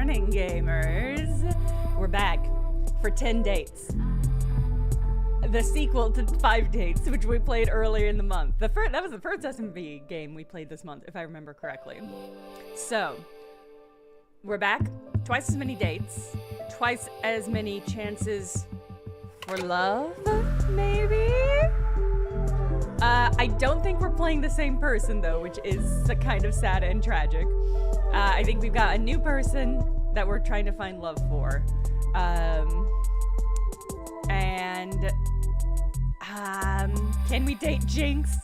morning, gamers. We're back for 10 dates. The sequel to 5 dates, which we played earlier in the month. That was the first FMV game we played this month, if I remember correctly. So, we're back. Twice as many dates. Twice as many chances for love, maybe? I don't think we're playing the same person, though, which is kind of sad and tragic. I think we've got a new person that we're trying to find love for. Can we date Jinx?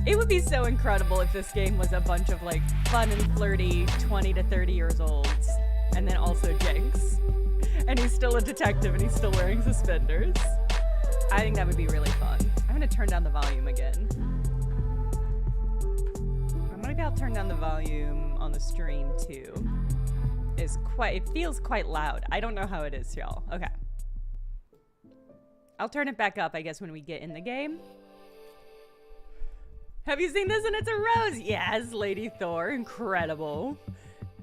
It would be so incredible if this game was a bunch of, like, fun and flirty 20 to 30 years olds. And then also Jinx. And he's still a detective and he's still wearing suspenders. I think that would be really fun. I'm gonna turn down the volume again. Maybe I'll turn down the volume on the stream too. It feels quite loud. I don't know how it is, y'all. Okay. I'll turn it back up, I guess, when we get in the game. Have you seen this? And it's a rose. Yes, Lady Thor. Incredible.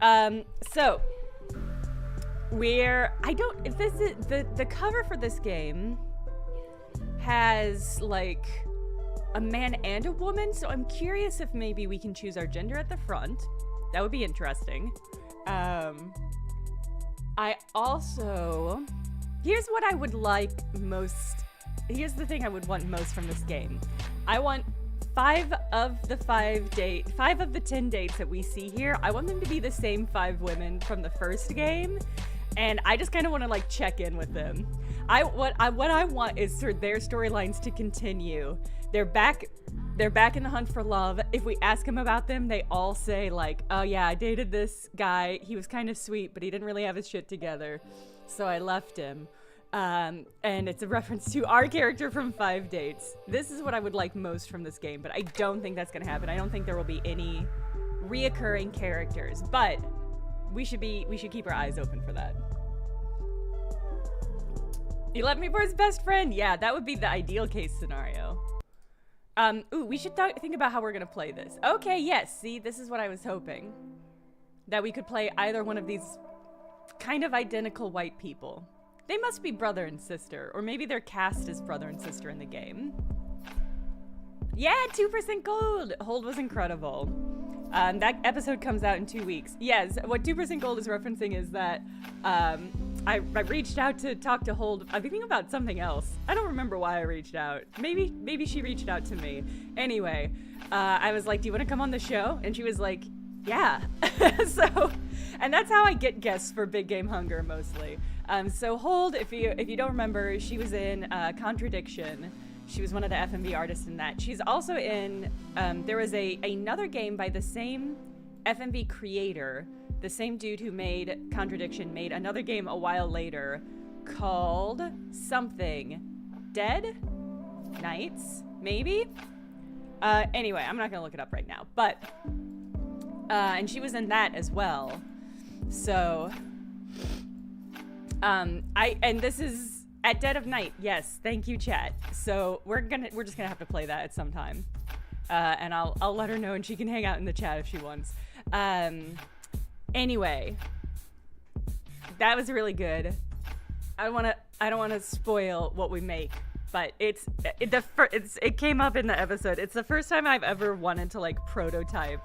So the cover for this game has like a man and a woman, so I'm curious if maybe we can choose our gender at the front. That would be interesting. I also Here's what I would like most. Here's the thing I would want most from this game. I want 5 of the 10 dates that we see here. I want them to be the same 5 women from the first game, and I just kind of want to like check in with them. What I want is for their storylines to continue. They're back in the hunt for love. If we ask them about them, they all say like, oh yeah, I dated this guy. He was kind of sweet, but he didn't really have his shit together, so I left him. And it's a reference to our character from 5 Dates. This is what I would like most from this game, but I don't think that's gonna happen. I don't think there will be any reoccurring characters, but we should keep our eyes open for that. He left me for his best friend. Yeah, that would be the ideal case scenario. Ooh, we should think about how we're gonna play this. Okay, yes, see, this is what I was hoping. That we could play either one of these kind of identical white people. They must be brother and sister, or maybe they're cast as brother and sister in the game. Yeah, 2% gold! Hold was incredible. That episode comes out in 2 weeks. Yes, what 2% gold is referencing is that I reached out to talk to Hold, I think about something else. I don't remember why I reached out. Maybe she reached out to me. Anyway, I was like, do you want to come on the show? And she was like, yeah. And that's how I get guests for Big Game Hunger mostly. So Hold, if you don't remember, she was in Contradiction. She was one of the FMV artists in that. She's also in, there was another game by the same FMV creator, the same dude who made Contradiction, made another game a while later called something. Dead Nights, maybe? Anyway, I'm not gonna look it up right now, but, and she was in that as well. So, and this is at dead of night. Yes, thank you, chat. So we're just gonna have to play that at some time, and I'll let her know, and she can hang out in the chat if she wants. Anyway, that was really good. I don't wanna spoil what we make, but it came up in the episode. It's the first time I've ever wanted to like prototype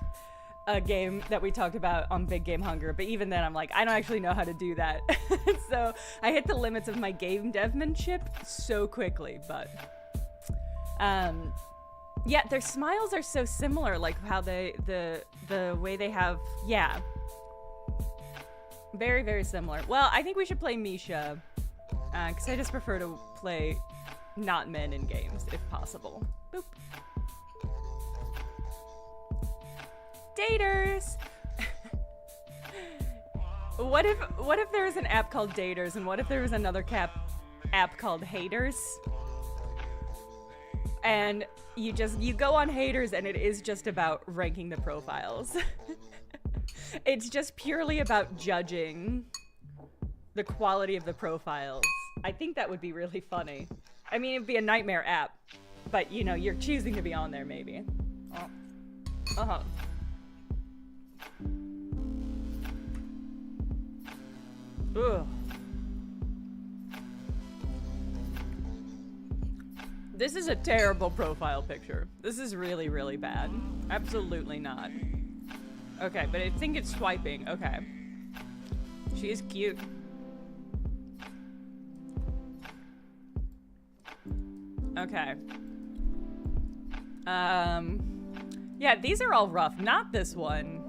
a game that we talked about on Big Game Hunger, but even then I'm like, I don't actually know how to do that. So I hit the limits of my game devmanship so quickly, but yeah, their smiles are so similar, like how the way they have, yeah, very, very similar. Well, I think we should play Misha, because I just prefer to play not men in games if possible. Boop. Daters. What if there was an app called Daters, and what if there was another app called Haters? And you go on Haters, and it is just about ranking the profiles. It's just purely about judging the quality of the profiles. I think that would be really funny. I mean, it'd be a nightmare app, but you know, you're choosing to be on there maybe. Uh-huh. Ugh. This is a terrible profile picture. This is really, really bad. Absolutely not. Okay, but I think it's swiping. Okay. She is cute. Okay. Yeah, these are all rough. Not this one.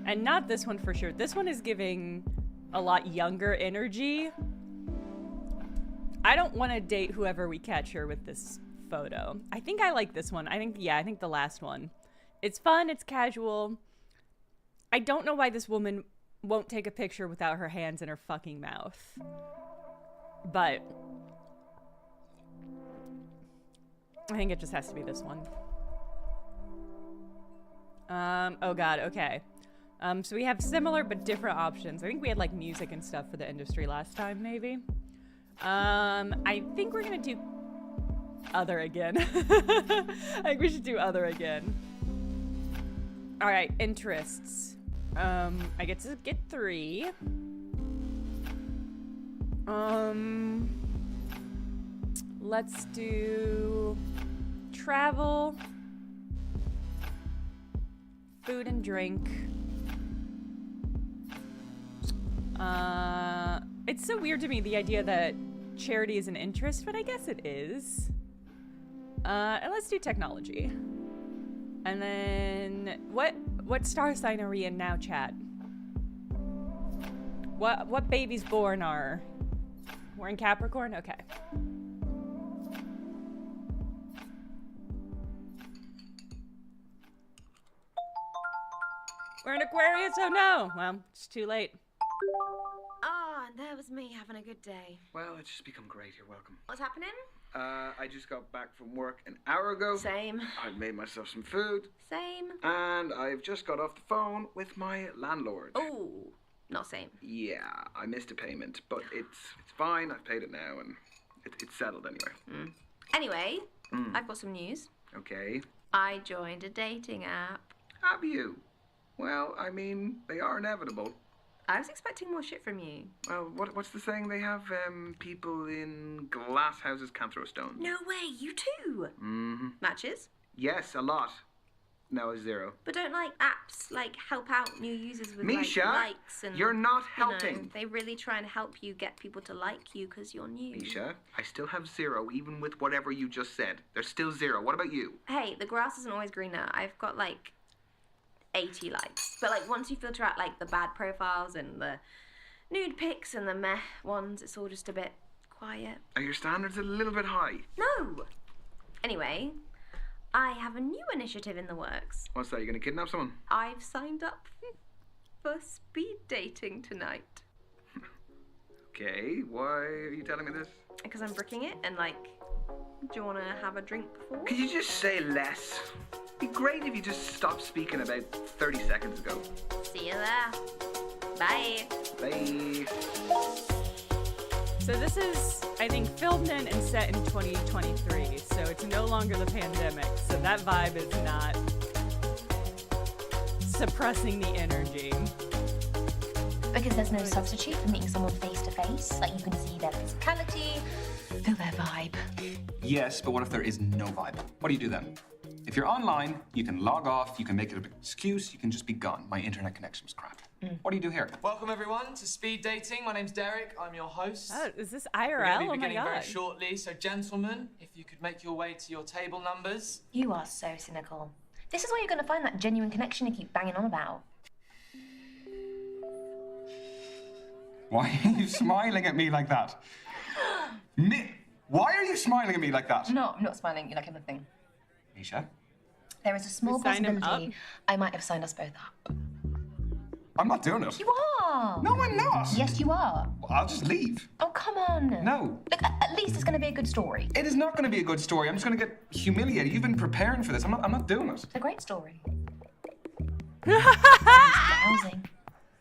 And not this one for sure. This one is giving a lot younger energy. I don't want to date whoever we catch her with this photo. I think I like this one. I think the last one. It's fun, it's casual. I don't know why this woman won't take a picture without her hands in her fucking mouth. But I think it just has to be this one. Oh god, okay. So we have similar but different options. I think we had like music and stuff for the industry last time, maybe. I think we're gonna do other again. I think we should do other again. All right, interests. I get to get 3. Let's do travel, food and drink. It's so weird to me, the idea that charity is an interest, but I guess it is. And let's do technology. And then what star sign are we in now, chat? What babies born are? We're in Capricorn? Okay. We're in Aquarius? Oh no! Well, it's too late. Ah, there was me having a good day. Well, it's just become great. You're welcome. What's happening? I just got back from work an hour ago. Same. I've made myself some food. Same. And I've just got off the phone with my landlord. Oh, not same. Yeah, I missed a payment, but it's fine. I've paid it now, and it's settled anyway. Anyway, I've got some news. Okay. I joined a dating app. Have you? Well, I mean, they are inevitable. I was expecting more shit from you. Well, what's the saying? They have people in glass houses can't throw stones. No way, you too. Mm-hmm. Matches? Yes, a lot. No, a 0. But don't like apps like help out new users with Misha, like likes and you're not you know, helping. they really try and help you get people to like you because you're new. Misha, I still have 0 even with whatever you just said. There's still 0. What about you? Hey, the grass isn't always greener. I've got like 80 likes. But like once you filter out like the bad profiles and the nude pics and the meh ones, it's all just a bit quiet. Are your standards a little bit high? No. Anyway, I have a new initiative in the works. What's that? You gonna kidnap someone? I've signed up for speed dating tonight. Okay, why are you telling me this? Because I'm bricking it and like, do you want to have a drink before? Could you just say less? It'd be great if you just stopped speaking about 30 seconds ago. See you there. Bye. Bye. So this is, I think, filmed in and set in 2023, so it's no longer the pandemic, so that vibe is not suppressing the energy. Because there's no substitute for meeting someone face to face. Like, you can see their physicality, feel their vibe. Yes, but what if there is no vibe? What do you do then? If you're online, you can log off, you can make it an excuse, you can just be gone. My internet connection was crap. What do you do here? Welcome everyone to Speed Dating. My name's Derek. I'm your host. Oh, is this We're IRL? going to be Oh my beginning very god. shortly, so gentlemen, if you could make your way to your table numbers. You are so cynical. This is where you're going to find that genuine connection you keep banging on about. Why are you smiling at me like that? Why are you smiling at me like that? No, I'm not smiling. You like everything. Misha, There is a small We signed him possibility I might have signed us both up. I'm not doing it. You are. No, I'm not. Yes, you are. I'll just leave. Oh, come on. No. Look, at least it's going to be a good story. It is not going to be a good story. I'm just going to get humiliated. You've been preparing for this. I'm not doing it. It's a great story. He's browsing.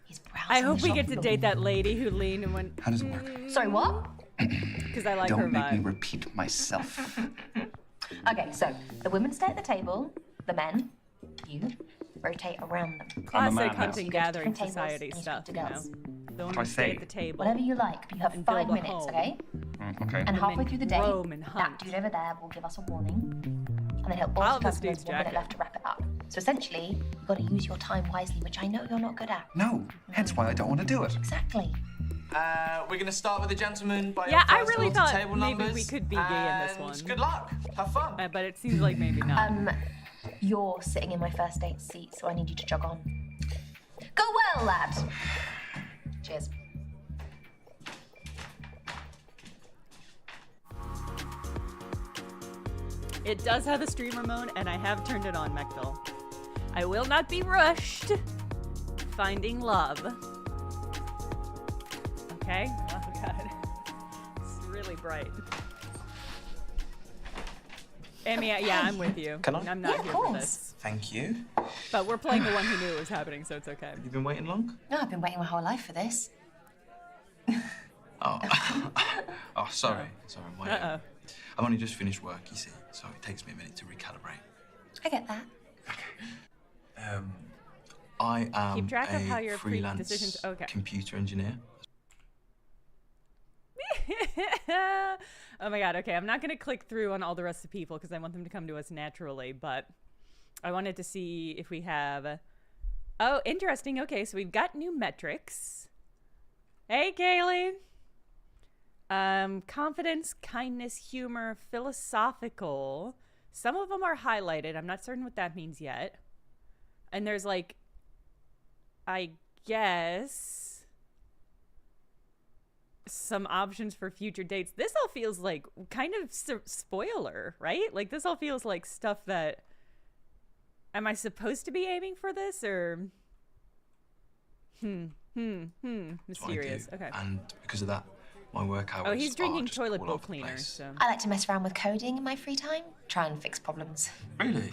He's browsing. I hope the we shop get to floor. date that lady who leaned and went, How does it work? Sorry, what? because I like her Don't make me vibe. repeat myself. Okay, so the women stay at the table, the men, you, rotate around them. I'm a Classic man hunting, now. gathering, Different tables, society and you stuff, speak you to know. girls. The women I stay say? at the table. Whatever you like, but you have And 5 build a minutes, home. okay? Okay. And halfway men through the day, roam and hunt. that dude over there will give us a warning. And then he'll I'll also have this tell us dude's 1 minute jacket. left to wrap it up. So essentially, you've got to use your time wisely, which I know you're not good at. No. Hence why I don't want to do it. Exactly. We're going to start with the gentlemen by Yeah, your I first really order thought table maybe numbers. we could be gay in this and one. Good luck. Have fun. But it seems like maybe not. You're sitting in my first date seat, so I need you to jog on. Go well, lad. Cheers. It does have a streamer mode, and I have turned it on, Mechville. I will not be rushed. Finding love. Okay? Oh god. It's really bright. Amy, yeah, I'm with you. Can I? I'm not Yeah, of here for course. this. Thank you. But we're playing the one who knew it was happening, so it's okay. You've been waiting long? No, I've been waiting my whole life for this. Oh, oh, sorry. Sorry, I'm waiting. Uh-oh. I've only just finished work, you see, so it takes me a minute to recalibrate. I get that. I am Keep track a of how your freelance decisions- okay. computer engineer. Oh my god, okay, I'm not gonna click through on all the rest of the people because I want them to come to us naturally, but I wanted to see if we have... Oh, interesting. Okay, so we've got new metrics. Hey, Kaylee. Confidence, kindness, humor, philosophical. Some of them are highlighted. I'm not certain what that means yet. And there's like, I guess, some options for future dates. This all feels like kind of spoiler, right? Like this all feels like stuff that, am I supposed to be aiming for this or? Mysterious. Okay. And because of that, my work hours. Oh, he's drinking just toilet all bowl over the cleaner. place. So. I like to mess around with coding in my free time, try and fix problems. Really?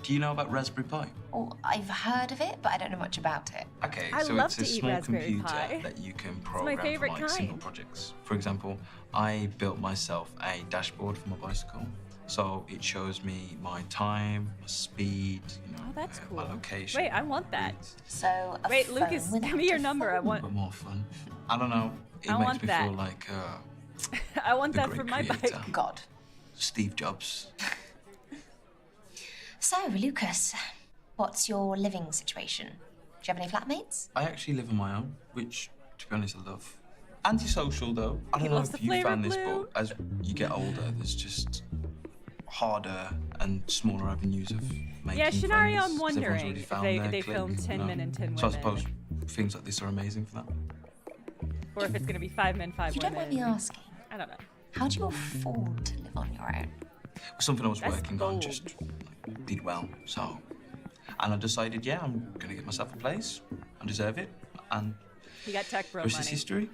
Do you know about Raspberry Pi? Oh, I've heard of it, but I don't know much about it. Okay, I so love it's a to eat small Raspberry computer Pi. that you can my program for favorite like simple kind. projects. For example, I built myself a dashboard for my bicycle. So it shows me my time, my speed, you know, Oh, that's cool. my location. Wait, I want that. So a Wait, phone Lucas, give without me your a number. I phone. want. But more fun. I don't know. It I makes want me that. feel like I want the that great for my creator. bike. God. Steve Jobs. So, Lucas, what's your living situation? Do you have any flatmates? I actually live on my own, which, to be honest, I love. Antisocial, though. I He don't know loves if the you flavor found this, blue. but as you get older, there's just harder and smaller avenues of making Yeah, Shannari, friends, I'm 'cause everyone's wondering already if found they their clique, filmed 10 you know? men and 10 So I women. suppose things like this are amazing for that. Or if it's going to be 5 men, 5 If you women. don't mind me asking, I don't know. how do you afford to live on your own? It was something I was That's working bold. on, just like, did well, so. And I decided, yeah, I'm gonna get myself a place. I deserve it, and He got tech bro the rest money. is history.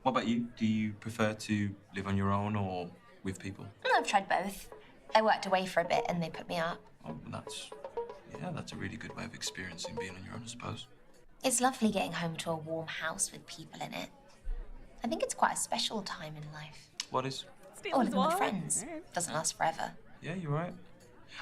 What about you? Do you prefer to live on your own or with people? I've tried both. I worked away for a bit and they put me up. Oh, that's a really good way of experiencing being on your own, I suppose. It's lovely getting home to a warm house with people in it. I think it's quite a special time in life. What is? Steal Oh, his living with wallet? friends. Alright. Doesn't last forever. Yeah, you're right.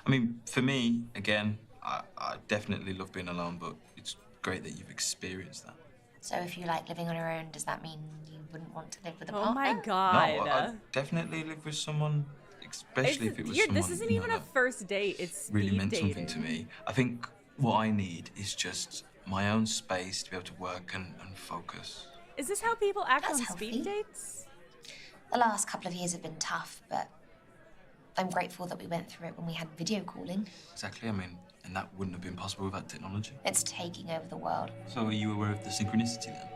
I mean, for me, again, I definitely love being alone, but it's great that you've experienced that. So if you like living on your own, does that mean you wouldn't want to live with a Oh partner? my No, god. I'd definitely live with someone, especially if it was someone. This isn't you even know, a first date. It's really speed meant dating. something to me. I think what I need is just my own space to be able to work and focus. Is this how people act That's on healthy. speed dates? The last couple of years have been tough, but I'm grateful that we went through it when we had video calling. Exactly, I mean, and that wouldn't have been possible without technology. It's taking over the world. So are you aware of the synchronicity then?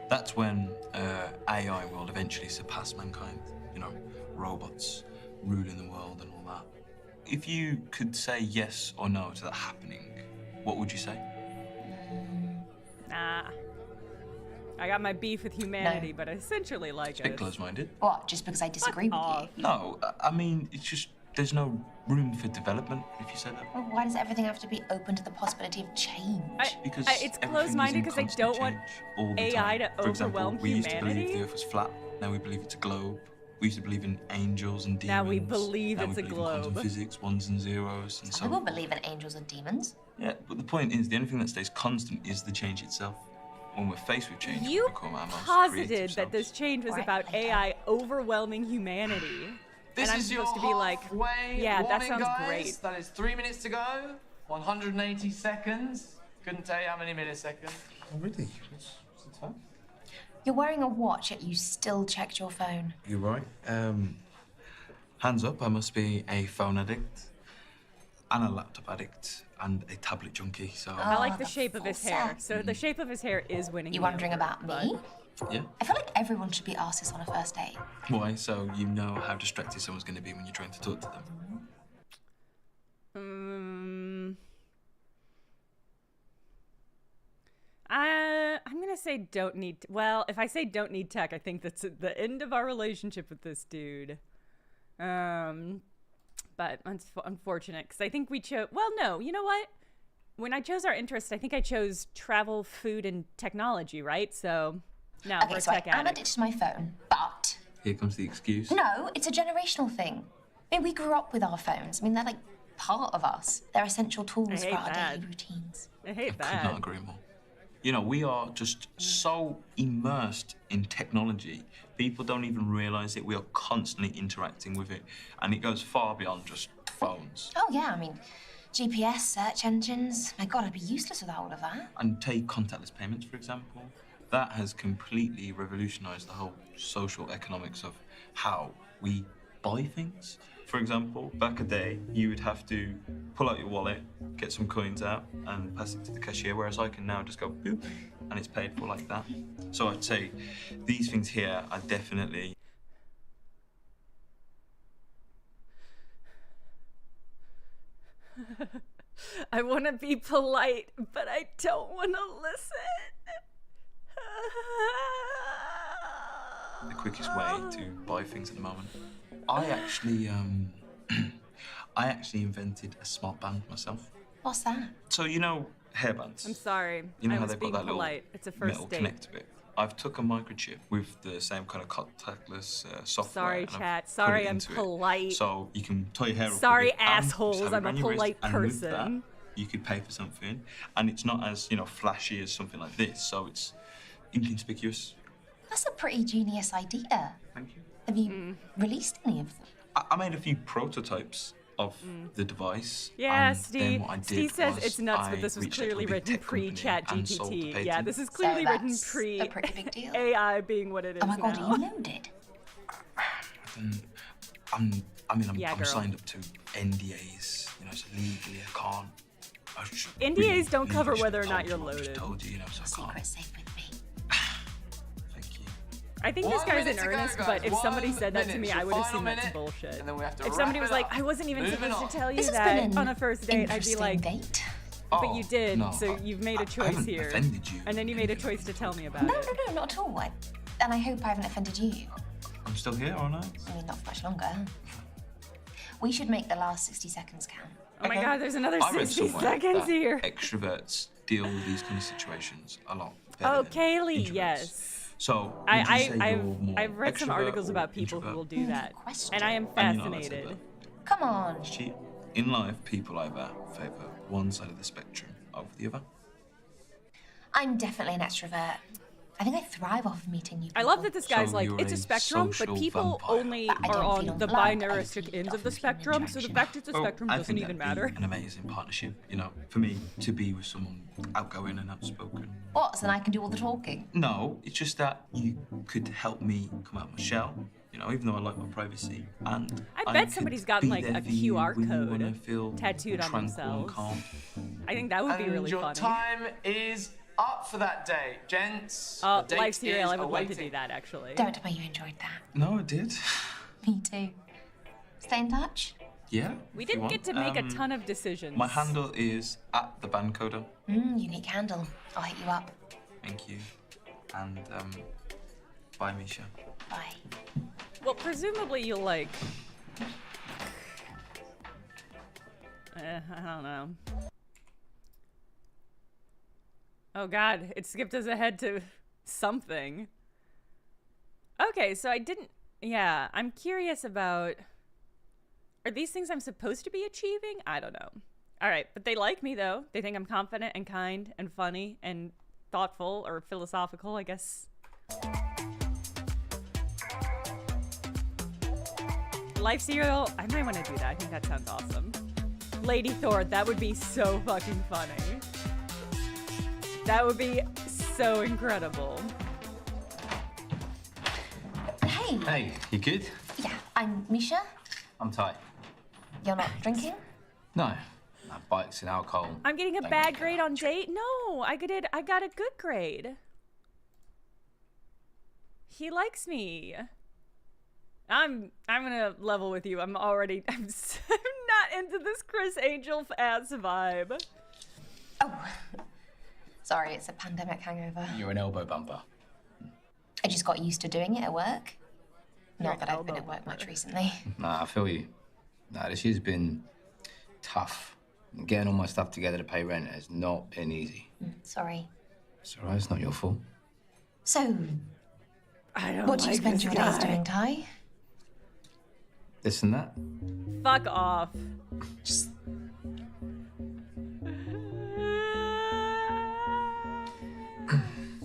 That's when AI will eventually surpass mankind. You know, robots ruling the world and all that. If you could say yes or no to that happening, what would you say? Nah. I got my beef with humanity, No. but I essentially like It's a bit it. close-minded. What, just because I disagree with off. you? No, I mean, it's just there's no room for development if you say that. Well, why does everything have to be open to the possibility of change? Because it's everything is closed-minded in 'cause I constant don't want change all the AI time. to For example, overwhelm we used to believe humanity. the Earth was flat. Now we believe it's a globe. We used to believe in angels and demons. Now we believe Now it's we a believe in quantum globe. physics, ones and zeros, and Some people so. believe in angels and demons. Yeah, but the point is, the only thing that stays constant is the change itself. When we're faced with change, You we become our most posited creative that this selves. change was Right, about Plato. AI overwhelming humanity. This and I'm is your supposed to be like, halfway yeah, that warning, sounds guys. great. That is 3 minutes to go, 180 seconds. Couldn't tell you how many milliseconds. Oh, really? What's the time? You're wearing a watch, yet you still checked your phone. You're right. Hands up, I must be a phone addict and a laptop addict and a tablet junkie, so... I like the the shape of his full hair. set. So the shape of his hair is winning. You me wondering over, about but- me? Yeah. I feel like everyone should be asked this on a first date. Why? So you know how distracted someone's going to be when you're trying to talk to them. I'm gonna say don't need. Well, if I say don't need tech, I think that's the end of our relationship with this dude. But unfortunate because I think we chose. Well, no, you know what? When I chose our interest, I think I chose travel, food, and technology. Right? So no, Okay, we're so I tech am addicts. addicted to my phone, but Here comes the excuse. no, it's a generational thing. I mean, we grew up with our phones. I mean, they're like part of us. They're essential tools I for hate our that. daily routines. I hate Could not that. agree more. You know, we are just so immersed in technology, people don't even realise it. We are constantly interacting with it, and it goes far beyond just phones. Oh yeah, I mean, GPS, search engines. My God, I'd be useless without all of that. And take contactless payments, for example. that has completely revolutionised the whole social economics of how we buy things. For example, back a day, you would have to pull out your wallet, get some coins out, and pass it to the cashier, whereas I can now just go boop, and it's paid for like that. So I'd say these things here are definitely... I want to be polite, but I don't want to listen. the quickest way to buy things at the moment. I actually invented a smart band myself. What's that? So you know hairbands? I'm sorry. You know I how was they've being got that polite. little It's a first metal date. connector bit? I've took a microchip with the same kind of contactless software. Sorry, and I've chat. put Sorry, it I'm into it. polite. So you can tie your hair up. Sorry, with it and just assholes, have it I'm a around your wrist, polite and with person. that, you could pay for something, and it's not as flashy as something like this. So it's inconspicuous. That's a pretty genius idea. Thank you. Have you released any of them? I made a few prototypes of the device. Yeah, and Steve. then what I did Steve says was it's nuts, but I this was reached out to a clearly big written tech company pre-Chat and sold the GPT. Yeah, patent. this is So clearly written that's pre a pretty big deal. AI being what it is Oh my god, now. are you loaded? I'm Yeah, girl. signed up to NDAs. So legally I can't. NDAs don't cover legally whether or should not have you're told you, I just loaded. told you, so I can't. Secret safe with me. Thank you. I think this 1 guy's minute in to go, earnest, guys. but if somebody 1 said that to minute. me, It's I your would final assume that's minute, bullshit. and then we have to If somebody wrap was it like, up. I wasn't even Moving supposed on. to tell you This has that been on an a first date, I'd be interesting like, date. but you did, no, so you've made a I choice haven't here. offended you. And then you made a choice to tell me about No, it. no, not at all. And I hope I haven't offended you. I'm still here, aren't I? I mean, not for much longer. We should make the last 60 seconds count. Oh my Okay. god, there's another I read 60 somewhere seconds that here. Extroverts deal with these kind of situations a lot better Oh, than Kaylee, introverts. yes. So would you say you're more I've read some extrovert articles or about people who introvert? will do that. question. And I am And you're not allowed to fascinated. do Come on. that. Cheat. In life, people either favour one side of the spectrum over the other. I'm definitely an extrovert. I think I thrive off of meeting new people. I love that this guy's So like, you're it's a a spectrum, but social people vampire. only But I are don't feel on the blood, I binaristic feed ends off of the of human spectrum, so the interaction. fact it's a spectrum I doesn't think even that'd be matter. an amazing partnership, for me to be with someone outgoing and outspoken. What? So then I can do all the talking? No, it's just that you could help me come out of my shell, even though I like my privacy. And I bet could somebody's gotten, be like, there a for you QR when you code wanna feel tattooed on tranquil and themselves. calm. I think that would be And really your funny. time is up for that day, gents. The date Live serial, is I would like to awaiting. do that actually. Don't tell me you enjoyed that. No, I did. Me too. Stay in touch? Yeah. We if you didn't get to want. make a ton of decisions. My handle is @thebandcoder. Unique handle. I'll hit you up. Thank you. And bye, Misha. Bye. Well, presumably you'll like. I don't know. Oh god, it skipped us ahead to something. Okay, so I didn't. Yeah, I'm curious about. Are these things I'm supposed to be achieving? I don't know. All right, but they like me though. They think I'm confident and kind and funny and thoughtful or philosophical, I guess. Life serial, I might want to do that. I think that sounds awesome. Lady Thor, that would be so fucking funny. That would be so incredible. Hey. Hey, you good? Yeah, I'm Misha. I'm Ty. You're not drinking? No, bikes and alcohol. I'm getting a don't bad get grade much. on date? No, I got a good grade. He likes me. I'm gonna level with you. I'm not into this Chris Angel ass vibe. Oh. Sorry, it's a pandemic hangover. You're an elbow bumper. I just got used to doing it at work. You're Not that an I've been elbow at work bumper. much recently. Nah, I feel you. Nah, this year's been tough. Getting all my stuff together to pay rent has not been easy. Sorry. It's all right, it's not your fault. So, I don't what do you like spend this your guy. days doing, Ty? This and that. Fuck off. Just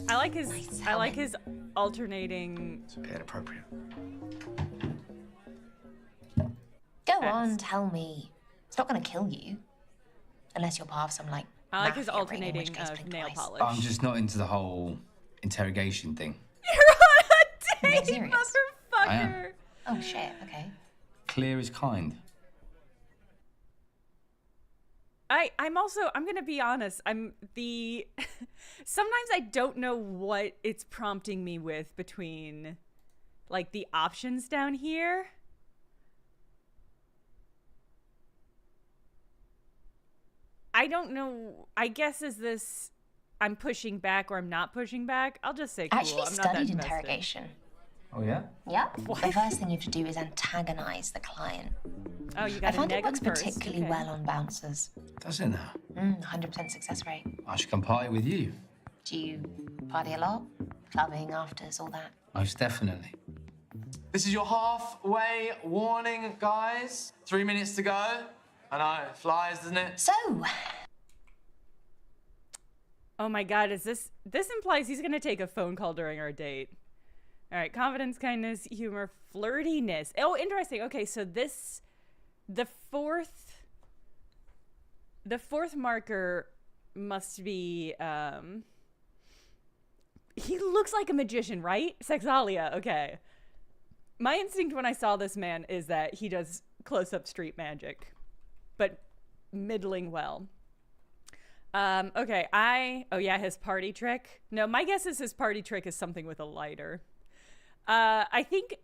I like his. Nice I like humming. his alternating. It's a bit inappropriate. go on, tell me. It's not gonna kill you. Unless you're part of some, like, I like his mafia ring, in alternating which case blink nail twice. polish. I'm just not into the whole interrogation thing. You're on a Being date, serious? I am. motherfucker. Oh shit. Okay. Clear as kind. I'm gonna be honest. Sometimes I don't know what it's prompting me with between, like, the options down here. I don't know. I guess is this I'm pushing back or I'm not pushing back? I'll just say cool. I actually I'm not that studied invested. interrogation. Oh, yeah? Yep. The first thing you have to do is antagonize the client. Oh, you I got to find it neg works them first. particularly Okay. well on bouncers. Doesn't it? 100% success rate. I should come party with you. Do you party a lot? Clubbing, afters, all that? Most definitely. This is your halfway warning, guys. 3 minutes to go. I know, it flies, doesn't it? So, Oh my god, this implies he's gonna take a phone call during our date. All right, confidence, kindness, humor, flirtiness. Oh, interesting. Okay, so the fourth marker must be he looks like a magician, right? Sexalia. Okay. My instinct when I saw this man is that he does close-up street magic, but middling well. Okay, oh yeah, his party trick. No, my guess is his party trick is something with a lighter. I think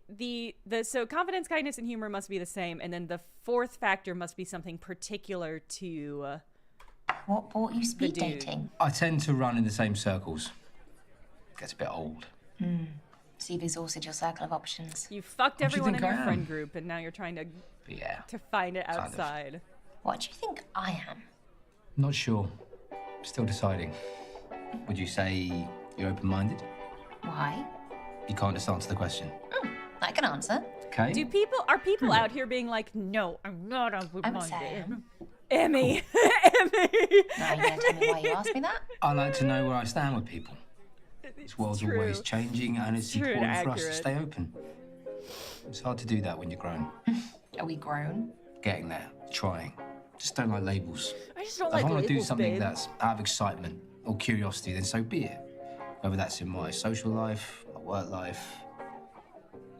so confidence, kindness, and humor must be the same, and then the fourth factor must be something particular to what brought you speed The dude. dating? I tend to run in the same circles. Gets a bit old. So you've exhausted your circle of options. you fucked What do you everyone in think your I am? friend group, and now you're trying to But yeah, find it Kind of. outside. What do you think I am? not sure. Still deciding. Would you say you're open-minded? Why? You can't just answer the question. I can answer. Okay. Are people out here being like, no, I'm not I would say I open-minded. am. Emmy, Emmy. Now you're going to tell me why you asked me that? I like to know where I stand with people. This world's true. always changing, and it's True and important for us to accurate. stay open. It's hard to do that when you're grown. Are we grown? Getting there, trying. Just don't like labels. I just don't If like I want to do labels, something babe. that's out of excitement or curiosity, then so be it. Whether that's in my social life, my work life,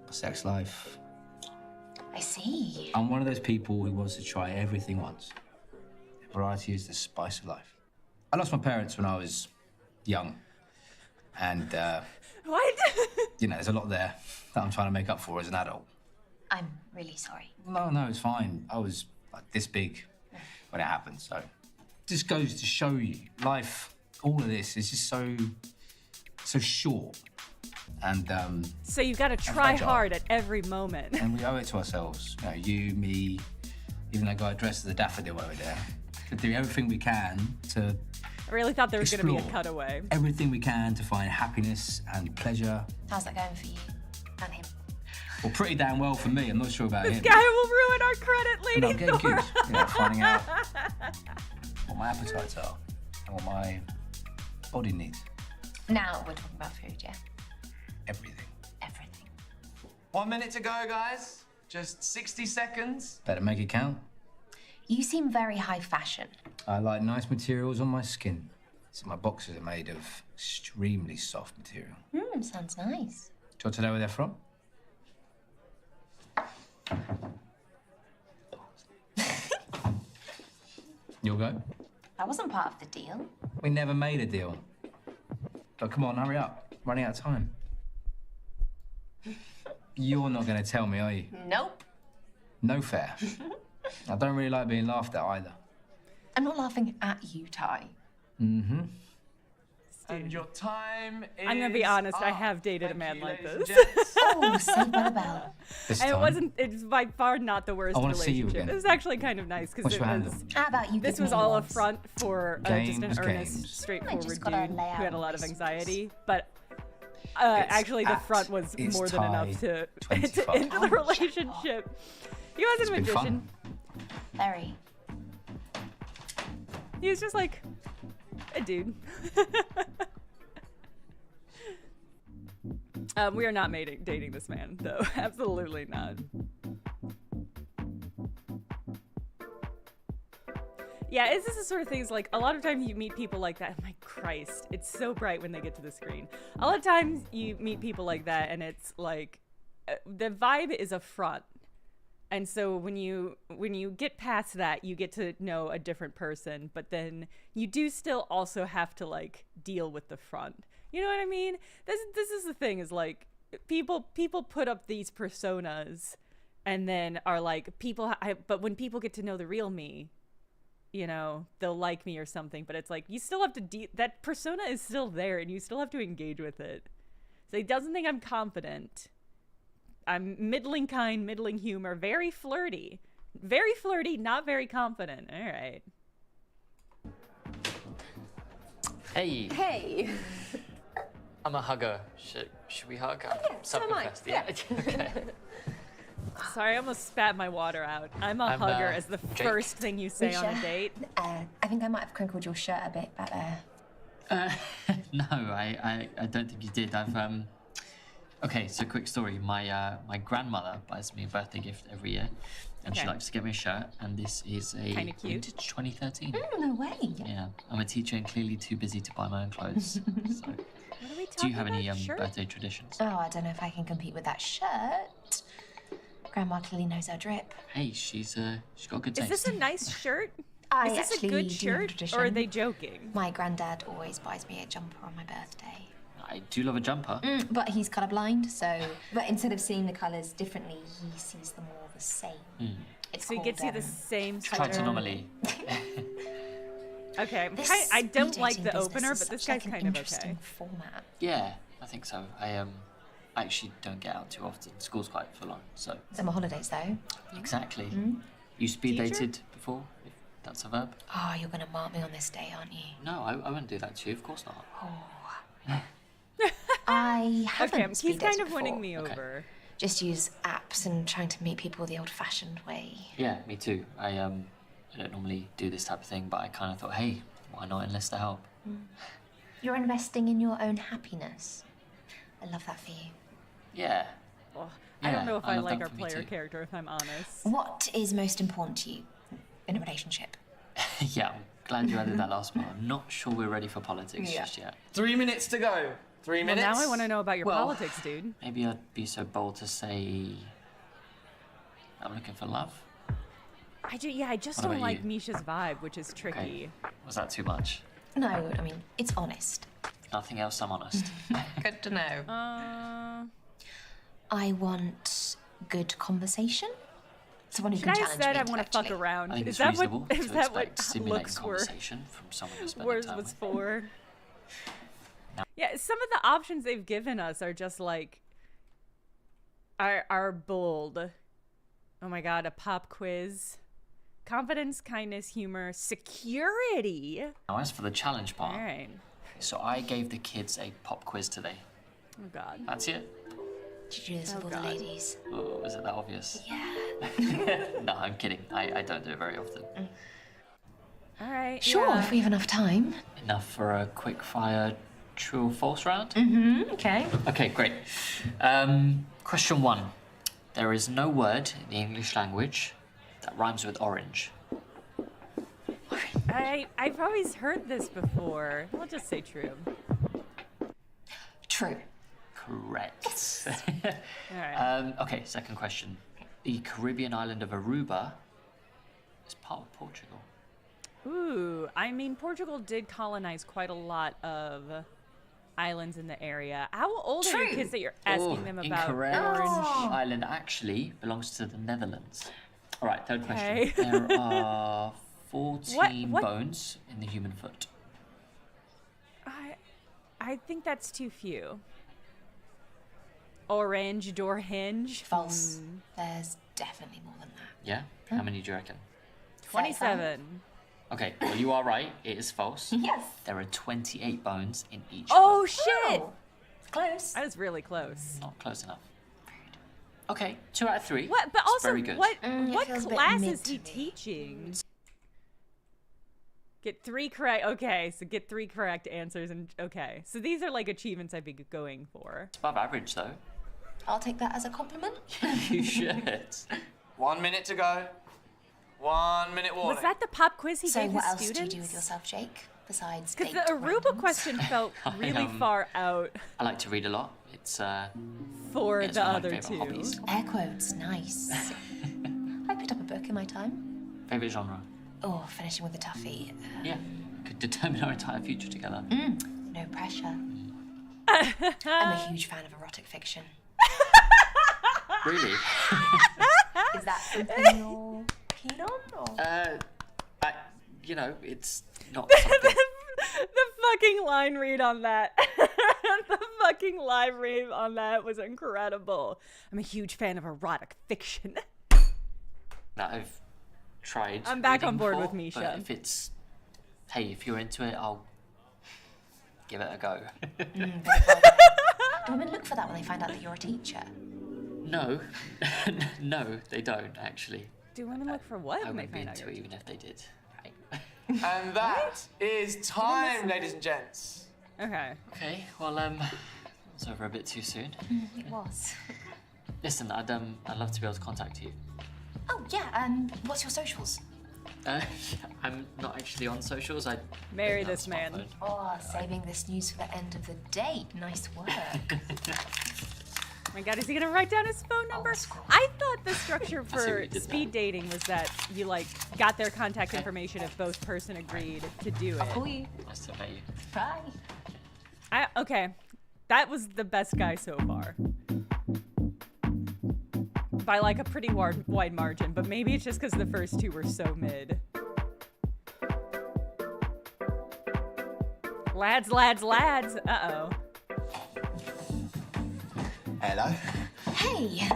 my sex life. I see. I'm one of those people who wants to try everything once. Variety is the spice of life. I lost my parents when I was young. And, What? you know, there's a lot there that I'm trying to make up for as an adult. I'm really sorry. No, it's fine. I was like this big when it happened, so. Just goes to show you, life, all of this is just so short. And, So you've got to try fragile. hard at every moment. and we owe it to ourselves. You know, you, me, even that guy dressed as a daffodil over there, to do everything we can to I really thought there was going to be a explore cutaway. everything we can to find happiness and pleasure. How's that going for you and him? Well, pretty damn well for me. I'm not sure about him. Guy will ruin our credit, But Lady I'm getting Thor. good. You know, finding out what my appetites are and what my body needs. Now we're talking about food, yeah? Everything. Everything. 1 minute to go, guys. Just 60 seconds. Better make it count. You seem very high fashion. I like nice materials on my skin. So my boxers are made of extremely soft material. Sounds nice. Do you want to know where they're from? You'll go? That wasn't part of the deal. We never made a deal. But come on, hurry up. Running out of time. You're not going to tell me, are you? Nope. No fair. I don't really like being laughed at either. I'm not laughing at you, Ty. Mm-hmm. And your time is I'm gonna be honest, I up. have dated a Thank man you, like ladies this. and gents. Oh, saved by the bell. This And time. it's by far not the worst I wanna see you relationship. again. It was actually kind of nice because What's it your was. handle? How about you This give was me all a yours? front for just an Games, earnest, games. straightforward just dude gotta who lay out had a lot of my anxiety. But actually, the front was it's more than enough to 25. end the relationship. He wasn't a Been magician. fun. Very. He was just like a dude. We are not dating this man, though. Absolutely not. Yeah, this is the sort of things like a lot of times you meet people like that. My Christ, it's so bright when they get to the screen. A lot of times you meet people like that, and it's like the vibe is a front. And so when you get past that, you get to know a different person, but then you do still also have to like deal with the front. You know what I mean? This is the thing is like people put up these personas and then are like but when people get to know the real me, you know, they'll like me or something, but it's like you still have to that persona is still there and you still have to engage with it. So he doesn't think I'm confident. I'm middling kind, middling humor, very flirty, not very confident. All right. Hey. Hey. I'm a hugger. Should we hug? Yeah, so am I. Yeah. Okay. Sorry, I almost spat my water out. I'm a hugger as the Jake. first thing you say on a date. I think I might have crinkled your shirt a bit back there. No, I don't think you did. Okay, so quick story. My grandmother buys me a birthday gift every year, and she likes to get me a shirt. And this is a Kinda cute. vintage 2013. No way. Yeah, I'm a teacher and clearly too busy to buy my own clothes. So, What are we talking do you have any about? Shirt? birthday traditions? Oh, I don't know if I can compete with that shirt. Grandma clearly knows her drip. Hey, she's got good taste. Is this a nice shirt? I Is this a actually good do have a shirt, tradition. or are they joking? My granddad always buys me a jumper on my birthday. I do love a jumper. But he's colourblind, so... But instead of seeing the colours differently, he sees them all the same. It's So he called, gets you the same sweater. Trigonometry. Okay, This I don't speed like dating the business opener, is but this such, guy's like, an kind of interesting okay. format. Yeah, I think so. I actually don't get out too often. School's quite full on, so. Summer holidays, though. Exactly. You speed Teacher? dated before, if that's a verb? Oh, you're going to mark me on this day, aren't you? No, I wouldn't do that to you, of course not. I haven't Okay, speed he's kind dated of winning before. me Okay. over. Just use apps and trying to meet people the old-fashioned way. Yeah, me too. I don't normally do this type of thing, but I kind of thought, hey, why not enlist the help? You're investing in your own happiness. I love that for you. Yeah. Well, I don't Yeah, know if I I love like that our for me player too. character, if I'm honest. What is most important to you in a relationship? Yeah, I'm glad you added that last part. I'm not sure we're ready for politics just yet. 3 minutes to go. 3 Well, minutes. now I want to know about your Well, politics, dude. Maybe I'd be so bold to say I'm looking for love. I just What don't about like you? Misha's vibe, which is tricky. Was that too much? No, I mean, it's honest. Nothing else, I'm honest. Good to know. I want good conversation. Someone who Should can I have challenge said me I want to fuck intellectually. around? I think Is it's that reasonable what to is that expect what stimulating looks were? conversation from someone you're spending Words time was with. for. Yeah, some of the options they've given us are just like are bold. Oh my god, a pop quiz. Confidence, kindness, humor, security. Now, as for the challenge All part, right. so I gave the kids a pop quiz today. Oh god. That's it? Did you do this Oh, with all God. the ladies? Oh, is it that obvious? Yeah. No, I'm kidding. I don't do it very often. All right. Sure, yeah. if we have enough time. Enough for a quick fire true or false round? Okay. Okay, great. Question 1. There is no word in the English language that rhymes with orange. I've always heard this before. I'll just say true. True. Correct. All right. Okay, second question. The Caribbean island of Aruba is part of Portugal. Ooh, I mean, Portugal did colonize quite a lot of islands in the area. How old are your kids that you're asking them about Incorrect. orange? Island actually belongs to the Netherlands. All right, third Okay. question. There are 14 What? bones in the human foot. I think that's too few. Orange door hinge. False. There's definitely more than that. Yeah? How many do you reckon? 27. Okay, well, you are right. It is false. Yes. There are 28 bones in each Oh foot. shit! Oh, close. That was really close. Not close enough. Okay, 2 out of 3. What? But It's also, very good. what it feels a bit class mid is he to me. teaching? Get 3 correct. Okay, so get 3 correct answers, and okay, so these are like achievements I'd be going for. It's above average, though. I'll take that as a compliment. You should. 1 minute to go. 1 minute warning. Was that the pop quiz he So gave what his else students? do you do with yourself, Jake? Besides Because date the Aruba randoms? question felt really far out I like to read a lot. It's for it's the one of my other favourite two. hobbies. Air quotes, nice. I picked up a book in my time. Favorite genre? Oh, finishing with a toughie. Yeah, could determine our entire future together. No pressure. I'm a huge fan of erotic fiction. Really? Is that something you're keen on? Or? You know, it's not something. The fucking line read on that. The fucking live read on that was incredible. I'm a huge fan of erotic fiction. that I've tried. I'm back on reading board for, with Misha. But if it's, hey, if you're into it, I'll give it a go. Do women look for that when they find out that you're a teacher? No, no, they don't actually. Do women look for what I when they wouldn't be find out into you're it even if they did. Right. And that is time, ladies and gents. Okay. Okay, well, it was over a bit too soon. It was. Listen, I'd love to be able to contact you. Oh, yeah, what's your socials? I'm not actually on socials. I Marry don't have this a man. smartphone. Oh, saving this news for the end of the date. Nice work. Oh my god, is he gonna write down his phone number? school. I thought the structure see what for you did speed dating was that you like got their contact information if both person agreed to do it. Call you. Nice to meet you. Bye. Okay, that was the best guy so far. By like a pretty wide margin, but maybe it's just because the first two were so mid. Lads, lads, lads. Uh-oh. Hello. Hey.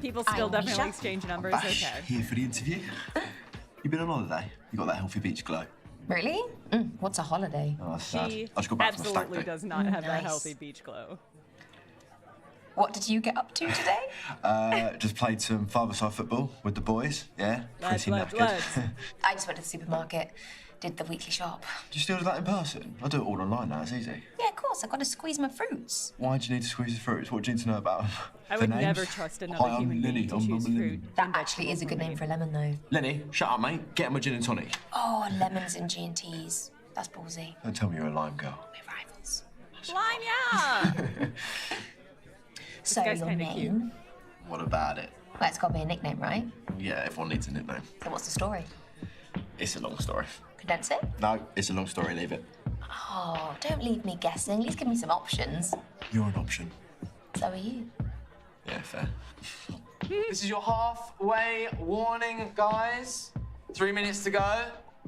People still I'm definitely Misha. exchange numbers. Bash, Okay. here for the interview. You been on holiday? You got that healthy beach glow. Really? What's a holiday? Oh, that's sad. She I just got back from a stag absolutely do. does not have that Nice. healthy beach glow. What did you get up to today? Just played some five-a-side football with the boys. Yeah, Lads, pretty lads, knackered. lads. I just went to the supermarket, did the weekly shop. Do you still do that in person? I do it all online now. It's easy. Yeah, of course. I've got to squeeze my fruits. Why do you need to squeeze the fruits? What do you need to know about them? I The would names? never trust another Hi, human I'm being Lenny. to I'm choose Lenny. fruit. That actually is a good name for a lemon, though. Lenny, shut up, mate. Get him a gin and tonic. Oh, lemons and G&Ts. That's ballsy. Don't tell me you're a lime girl. We're rivals. Lime, yeah. So guy's your kinda cute. name? What about it? Well, it's got to be a nickname, right? Yeah, everyone needs a nickname. So what's the story? It's a long story. Condense it? No, it's a long story. Leave it. Oh, don't leave me guessing. At least give me some options. You're an option. So are you. Yeah, fair. This is your halfway warning, guys. 3 minutes to go.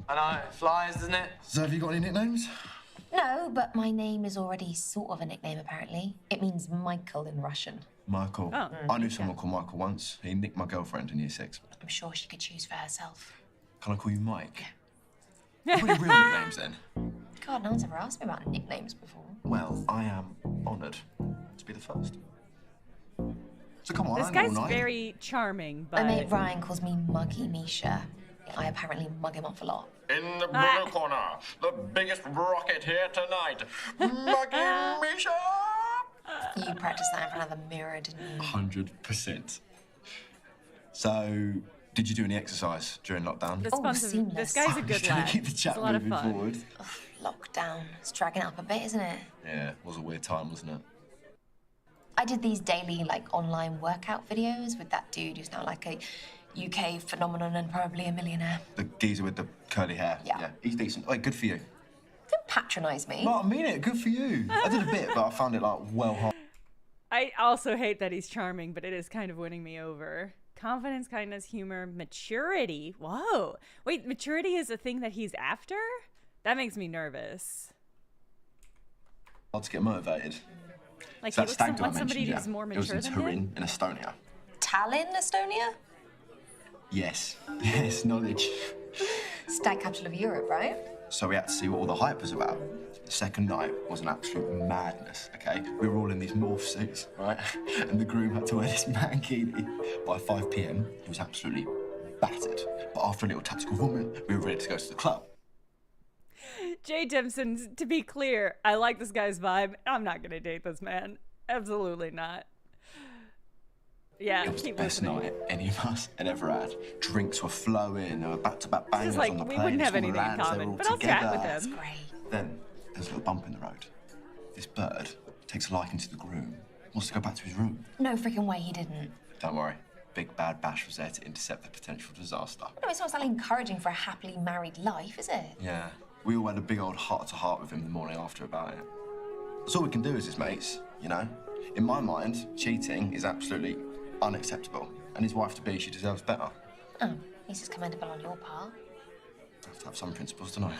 I know, it flies, doesn't it? So have you got any nicknames? No, but my name is already sort of a nickname, apparently. It means Michael in Russian. Michael. Oh. I knew someone called Michael once. He nicked my girlfriend in year 6. I'm sure she could choose for herself. Can I call you Mike? Pretty real nicknames then. God, no one's ever asked me about nicknames before. Well, I am honoured to be the first. So come on, This I know all guy's night. very charming, My mate but Ryan calls me Muggy Misha. I apparently mug him off a lot. In the blue corner, the biggest rocket here tonight, Muggy Misha! You practiced that in front of the mirror, didn't you? 100%. So, did you do any exercise during lockdown? this, Oh, this seamless. guy's a good Just trying lad. to keep the It's chat a lot of moving fun. forward. Lockdown. It's dragging it up a bit, isn't it? Yeah, it was a weird time, wasn't it? I did these daily, online workout videos with that dude who's now like a UK phenomenon and probably a millionaire. The geezer with the curly hair. Yeah. He's decent. Like, good for you. Don't patronise me. No, I mean it. Good for you. I did a bit, but I found it, well hard. I also hate that he's charming, but it is kind of winning me over. Confidence, kindness, humor, maturity. Whoa. Wait, maturity is a thing that he's after? That makes me nervous. Hard to get motivated. Like, So he that stag looks do I want somebody mentioned, who's yeah. more It was mature in than Turin, him? in Estonia. Tallinn, Estonia? Yes. Yes, knowledge. Stag capital of Europe, right? So we had to see what all the hype was about. The second night was an absolute madness, okay? We were all in these morph suits, right? And the groom had to wear this mankini. By 5 p.m, he was absolutely battered. But after a little tactical vomit, we were ready to go to the club. Jay Dempson, to be clear, I like this guy's vibe. I'm not gonna date this man. Absolutely not. Yeah, It was the keep best listening. night any of us had ever had. Drinks were flowing, there were back-to-back This is bangers like, on the we plane. wouldn't have all the anything in lads, they were common, all but I'll chat with together. him. Great. Then there's a little bump in the road. This bird takes a liking to the groom, wants to go back to his room. No freaking way he didn't. Don't worry, Big Bad Bash was there to intercept the potential disaster. No, it's not exactly encouraging for a happily married life, is it? Yeah, we all had a big old heart-to-heart with him the morning after about it. That's all we can do as his mates, you know? In my mind, cheating is absolutely unacceptable. And his wife-to-be, she deserves better. Oh, at least it's commendable on your part. I have to have some principles, don't I?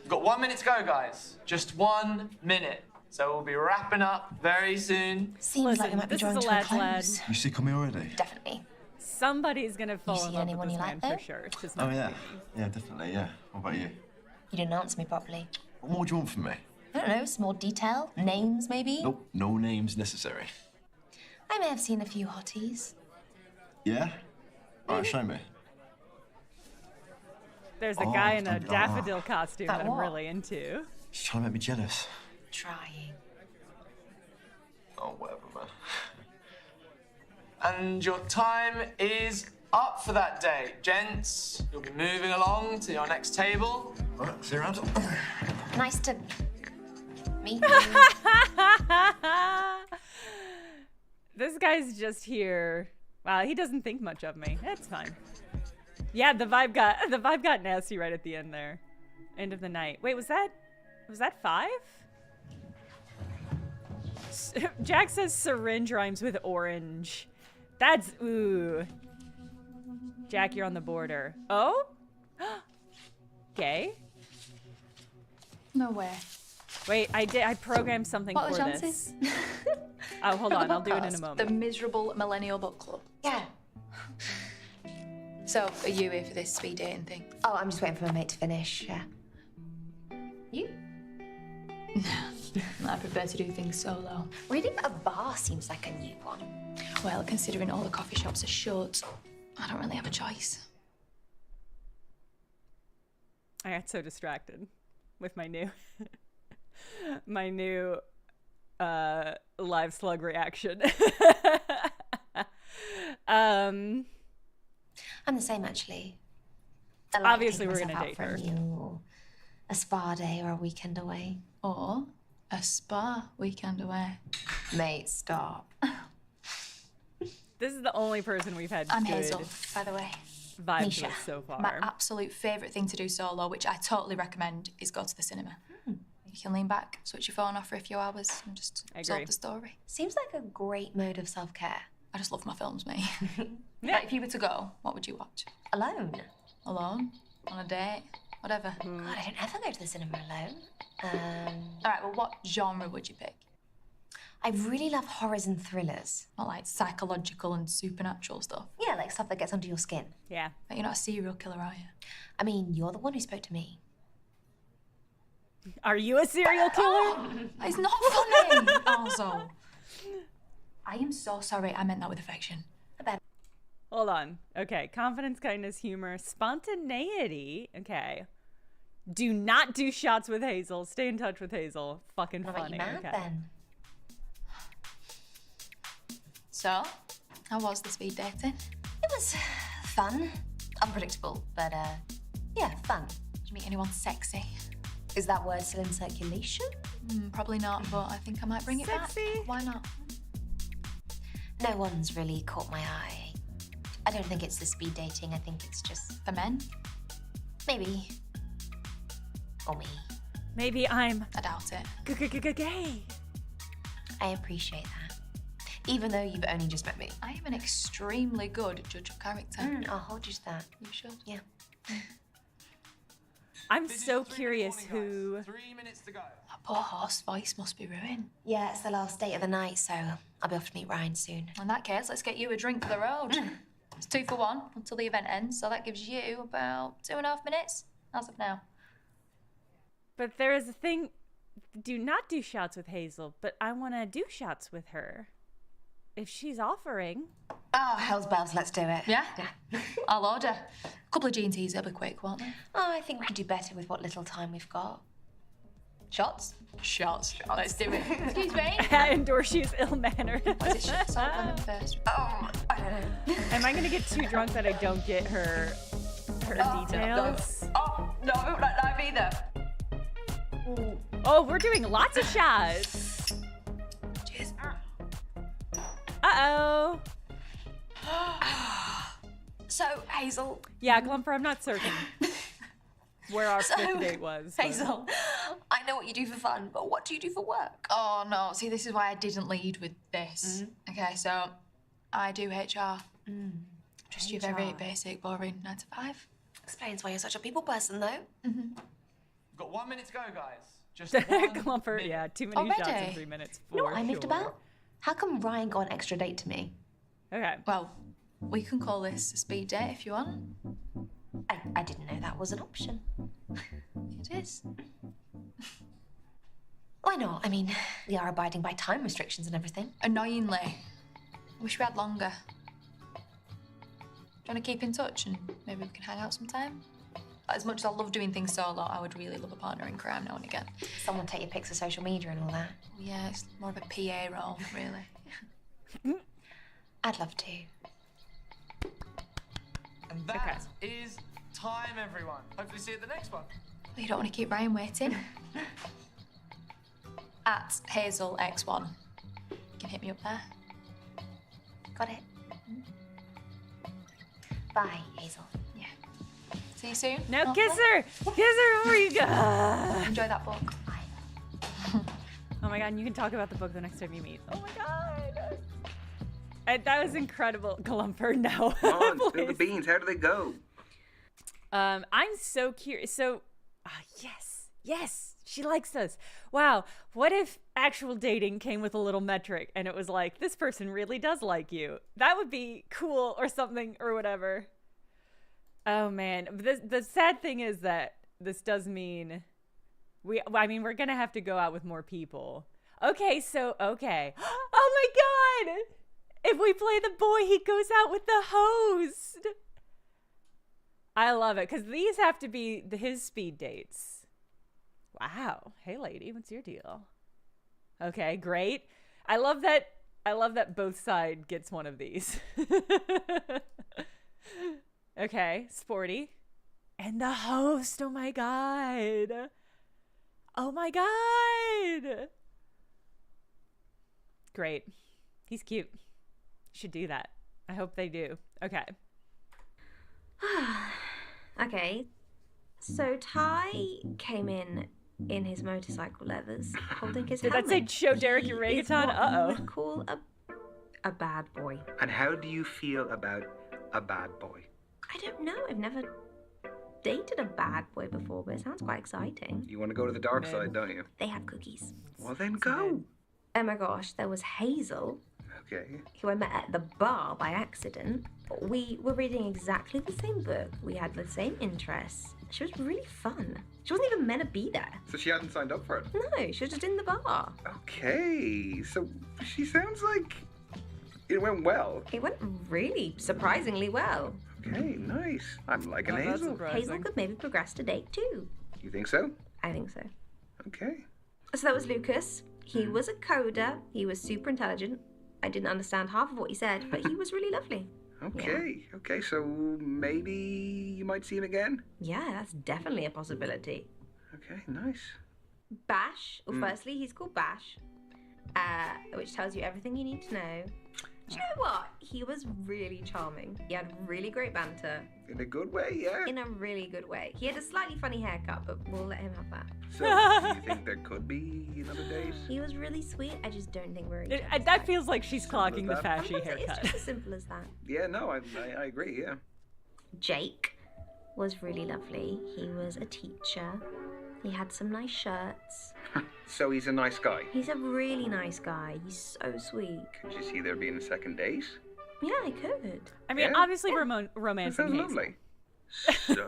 We've got 1 minute to go, guys. Just 1 minute. So we'll be wrapping up very soon. Seems like we might be this is drawing a to a lad's lad. close. You sick of me already? Definitely. Somebody's gonna fall see in love anyone with this you man like, for though? sure. It's just Oh, not yeah. me. Yeah, definitely, yeah. What about you? You didn't answer me properly. What more do you want from me? I don't know, some more detail? Names, maybe? Nope, no names necessary. I may have seen a few hotties. Yeah? All right, show me. There's a Oh, guy in a don't be like daffodil costume That that I'm what? really into. She's trying to make me jealous. Trying. Oh, whatever, man. And your time is up for that day. Gents, you'll be moving along to your next table. All right, see you around. Nice to meet you. This guy's just here. Wow, he doesn't think much of me. That's fine. Yeah, the vibe got nasty right at the end there. End of the night. Wait, was that 5? Jack says syringe rhymes with orange. That's ooh. Jack, you're on the border. Oh? Gay? No way. Wait, I programmed something What are for the this. chances? Oh, hold on, I'll do it in a Podcast, moment. The Miserable Millennial Book Club. Yeah. So, are you here for this speed dating thing? Oh, I'm just waiting for my mate to finish, yeah. You? I prefer to do things solo. Really? A bar seems like a new one. Well, considering all the coffee shops are shut, I don't really have a choice. I got so distracted with my new live slug reaction. I'm the same, actually. I like Obviously, taking we're gonna myself date out for her. a meal, or a spa day or a weekend away. Or a spa weekend away. Mate, stop. This is the only person we've had I'm good Hazel, by the way. vibes Misha. with so far. My absolute favourite thing to do solo, which I totally recommend, is go to the cinema. You can lean back, switch your phone off for a few hours, and just I absorb agree. the story. Seems like a great mode of self-care. I just love my films, mate. Yeah. Like, if you were to go, what would you watch? Alone. Alone? On a date? Whatever. God, I don't ever go to the cinema alone. All right, well, what genre would you pick? I really love horrors and thrillers. Not like psychological and supernatural stuff. Yeah, like stuff that gets under your skin. Yeah. But you're not a serial killer, are you? I mean, you're the one who spoke to me. Are you a serial killer? It's not funny, also. I am so sorry. I meant that with affection. Hold on. Okay. Confidence, kindness, humor, spontaneity. Okay. Do not do shots with Hazel. Stay in touch with Hazel. Fucking What about funny. you, Matt, Okay. then? So, how was the speed dating? It was fun. Unpredictable, but yeah, fun. Did you meet anyone sexy? Is that word still in circulation? Probably not, but I think I might bring it Sexy? back. Why not? No one's really caught my eye. I don't think it's the speed dating. I think it's just For men? maybe. Or me. Maybe I'm I doubt it. gay. I appreciate that. Even though you've only just met me. I am an extremely good judge of character. I'll hold you to that. You should. Yeah. I'm so curious who. 3 minutes to go. That poor horse voice must be ruined. Yeah, it's the last date of the night, so I'll be off to meet Ryan soon. In that case, let's get you a drink for the road. It's 2 for 1 until the event ends, so that gives you about 2.5 minutes as of now. But there is a thing. Do not do shots with Hazel, but I want to do shots with her. If she's offering. Oh, hell's bells, let's do it. Yeah? I'll order. A couple of G&Ts, it'll be quick, won't they? Oh, I think we could do better with what little time we've got. Shots? Shots. Let's do it. Excuse me. I endorse she's ill-mannered. What is it? Salt, lemon first. Oh, I don't Am I gonna get too drunk that I don't get her details? No, I don't like live either. Oh, we're doing lots of shots. Cheers. Uh-oh. So, Hazel. Yeah, Glumper, I'm not certain where our fifth date was. But... Hazel, I know what you do for fun, but what do you do for work? Oh, no. See, this is why I didn't lead with this. Okay, so I do HR. Just your very basic, boring 9 to 5. Explains why you're such a people person, though. We've got 1 minute to go, guys. Just 1 Glumper, minute. yeah, too many shots in 3 minutes. You know what I miffed about? How come Ryan got an extra date to me? Okay. Well, we can call this a speed date if you want. I didn't know that was an option. It is. Why not? I mean, we are abiding by time restrictions and everything. Annoyingly. I wish we had longer. Do you want to keep in touch and maybe we can hang out sometime? As much as I love doing things solo, I would really love a partner in crime now and again. Someone take your pics of social media and all that. Yeah, it's more of a PA role, really. I'd love to. And that is time, everyone. Hopefully see you at the next one. Well, you don't want to keep Ryan waiting. At HazelX1. You can hit me up there. Got it. Bye, Hazel. Yeah. See you soon. Now kiss her! Kiss her before you go! Enjoy that book. Bye. Oh my god, and you can talk about the book the next time you meet. Oh my god! That was incredible. Glumper, no. Come on, spill the beans. How do they go? I'm so curious. So, yes, she likes us. Wow, what if actual dating came with a little metric and it was like, this person really does like you? That would be cool or something or whatever. Oh man, the sad thing is that this does mean we're gonna have to go out with more people. Okay. Oh my god! If we play the boy, he goes out with the host. I love it, because these have to be his speed dates. Wow. Hey, lady, what's your deal? Okay, great. I love that both side gets one of these. Okay, sporty. And the host, oh my god. Oh my god. Great. He's cute. Should do that. I hope they do. Okay. Okay. So Ty came in his motorcycle leathers, holding his Did helmet. that say show Derek your He is reggaeton? what Uh-oh. we would call a bad boy. And how do you feel about a bad boy? I don't know. I've never dated a bad boy before, but it sounds quite exciting. You want to go to the dark side, don't you? They have cookies. Well, then go. Oh my gosh, there was Hazel, Okay. who I met at the bar by accident. We were reading exactly the same book. We had the same interests. She was really fun. She wasn't even meant to be there. So she hadn't signed up for it? No, she was just in the bar. Okay. So she sounds like it went well. It went really surprisingly well. Okay, nice. I'm liking Oh, that's Hazel. surprising. Hazel could maybe progress to date too. You think so? I think so. Okay. So that was Lucas. He was a coder. He was super intelligent. I didn't understand half of what he said, but he was really lovely. Okay. Okay, so maybe you might see him again? Yeah, that's definitely a possibility. Okay, nice. Bash, well, firstly, he's called Bash, which tells you everything you need to know. Do you know what? He was really charming. He had really great banter. In a good way, yeah. In a really good way. He had a slightly funny haircut, but we'll let him have that. So, do you think there could be another date? He was really sweet. I just don't think we're each That feels like she's clocking the that. fashy Sometimes haircut. It's just as simple as that. Yeah, no, I agree, yeah. Jake was really lovely. He was a teacher. He had some nice shirts. So he's a nice guy. He's a really nice guy. He's so sweet. Could you see there being a second date? Yeah, I could. I mean, Yeah? obviously That romancing sounds Hazel. lovely. So,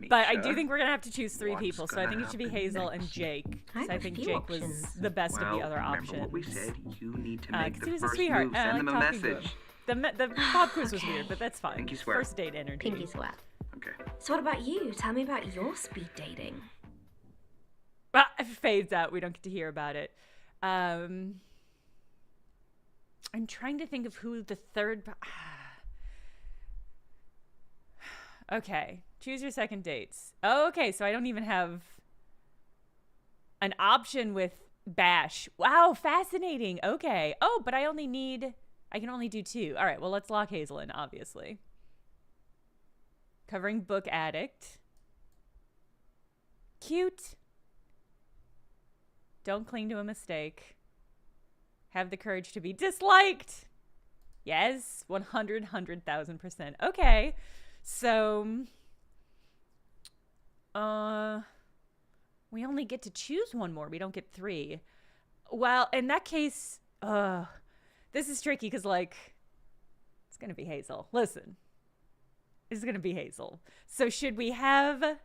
But I do Misha, think we're gonna have to choose three what's people. So I gonna think it should be happen Hazel and next? Jake. I have So I a think few Jake was options. the best of the other remember options. what we said. You need to make 'cause the he was a first sweetheart. move. I Send like them a talking to him. message. The pop quiz was weird, but that's fine. Pinky swear. First date energy. Pinky swear. Okay. So what about you? Tell me about your speed dating. Well, it fades out. We don't get to hear about it. I'm trying to think of who the third. Okay, choose your second dates. Oh, okay, so I don't even have an option with Bash. Wow, fascinating. Okay. Oh, but I can only do 2. All right, well, let's lock Hazel in, obviously. Covering book addict. Cute. Don't cling to a mistake. Have the courage to be disliked. Yes, 100,000%. Okay, so we only get to choose one more. We don't get 3. Well, in that case, this is tricky because, like, it's gonna be Hazel. Listen, it's gonna be Hazel. So should we have?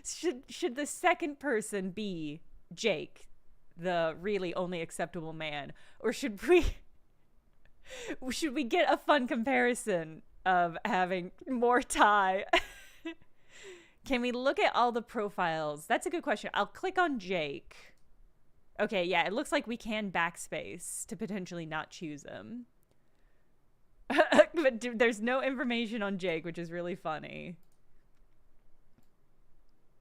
Should the second person be Jake, the really only acceptable man, or should we get a fun comparison of having more Ty? Can we look at all the profiles? That's a good question. I'll click on Jake. Okay, yeah, it looks like we can backspace to potentially not choose him. But there's no information on Jake, which is really funny.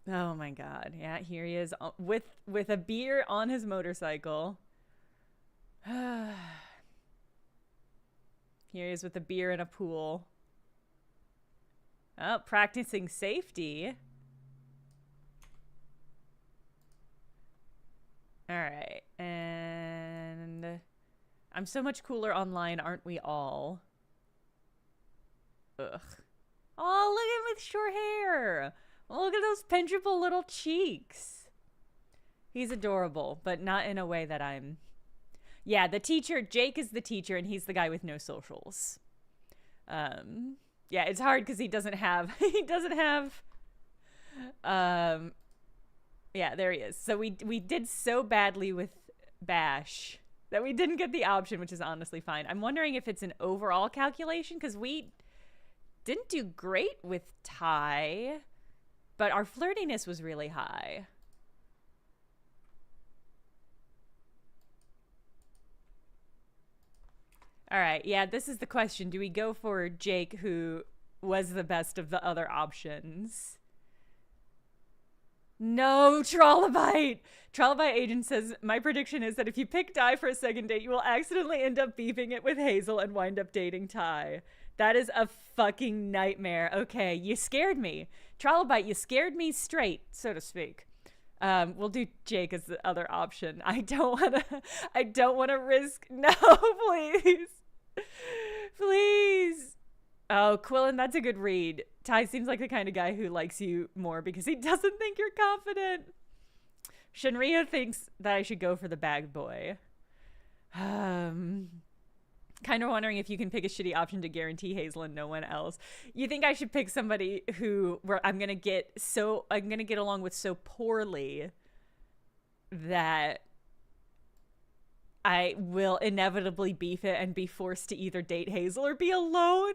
Oh my god. Yeah, here he is with a beer on his motorcycle. Here he is with a beer in a pool. Oh, practicing safety. All right. And I'm so much cooler online, aren't we all? Ugh. Oh, look at him with short hair. Look at those pinchable little cheeks. He's adorable, but not in a way that I'm... Yeah, the teacher, Jake is the teacher, and he's the guy with no socials. Yeah, it's hard because he doesn't have... Yeah, there he is. So we did so badly with Bash that we didn't get the option, which is honestly fine. I'm wondering if it's an overall calculation, because we didn't do great with Ty, but our flirtiness was really high. All right, yeah, this is the question. Do we go for Jake, who was the best of the other options? No, Trollobite! Trollobite agent says, my prediction is that if you pick Ty for a second date, you will accidentally end up beefing it with Hazel and wind up dating Ty. That is a fucking nightmare. Okay, you scared me. Trollobite, you scared me straight, so to speak. We'll do Jake as the other option. I don't wanna risk, no, please. Please. Oh, Quillen, that's a good read. Ty seems like the kind of guy who likes you more because he doesn't think you're confident. Shinryu thinks that I should go for the bag boy. Kind of wondering if you can pick a shitty option to guarantee Hazel and no one else. You think I should pick somebody where I'm gonna get along with so poorly that I will inevitably beef it and be forced to either date Hazel or be alone?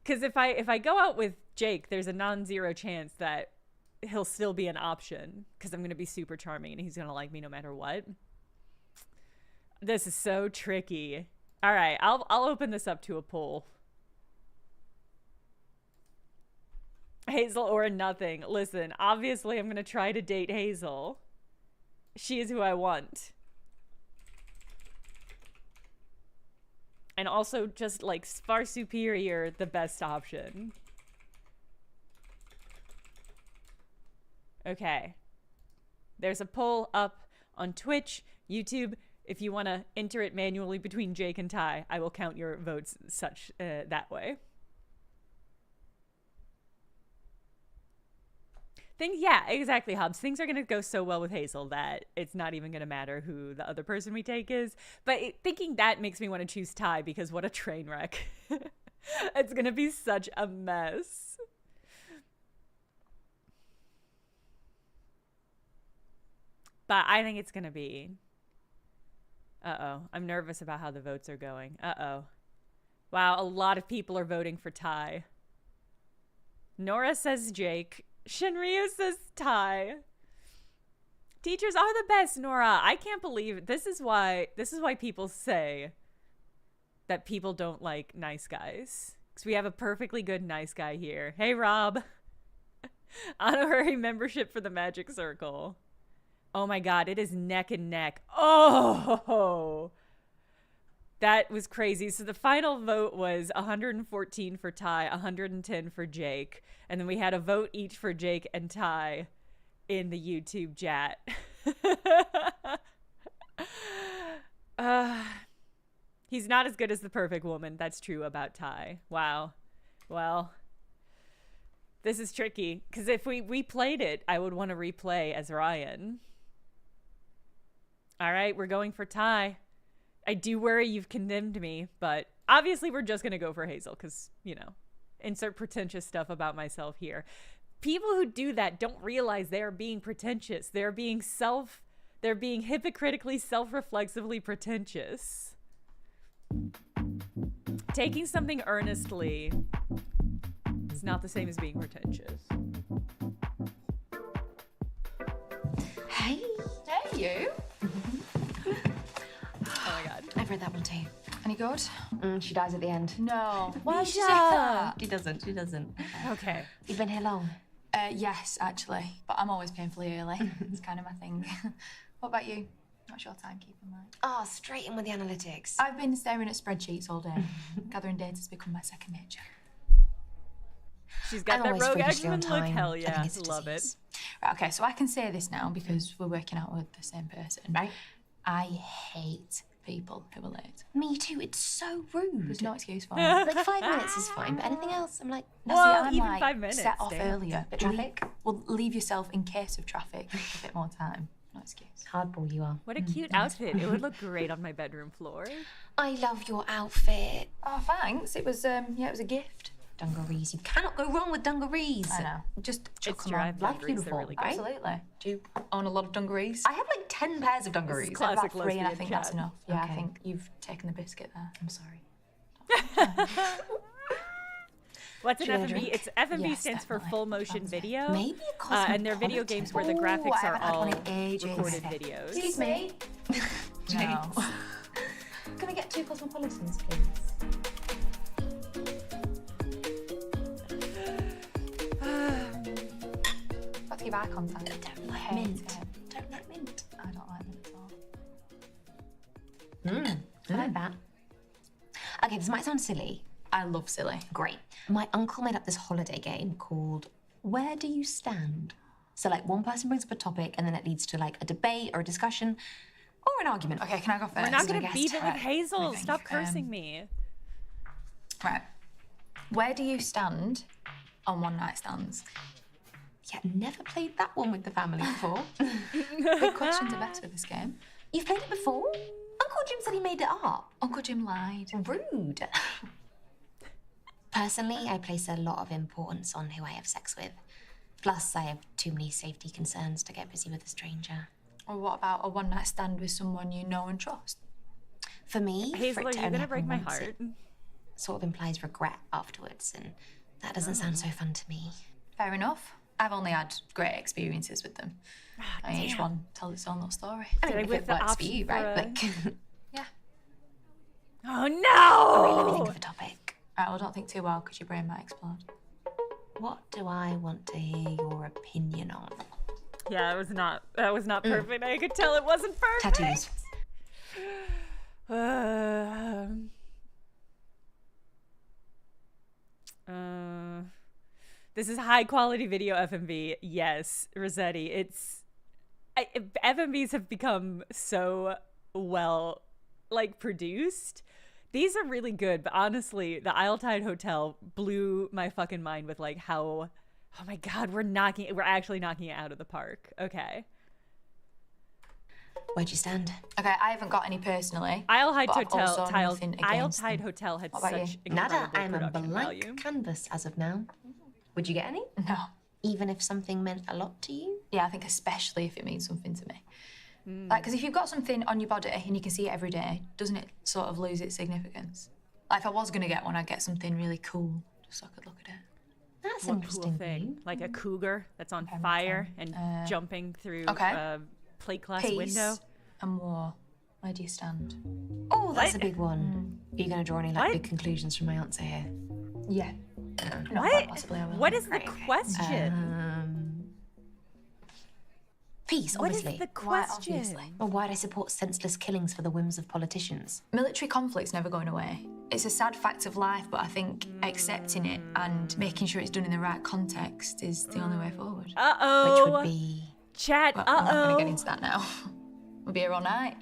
Because if I go out with Jake, there's a non-zero chance that he'll still be an option because I'm going to be super charming and he's going to like me no matter what. This is so tricky. All right, I'll open this up to a poll. Hazel or nothing. Listen, obviously I'm going to try to date Hazel. She is who I want. And also just like far superior, the best option. Okay. There's a poll up on Twitch, YouTube. If you want to enter it manually between Jake and Ty, I will count your votes such that way. Yeah, exactly, Hobbs. Things are going to go so well with Hazel that it's not even going to matter who the other person we take is. But thinking that makes me want to choose Ty because what a train wreck. It's going to be such a mess. But I think it's going to be... Uh-oh. I'm nervous about how the votes are going. Uh-oh. Wow, a lot of people are voting for Ty. Nora says Jake. Shinryu says Ty. Teachers are the best, Nora. I can't believe it. This is why people say that people don't like nice guys. Because we have a perfectly good nice guy here. Hey, Rob. Honorary membership for the Magic Circle. Oh my god, it is neck and neck. Oh! That was crazy. So the final vote was 114 for Ty, 110 for Jake. And then we had a vote each for Jake and Ty in the YouTube chat. He's not as good as the perfect woman. That's true about Ty. Wow. Well, this is tricky. Because if we played it, I would want to replay as Ryan. All right, we're going for Ty. I do worry you've condemned me, but obviously we're just going to go for Hazel because, you know, insert pretentious stuff about myself here. People who do that don't realize they are being pretentious. They're being hypocritically, self-reflexively pretentious. Taking something earnestly is not the same as being pretentious. Hey. Hey, you. Oh my god. I've read that one too. Any good? She dies at the end. No. Why would you say that? She doesn't. Okay. You've been here long? Yes, actually. But I'm always painfully early. It's kind of my thing. What about you? What's your timekeeping like? Oh, straight in with the analytics. I've been staring at spreadsheets all day. Gathering data has become my second nature. She's got that rogue X-Men look. Hell yeah. Love it. Right, okay, so I can say this now because we're working out with the same person. Right. I hate people who are late. Me too. It's so rude. There's no excuse for it. Like 5 minutes is fine, but anything else, I'm like, No, Well, see, I'm even like, 5 minutes, set off damn. earlier. But traffic? Well, leave yourself in case of traffic a bit more time. No excuse. Hardball you are. What a cute outfit. It would look great on my bedroom floor. I love your outfit. Oh, thanks. It was it was a gift. Dungarees. You cannot go wrong with dungarees. I know. Just chuck It's them true, I on. have Like dungarees, they're uniform, really good. right? Absolutely. Do you own a lot of dungarees? I have like 10 pairs of dungarees. Classic About 3, and I lesbian think chat. that's enough. Yeah, Okay. I think you've taken the biscuit there. I'm sorry. What's an Do you want a FMV? drink? It's FMV Yes, stands for definitely. full motion video. Maybe a And they're video games where the graphics I are haven't had all one in ages. recorded videos. Excuse me. No. Can I get 2 cosmopolitans, please? Got to give eye contact. Don't like Hate mint. it. Don't like mint. I don't like mint at all. I like that. Okay, this might sound silly. I love silly. Great. My uncle made up this holiday game called Where Do You Stand? So like one person brings up a topic and then it leads to like a debate or a discussion or an argument. Okay, can I go first? We're not Gonna going to guess beef it with Ted. Hazel. I think, Stop cursing me. Right. Where do you stand on one night stands? Yeah, never played that one with the family before. Good questions are better with this game. You've played it before? Uncle Jim said he made it up. Uncle Jim lied. Rude. Personally, I place a lot of importance on who I have sex with. Plus, I have too many safety concerns to get busy with a stranger. Or what about a one night stand with someone you know and trust? For me, Hazel, for are it to you only going to break happen my once, heart? it sort of implies regret afterwards, and that doesn't sound so fun to me. Fair enough. I've only had great experiences with them. I mean, each one tells its own little story. I mean, Did I if whip it the works for option you, for right? a- Like, Yeah. Oh, let me no! think of a topic. Right, well, don't think too well because your brain might explode. What do I want to hear your opinion on? Yeah, that was not perfect. I could tell it wasn't perfect. Tattoos. This is high quality video FMV. Yes, Rossetti. FMVs have become so well produced. These are really good, but honestly, the Isle Tide Hotel blew my fucking mind with how, oh my god, we're actually knocking it out of the park. Okay. Where'd you stand? Okay, I haven't got any personally. Isle Tide but I've also nothing against Hotel them. had What about such you? incredible Nada, I'm a production blank value. canvas as of now. Would you get any? No. Even if something meant a lot to you? Yeah, I think especially if it means something to me. Like, because if you've got something on your body and you can see it every day, doesn't it sort of lose its significance? Like, if I was going to get one, I'd get something really cool just so I could look at it. That's One interesting. cool thing, like a cougar that's on Okay, fire okay. and jumping through okay. a plate glass Peace window. and war. Where do you stand? Oh, that's a big one. Are you going to draw any like big conclusions from my answer here? Yeah. No, What? possibly I will. What is the question? Peace, What is obviously. the Why, question? obviously? Or why'd I support senseless killings for the whims of politicians? Military conflict's never going away. It's a sad fact of life, but I think accepting it and making sure it's done in the right context is the only way forward. Uh-oh. Which would be... Chat, Well, I'm not going to uh-oh. get into that now. We'll be here all night.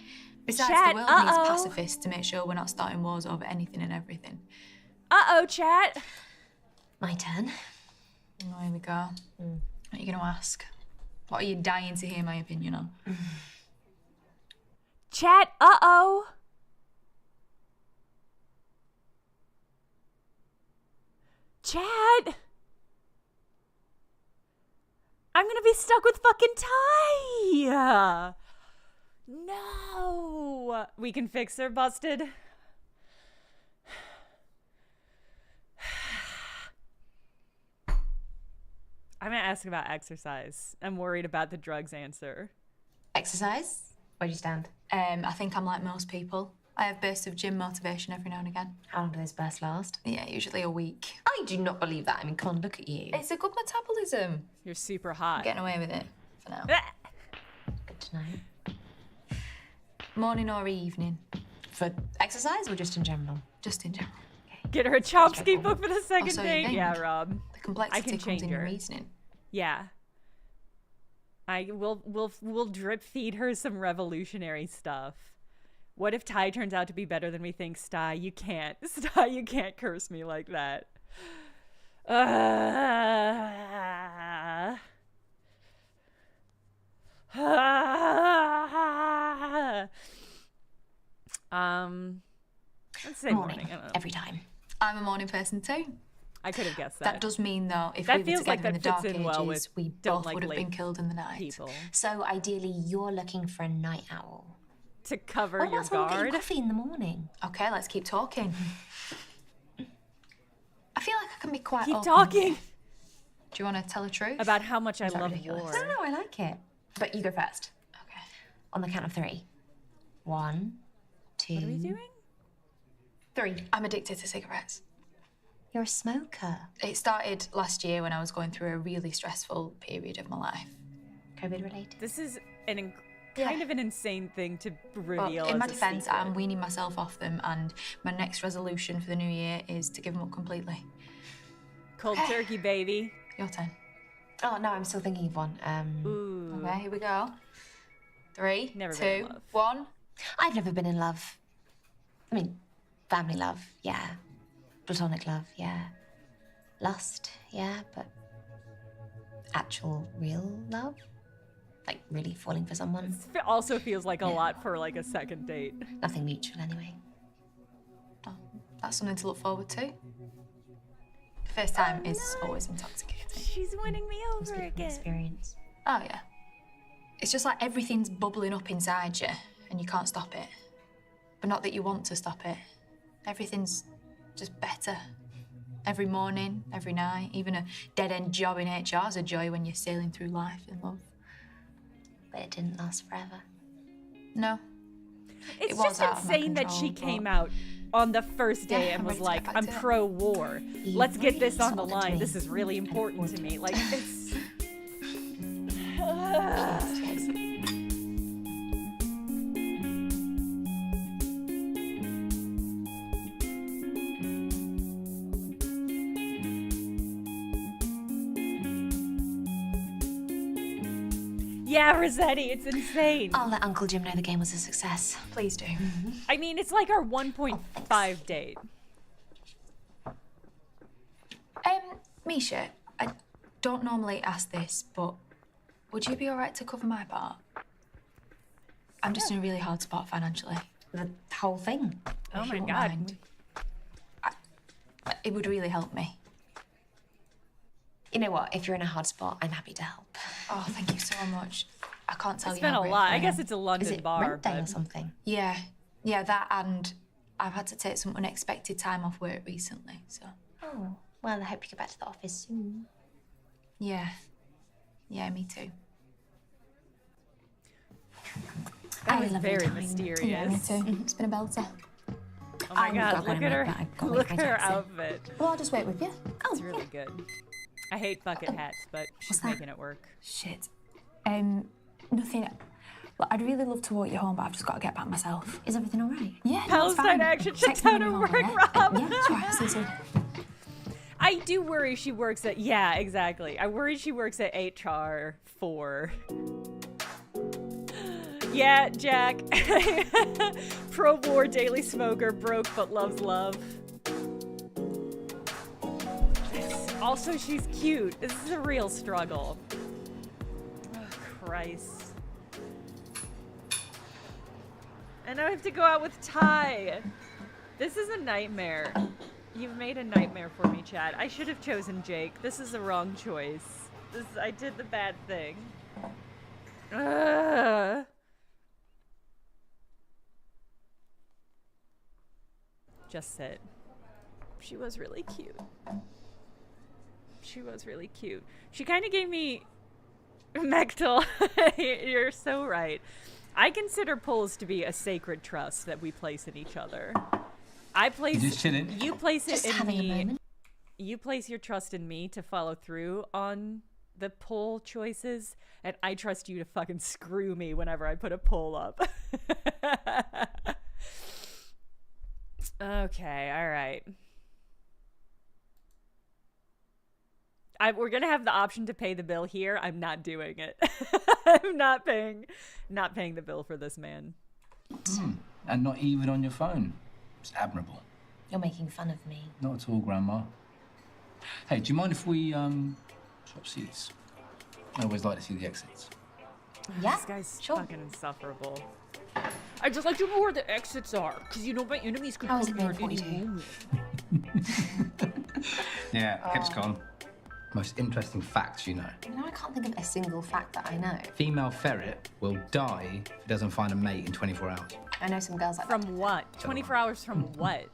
Besides, Chat, the world needs uh-oh. pacifists to make sure we're not starting wars over anything and everything. Uh-oh, chat. My turn. Oh, here we go. What are you going to ask? What are you dying to hear my opinion on? Chat, uh-oh. Chat. I'm gonna be stuck with fucking Ty. No. We can fix her, busted. I'm gonna ask about exercise. I'm worried about the drugs answer. Exercise? Where do you stand? I think I'm like most people. I have bursts of gym motivation every now and again. How long do those bursts last? Yeah, usually a week. I do not believe that. I mean, come on, look at you. It's a good metabolism. You're super hot. I'm getting away with it for now. Good to know. Morning or evening? For exercise or just in general? Just in general. Get her a Chomsky book for the second so you date. think? Yeah, Rob. The complexity I can comes change in her. your reasoning. Yeah. We'll drip feed her some revolutionary stuff. What if Ty turns out to be better than we think? Sty, you can't. Sty, you can't curse me like that. Let's say morning. I don't know. Every time. I'm a morning person too. I could have guessed that. That does mean, though, if That we were feels together like in the that dark fits in ages, well with we don't both like would have late been killed in the night. people. So ideally, you're looking for a night owl. To cover What your about someone getting guard. coffee in the morning? Okay, let's keep talking. I feel like I can be quite Keep open. talking. Do you want to tell the truth? About how much I Is that love ridiculous? war. No, I like it. But you go first. Okay. On the count of 3. 1, 2. What are we doing? 3. I'm addicted to cigarettes. You're a smoker. It started last year when I was going through a really stressful period of my life. COVID related. This is kind of an insane thing to reveal. Well, in my as a defence, secret. I'm weaning myself off them, and my next resolution for the new year is to give them up completely. Cold turkey, baby. Your turn. Oh, no, I'm still thinking of one. Ooh. Okay, here we go. 3, Never been in 2, love. 1. I've never been in love. I mean, family love, yeah. Platonic love, yeah. Lust, yeah, but actual real love? Like really falling for someone? It also feels like a lot for like a second date. Nothing mutual anyway. Oh, that's something to look forward to. The first time is always intoxicating. She's winning me Must over be from again. experience. Oh, yeah. It's just like everything's bubbling up inside you and you can't stop it. But not that you want to stop it. Everything's just better. Every morning, every night, even a dead-end job in HR is a joy when you're sailing through life in love. But it didn't last forever. No. It's It was just out of my insane that she control, came but- out on the first day Yeah, and I'm was ready to like, get back I'm to it." pro-war. Let's get this on the Sold it to line. me. This is really important to me. Like, it's... Yeah, Rossetti, it's insane. I'll let Uncle Jim know the game was a success. Please do. I mean, it's like our 1.5 date. Misha, I don't normally ask this, but would you be all right to cover my part? I'm just in a really hard spot financially. The whole thing. Oh If my you won't God. mind. It would really help me. You know what? If you're in a hard spot, I'm happy to help. Oh, thank you so much. I can't tell It's you been how a grateful lot. I am. guess it's a London Is it bar, rent day or but something? Yeah, that, and I've had to take some unexpected time off work recently, so. Oh, well, I hope you get back to the office soon. Yeah, me too. that That was very mysterious. Yeah, me too. It's been a belter. Oh my god, look at her. Look at her outfit. Well, I'll just wait with you. Oh, it's really good. I hate bucket hats, but she's making it work. Shit. Nothing. Look, I'd really love to walk you home, but I've just got to get back myself. Is everything all right? Yeah, Palestine action shut down her work, Rob. Yeah, that's right. See you soon. I do worry she works at, yeah, exactly. I worry she works at HR 4. Yeah, Jack. Pro-war daily smoker, broke but loves love. Also, she's cute. This is a real struggle. Oh, Christ. And now I have to go out with Ty. This is a nightmare. You've made a nightmare for me, Chad. I should have chosen Jake. This is the wrong choice. I did the bad thing. Just sit. She was really cute. She was really cute. She kind of gave me Mechtel. You're so right. I consider polls to be a sacred trust that we place in each other. I place. Just chilling. You place Just it in having a me. moment. You place your trust in me to follow through on the poll choices, and I trust you to fucking screw me whenever I put a poll up. Okay, all right. We're gonna have the option to pay the bill here. I'm not doing it. I'm not paying the bill for this man. And not even on your phone. It's admirable. You're making fun of me. Not at all, Grandma. Hey, do you mind if we swap seats? I always like to see the exits. Yeah, This guy's sure. fucking insufferable. I just like to know where the exits are, because you know my enemies could How is come it here being at any 42? moment. Yeah, kept calm. Most interesting facts you know. You know, I can't think of a single fact that I know. Female ferret will die if it doesn't find a mate in 24 hours. I know some girls like From what? 24 hours from what?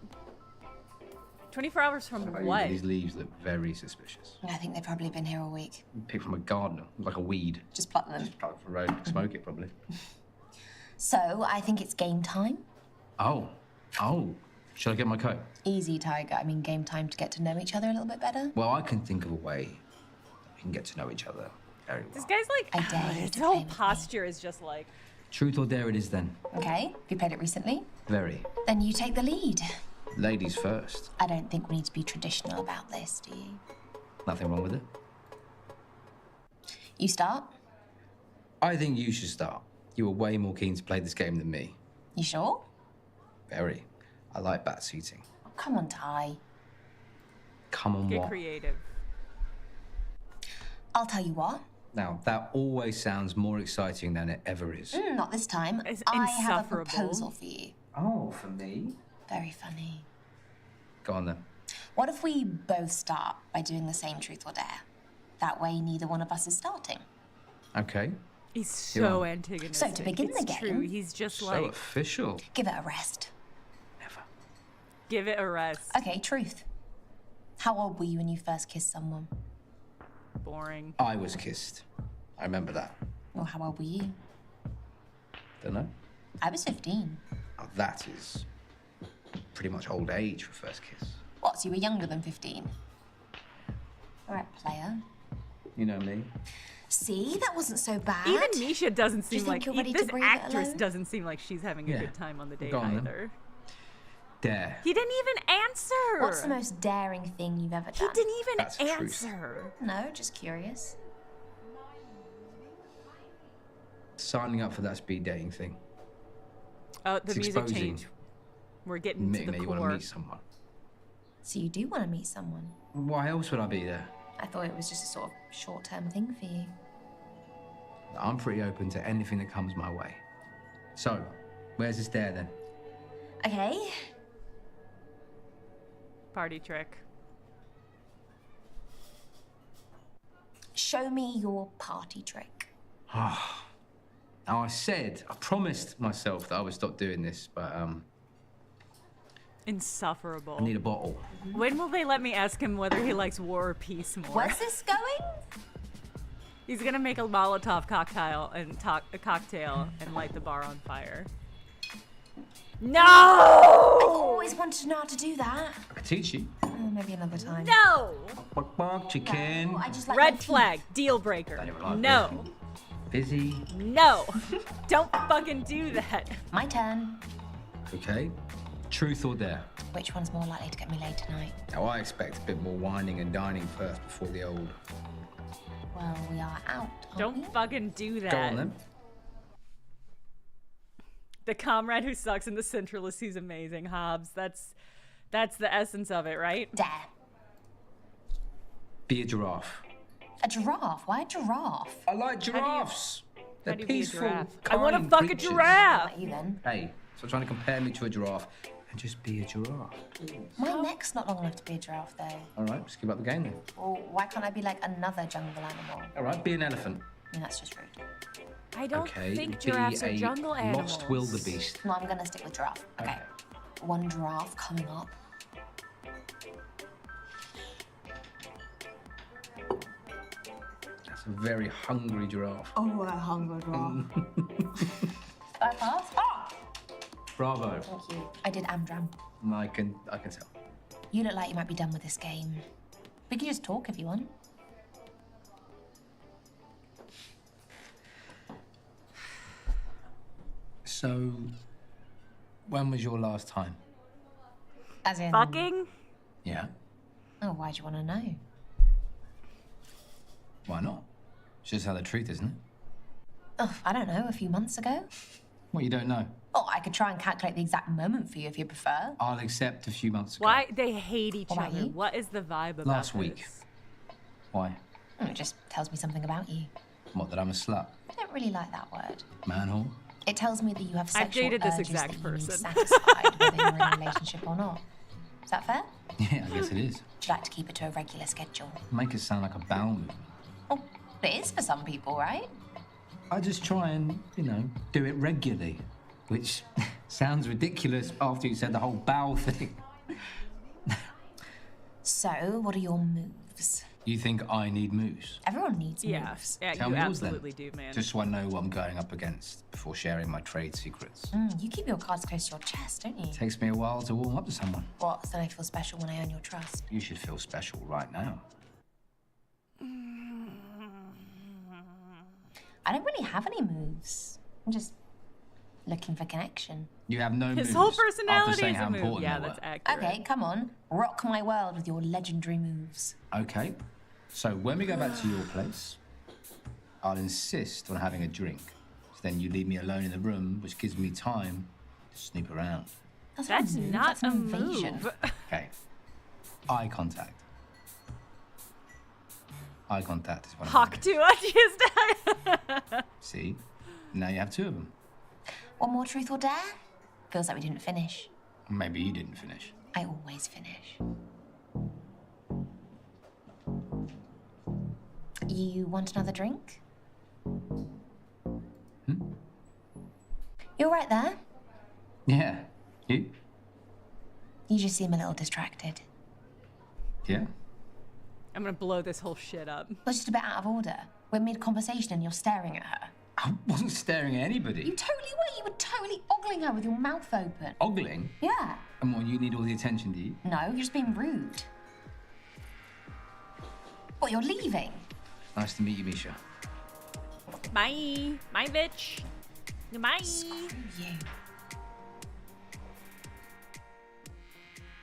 24 hours from what? These leaves look very suspicious. that. I think they've probably been here all week. Picked from a gardener, like a weed. Just pluck them. Just pluck it from the road, smoke it probably. So, I think it's game time. Oh. Should I get my coat? Easy, Tiger. I mean, game time to get to know each other a little bit better. Well, I can think of a way that we can get to know each other very well. This guy's like, I dare you his to whole play with me. posture is just like, Truth or dare it is then. Okay, have you played it recently? Very. Then you take the lead. Ladies first. I don't think we need to be traditional about this, do you? Nothing wrong with it. You start? I think you should start. You were way more keen to play this game than me. You sure? Very. I like bat seating. Oh, come on, Ty. Come on, get what? creative. I'll tell you what. Now, that always sounds more exciting than it ever is. Not this time. It's I have a insufferable. proposal for you. Oh, for me? Very funny. Go on then. What if we both start by doing the same truth or dare? That way, neither one of us is starting. Okay. He's You're so on. antagonistic. So, to begin it's the game- true. He's just So like, official. Give it a rest. Never. give it a rest. Okay, truth. How old were you when you first kissed someone? Boring. I was kissed. I remember that. Or how old were you? Don't know. I was 15. Oh, that is pretty much old age for first kiss. What, so you were younger than 15? All right, player. You know me. See, that wasn't so bad. Even Nisha doesn't Do you seem think like you're ready to this breathe it actress alone? doesn't seem like she's having a Yeah. good time on the date Go on, then. either. Dare. He didn't even answer. What's the most daring thing you've ever He done? didn't even That's truth. answer. No, just curious. Signing up for that speed dating thing. Oh, the It's music exposing. changed. We're getting to Admitting the that you want core. to meet someone. So you do want to meet someone? Why else would I be there? I thought it was just a sort of short-term thing for you. I'm pretty open to anything that comes my way. So, where's this dare then? Okay. Party trick. Show me your party trick. Now I promised myself that I would stop doing this, but Insufferable. I need a bottle. When will they let me ask him whether he likes war or peace more? Where's this going? He's gonna make a Molotov cocktail and light the bar on fire. No! I always wanted to know how to do that. I could teach you. Maybe another time. No! Bark, bark, chicken. No, I just like Red my flag, deal breaker. like No. Busy. No. Don't fucking do that. My turn. Okay. Truth or dare? Which one's more likely to get me laid tonight? Now, I expect a bit more whining and dining first before the old. Well, we are out. Don't fucking do that. Go on then. The comrade who sucks and the centralist who's amazing, Hobbs. That's the essence of it, right? Dare. Be a giraffe. A giraffe? Why a giraffe? I like giraffes. They're how do you be a peaceful, giraffe? I kind want to fuck creatures. a giraffe. Like you then. Hey, so trying to compare me to a giraffe and just be a giraffe. My neck's not long enough to be a giraffe, though. All right, just give up the game then. Well, why can't I be like another jungle animal? All right, be an elephant. I mean, that's just rude. I don't Okay, think be giraffes are a jungle animals. lost wildebeest. No, I'm gonna stick with giraffe. Okay. One giraffe coming up. That's a very hungry giraffe. Oh, a hungry giraffe. Did I pass? Ah! Bravo. Thank you. I did Amdram. I can tell. You look like you might be done with this game. We can just talk if you want. So, when was your last time? As in... Fucking? Yeah. Oh, why'd you want to know? Why not? It's just how the truth, isn't it? Oh, I don't know, a few months ago? What you don't know? Oh, I could try and calculate the exact moment for you if you prefer. I'll accept a few months ago. Why they hate each What about other? you? What is the vibe about Last week. this? Why? Oh, it just tells me something about you. What, that I'm a slut? I don't really like that word. Manhole? It tells me that you have I've sexual dated this urges exact that you need person. satisfied whether you're in a relationship or not. Is that fair? Yeah, I guess it is. Would you like to keep it to a regular schedule? Make it sound like a bowel movement. Oh, it is for some people, right? I just try and, do it regularly. Which sounds ridiculous after you said the whole bowel thing. So, what are your moves? You think I need moves? Everyone needs Yeah, moves. yeah, Tell you me yours absolutely then. do, man. Just so I know what I'm going up against before sharing my trade secrets. You keep your cards close to your chest, don't you? Takes me a while to warm up to someone. What? So I feel special when I earn your trust. You should feel special right now. I don't really have any moves. I'm just looking for connection. You have no moves. His whole after personality saying is how a move. important Yeah, they that's were. accurate. Okay, come on. Rock my world with your legendary moves. Okay. So when we go back to your place, I'll insist on having a drink. So then you leave me alone in the room, which gives me time to snoop around. That's move, not that's a an invasion. move. Okay. Eye contact. Eye contact is one of Hawk to us. See? Now you have two of them. One more truth or dare? Feels like we didn't finish. Maybe you didn't finish. I always finish. You want another drink? You're right there. Yeah. You? You just seem a little distracted. Yeah. I'm gonna blow this whole shit up. That's just a bit out of order. We're mid-conversation and you're staring at her. I wasn't staring at anybody. You totally were. You were totally ogling her with your mouth open. Ogling? Yeah. And what, you need all the attention, do you? No, you're just being rude. What, you're leaving? Nice to meet you, Misha. Bye. Bye, bitch. Bye. Screw you.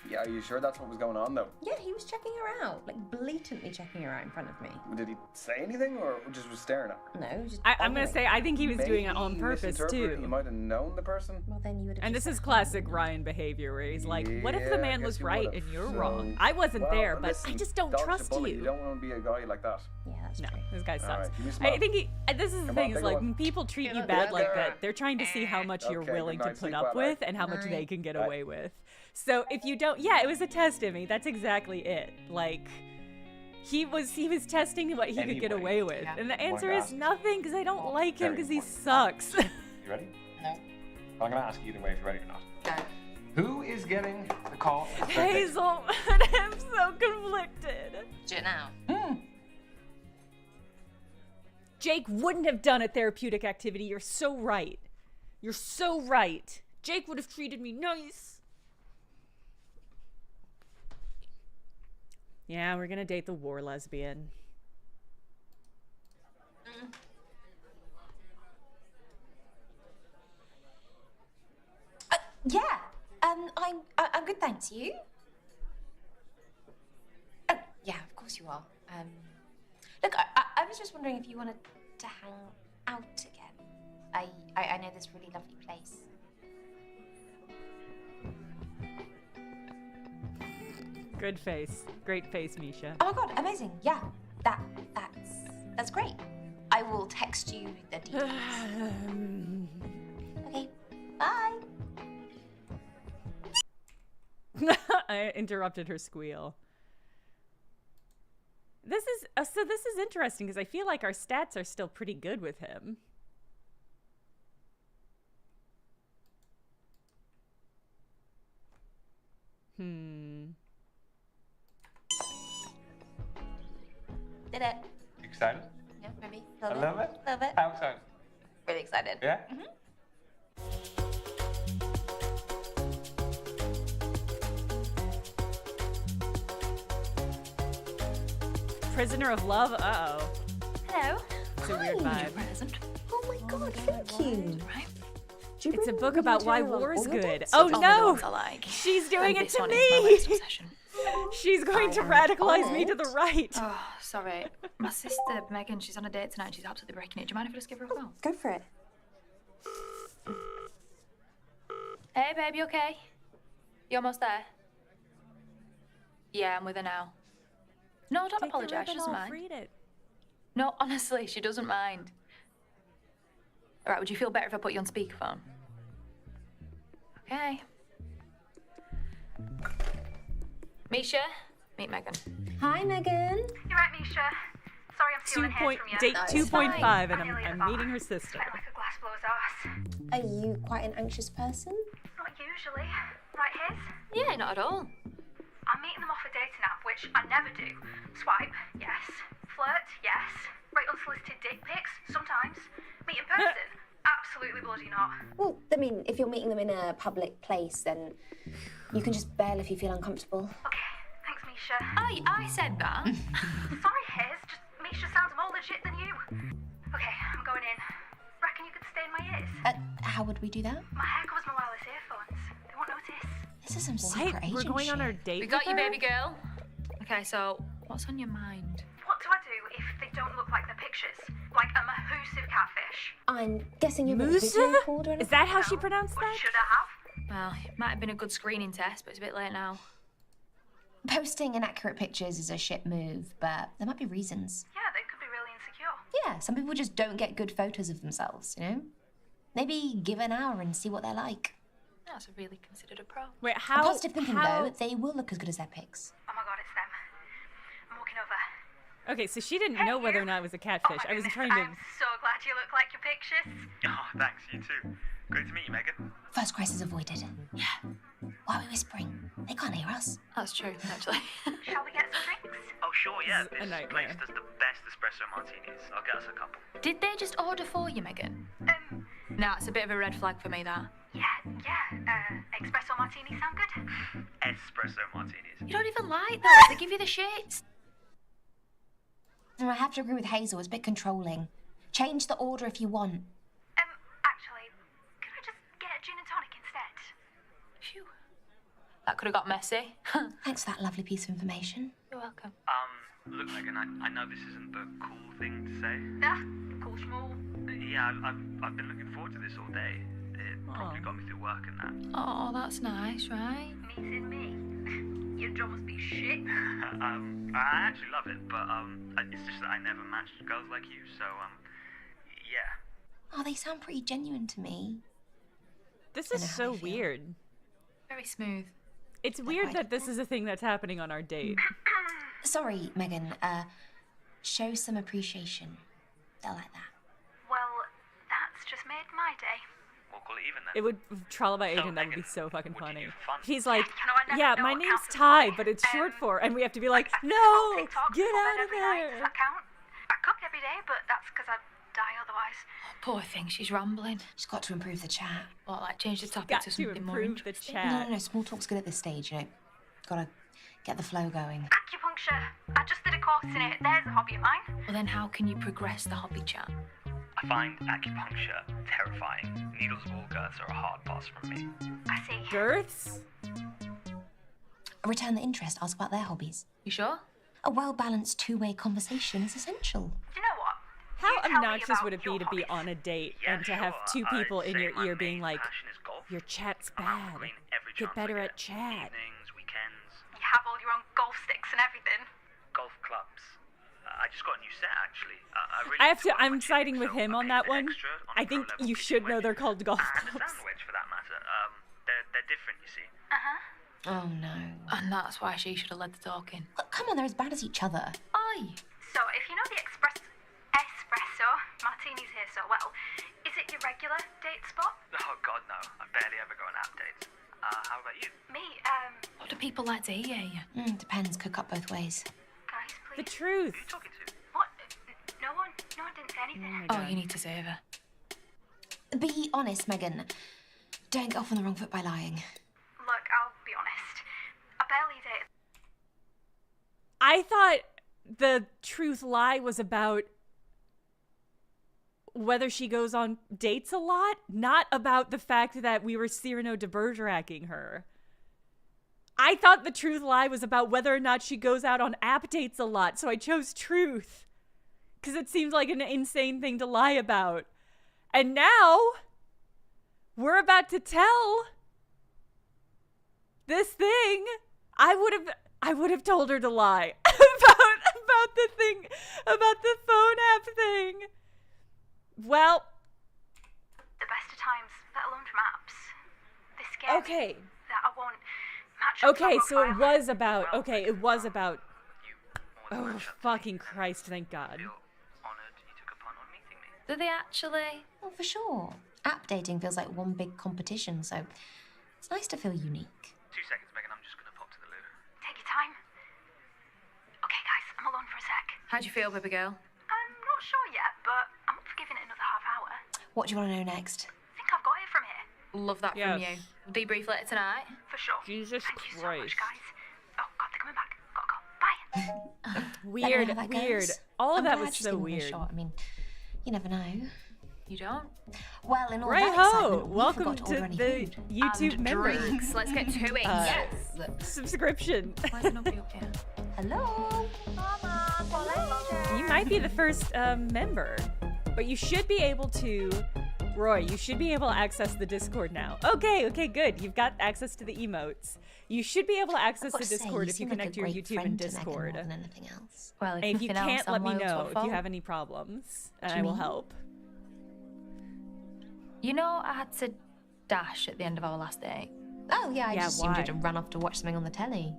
Yeah, are you sure that's what was going on, though? Yeah, he was checking her out, like blatantly checking her out in front of me. Did he say anything, or just was staring at her? No, he was just. I'm gonna ogling. say I think he was doing it on Maybe purpose misinterpreted. too. You might have known the person. Well, then you would have. And this is classic Ryan behavior, where he's like, "What if the Yeah, man I was guess you right would've. and you're So- wrong? I wasn't Well, there, but listen, I just don't dodge the trust bullet. you." You don't want to be a guy like that. Yeah, that's No, true. this guy All sucks. right, give me a I smile. think this is the Come thing on, is big like one. when people treat you Yeah, bad like there. that, they're trying to see how much you're Okay, willing good to night. put Sleep up well, eh? with and how much they Night. can get Bye. away with. So if you don't, yeah, it was a test, Emmy. That's exactly it. Like he was testing what he could get Anyway. away with, Yeah. and the answer Wanna is ask? nothing because I don't like him Very because he important. sucks. You ready? No. I'm gonna ask you either way if you're ready or not. Go. Who is getting the call? Hazel, I'm so conflicted. Do it now. Jake wouldn't have done a therapeutic activity. You're so right. You're so right. Jake would have treated me nice. Yeah, we're gonna date the war lesbian. Yeah. I'm good, thanks. You? Yeah, of course you are. Look, I was just wondering if you wanted to hang out again. I know this really lovely place. Good face. Great face, Misha. Oh my god, amazing. Yeah, that's great. I will text you the details. Okay, bye. I interrupted her squeal. This is interesting because I feel like our stats are still pretty good with him. Did it. Excited? Yeah, maybe. I love it. Love it. How excited? Really excited. Yeah? Prisoner of love? Uh-oh. Hello. It's a weird vibe. Present. Oh my god, thank you. Right? It's a book about why war is good. Oh, Oh the no! ones I like. She's doing And it this to one is my latest me! obsession. She's going to radicalize me to the right. Oh, sorry. My sister, Megan, she's on a date tonight. She's absolutely breaking it. Do you mind if I just give her a call? Go for it. Hey, babe, you okay? You almost there? Yeah, I'm with her now. No, don't apologise. She doesn't mind. Read it. No, honestly, she doesn't mind. All right, would you feel better if I put you on speakerphone? Okay. Misha, meet Megan. Hi, Megan. You're right, Misha. Sorry I'm stealing hairs from you. Date No, it's 2.5, fine. and I'm meeting her sister. Like a glass blower's arse. Are you quite an anxious person? Not usually. Right, hairs? Yeah, not at all. I'm meeting them off a dating app, which I never do. Swipe, yes. Flirt, yes. Write unsolicited dick pics, sometimes. Meet in person, absolutely bloody not. Well, I mean, if you're meeting them in a public place, then you can just bail if you feel uncomfortable. Okay, thanks, Misha. I said that. Sorry, hairs, just Misha sounds more legit than you. Okay, I'm going in. Reckon you could stay in my ears? How would we do that? My hair covers my wireless earphones. They won't notice. This is some secret agent We're going on our shit. date We got with you, her? baby girl. Okay, so what's on your mind? What do I do if they don't look like the pictures? Like a mahoosive catfish? I'm guessing you're not a video Musa? recorder or Is anything? that how she pronounced that? Should I have? Well, it might have been a good screening test, but it's a bit late now. Posting inaccurate pictures is a shit move, but there might be reasons. Yeah, they could be really insecure. Yeah, some people just don't get good photos of themselves, you know? Maybe give an hour and see what they're like. That's a really considered approach. Wait, On how? positive thinking, how... though, they will look as good as their pics. Oh my god, it's them. I'm walking over. Okay, so she didn't know whether or not it was a catfish. I was trying to... I'm so glad you look like your pictures. Oh, thanks, you too. Great to meet you, Megan. First crisis avoided. Yeah. Why are we whispering? They can't hear us. That's true, actually. Shall we get some drinks? Oh, sure, yeah. This is a This nightmare. place does the best espresso martinis. I'll get us a couple. Did they just order for you, Megan? Nah, it's a bit of a red flag for me, that. Yeah. Espresso martini sound good? Espresso martinis. You don't even like those. They give you the shits. I have to agree with Hazel. It's a bit controlling. Change the order if you want. Actually, can I just get a gin and tonic instead? Phew. That could have got messy. Thanks for that lovely piece of information. You're welcome. Look, Megan, I know this isn't the cool thing to say. Nah, cool schmool. Yeah, I've been looking forward to this all day. It probably got me through work and that. Oh, that's nice, right? Meeting me. Your job must be shit. I actually love it, but it's just that I never matched girls like you, so yeah. Oh, they sound pretty genuine to me. This is so weird. Very smooth. It's weird that this is a thing that's happening on our date. Sorry, Megan. Show some appreciation. They'll like that. Well, that's just made my day. We'll call it even then. It would Trial by Agent. That would be so fucking funny. fun? He's like, I never yeah, know my what name's counts as Ty, funny. but it's short for, and we have to be like, no, TikTok get before out bed of every night. Does there. that count? I cook every every day, but that's because I'd die otherwise. Poor thing, she's rambling. She's got to improve the chat. What, like change the topic Got to to something more improve the interesting? chat. No, small talk's good at this stage, you know. Gotta get the flow going. Acupuncture. I just did a course in it. There's a hobby of mine. Well, then how can you progress the hobby chat? I find acupuncture terrifying. Needles of all girths are a hard pass from me. I see. Girths? Return the interest, ask about their hobbies. You sure? A well-balanced two-way conversation is essential. You know what? How You tell me obnoxious about would it be your to be hobbies. on a date Yeah, and to have sure. two people I'd in say your my ear being main like, passion is golf. your chat's I'm out bad. green every Get chance better I at chat. Evenings, weekends, You have all your own golf sticks and everything. golf clubs. I just got a new set actually. I have to. I'm siding with him on that one. I think you should know they're called golf And the clubs. sandwich for that matter. They're different, you see. Oh, no. And that's why she should have led the talking. Look, come on, they're as bad as each other. Aye. So, if you know the espresso martinis here so well, is it your regular date spot? Oh God, no. I barely ever go on app dates. How about you? Me, What do people like to hear you? Depends, could cut both ways. guys, The please. truth. Who are you talking to? What? No one didn't say anything. Oh, you need to save her. Be honest, Megan. Don't get off on the wrong foot by lying. Look, I'll be honest. I barely did. I thought the truth lie was about whether she goes on dates a lot, not about the fact that we were Cyrano de Bergeracing her. I thought the truth lie was about whether or not she goes out on app dates a lot, so I chose truth. Because it seems like an insane thing to lie about. And now, we're about to tell this thing. I would have told her to lie about the thing, about the phone app thing. Well, The best of times, let alone from apps. This scared me okay. that I won't match up to Okay, my so it profile. was about, oh, fucking Christ, thank God. Do they actually? Well, for sure. App dating feels like one big competition, so it's nice to feel unique. 2 seconds, Megan. I'm just gonna pop to the loo. Take your time. Okay, guys, I'm alone for a sec. How'd you feel, baby girl? I'm not sure yet, but I'm up for giving it another half hour. What do you want to know next? I think I've got it from here. Love that from you. Debrief later tonight. For sure. Jesus Thank you so Christ. much, guys. Oh, God, they're coming back. Gotta go. Bye. Weird, Let me know how that weird. goes. All of I'm that glad was she's so giving it a weird. shot. I mean, you never know. You don't? Well, in all Right that ho! excitement, we Welcome forgot to order to any the food. YouTube And member drinks. Let's get to it. Yes. subscription. Why is nobody up here? Hello. You might be the first member, but you should be able to. Roy, you should be able to access the Discord now. Okay, good. You've got access to the emotes. You should be able to access the Discord if you connect your YouTube and Discord. More than anything else. Well, And if you nothing can't, else, let I'm me loyal to know a if fault. you have any problems, and What do I you will mean? help. You know, I had to dash at the end of our last date. Oh, yeah, I Yeah, just assumed why? you'd have run off to watch something on the telly.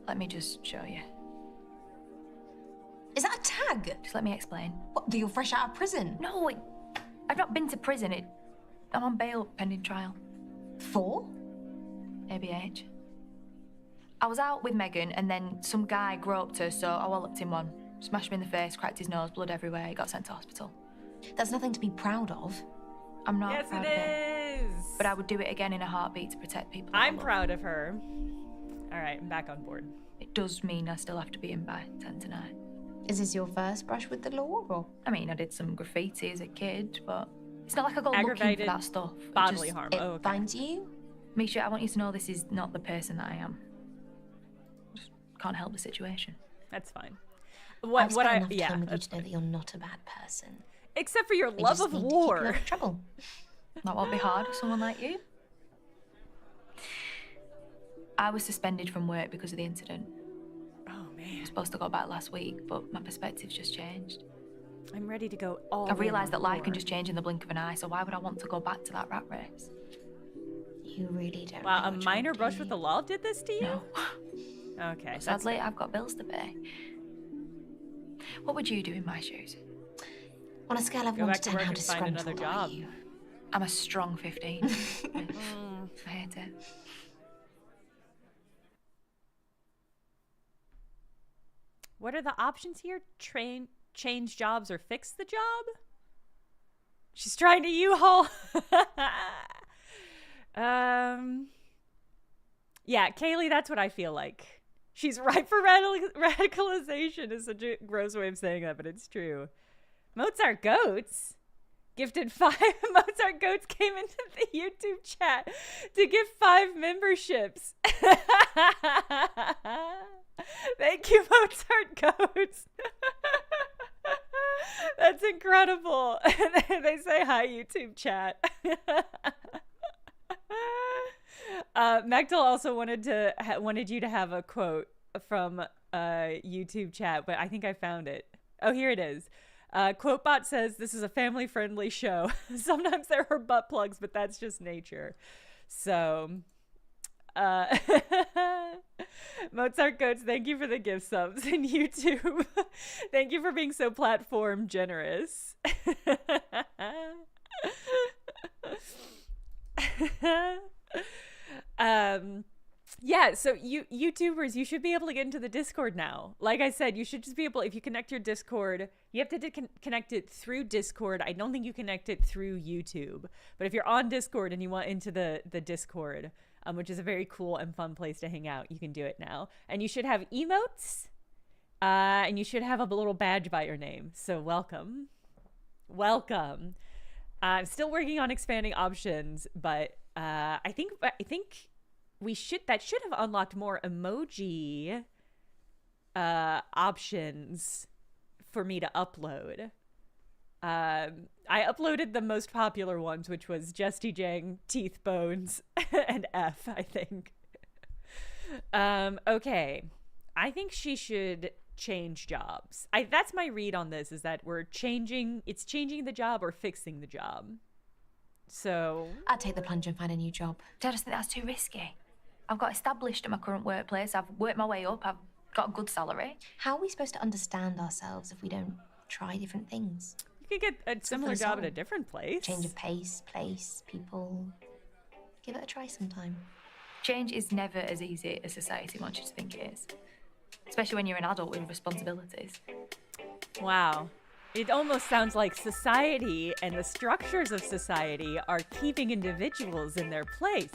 Let me just show you. Is that a tag? Just let me explain. What, that you're fresh out of prison? No, I've not been to prison. I'm on bail pending trial. For? ABH. I was out with Megan and then some guy groped her, so I walloped him one. Smashed him in the face, cracked his nose, blood everywhere. He got sent to hospital. That's nothing to be proud of. I'm not Yes, proud it of it. is. But I would do it again in a heartbeat to protect people. that I I'm love. proud of her. All right, I'm back on board. It does mean I still have to be in by 10 tonight. Is this your first brush with the law, or? I mean, I did some graffiti as a kid, but it's not like I go looking for Aggravated that stuff. It bodily just- harm. It Oh, okay. finds you? Misha, I want you to know this is not the person that I am. Just can't help the situation. That's fine. I've What spent I enough yeah, time with you that's to know that you're not a bad person. except for your They love just of need to keep you war. out of trouble. That won't be hard for someone like you. I was suspended from work because of the incident. Oh I man, was supposed to go back last week, but my perspective's just changed. I'm ready to go all. I've in realised on that life war. can just change in the blink of an eye, so why would I want to go back to that rat race? You really don't. Wow, know a what you minor want, brush do with you? the law did this to you? No. Okay, that's Sadly, fair. I've got bills to pay. What would you do in my shoes? On a scale of Go 1 back to to 10, work how and find another disgruntled are job. you? I'm a strong 15. I hate it. What are the options here? Change jobs or fix the job? She's trying to U-Haul. Yeah, Kaylee, that's what I feel like. She's ripe for radicalization is such a gross way of saying that, but it's true. Mozart Goats gifted 5. Mozart Goats came into the YouTube chat to give 5 memberships. Thank you, Mozart Goats. That's incredible. They say hi, YouTube chat. Mechtel also wanted you to have a quote from YouTube chat, but I think I found it. Oh, here it is. Quotebot says, this is a family-friendly show. Sometimes there are butt plugs, but that's just nature. So, Mozart Goats, thank you for the gift subs. And YouTube, thank you for being so platform generous. Yeah, so YouTubers, you should be able to get into the Discord now. Like I said, you should just be able, if you connect your Discord, you have to connect it through Discord. I don't think you connect it through YouTube. But if you're on Discord and you want into the Discord, which is a very cool and fun place to hang out, you can do it now. And you should have emotes, and you should have a little badge by your name. So welcome. Welcome. I'm still working on expanding options, but I think that should have unlocked more emoji options for me to upload. I uploaded the most popular ones, which was Justy Jang, Teeth Bones, and F, I think. Okay. I think she should change jobs. That's my read on this, is that it's changing the job or fixing the job. So I'd take the plunge and find a new job. I just think that's too risky. I've got established at my current workplace. I've worked my way up. I've got a good salary. How are we supposed to understand ourselves if we don't try different things? You could get a similar job at a different place. Change of pace, place, people. Give it a try sometime. Change is never as easy as society wants you to think it is. Especially when you're an adult with responsibilities. Wow. It almost sounds like society and the structures of society are keeping individuals in their place.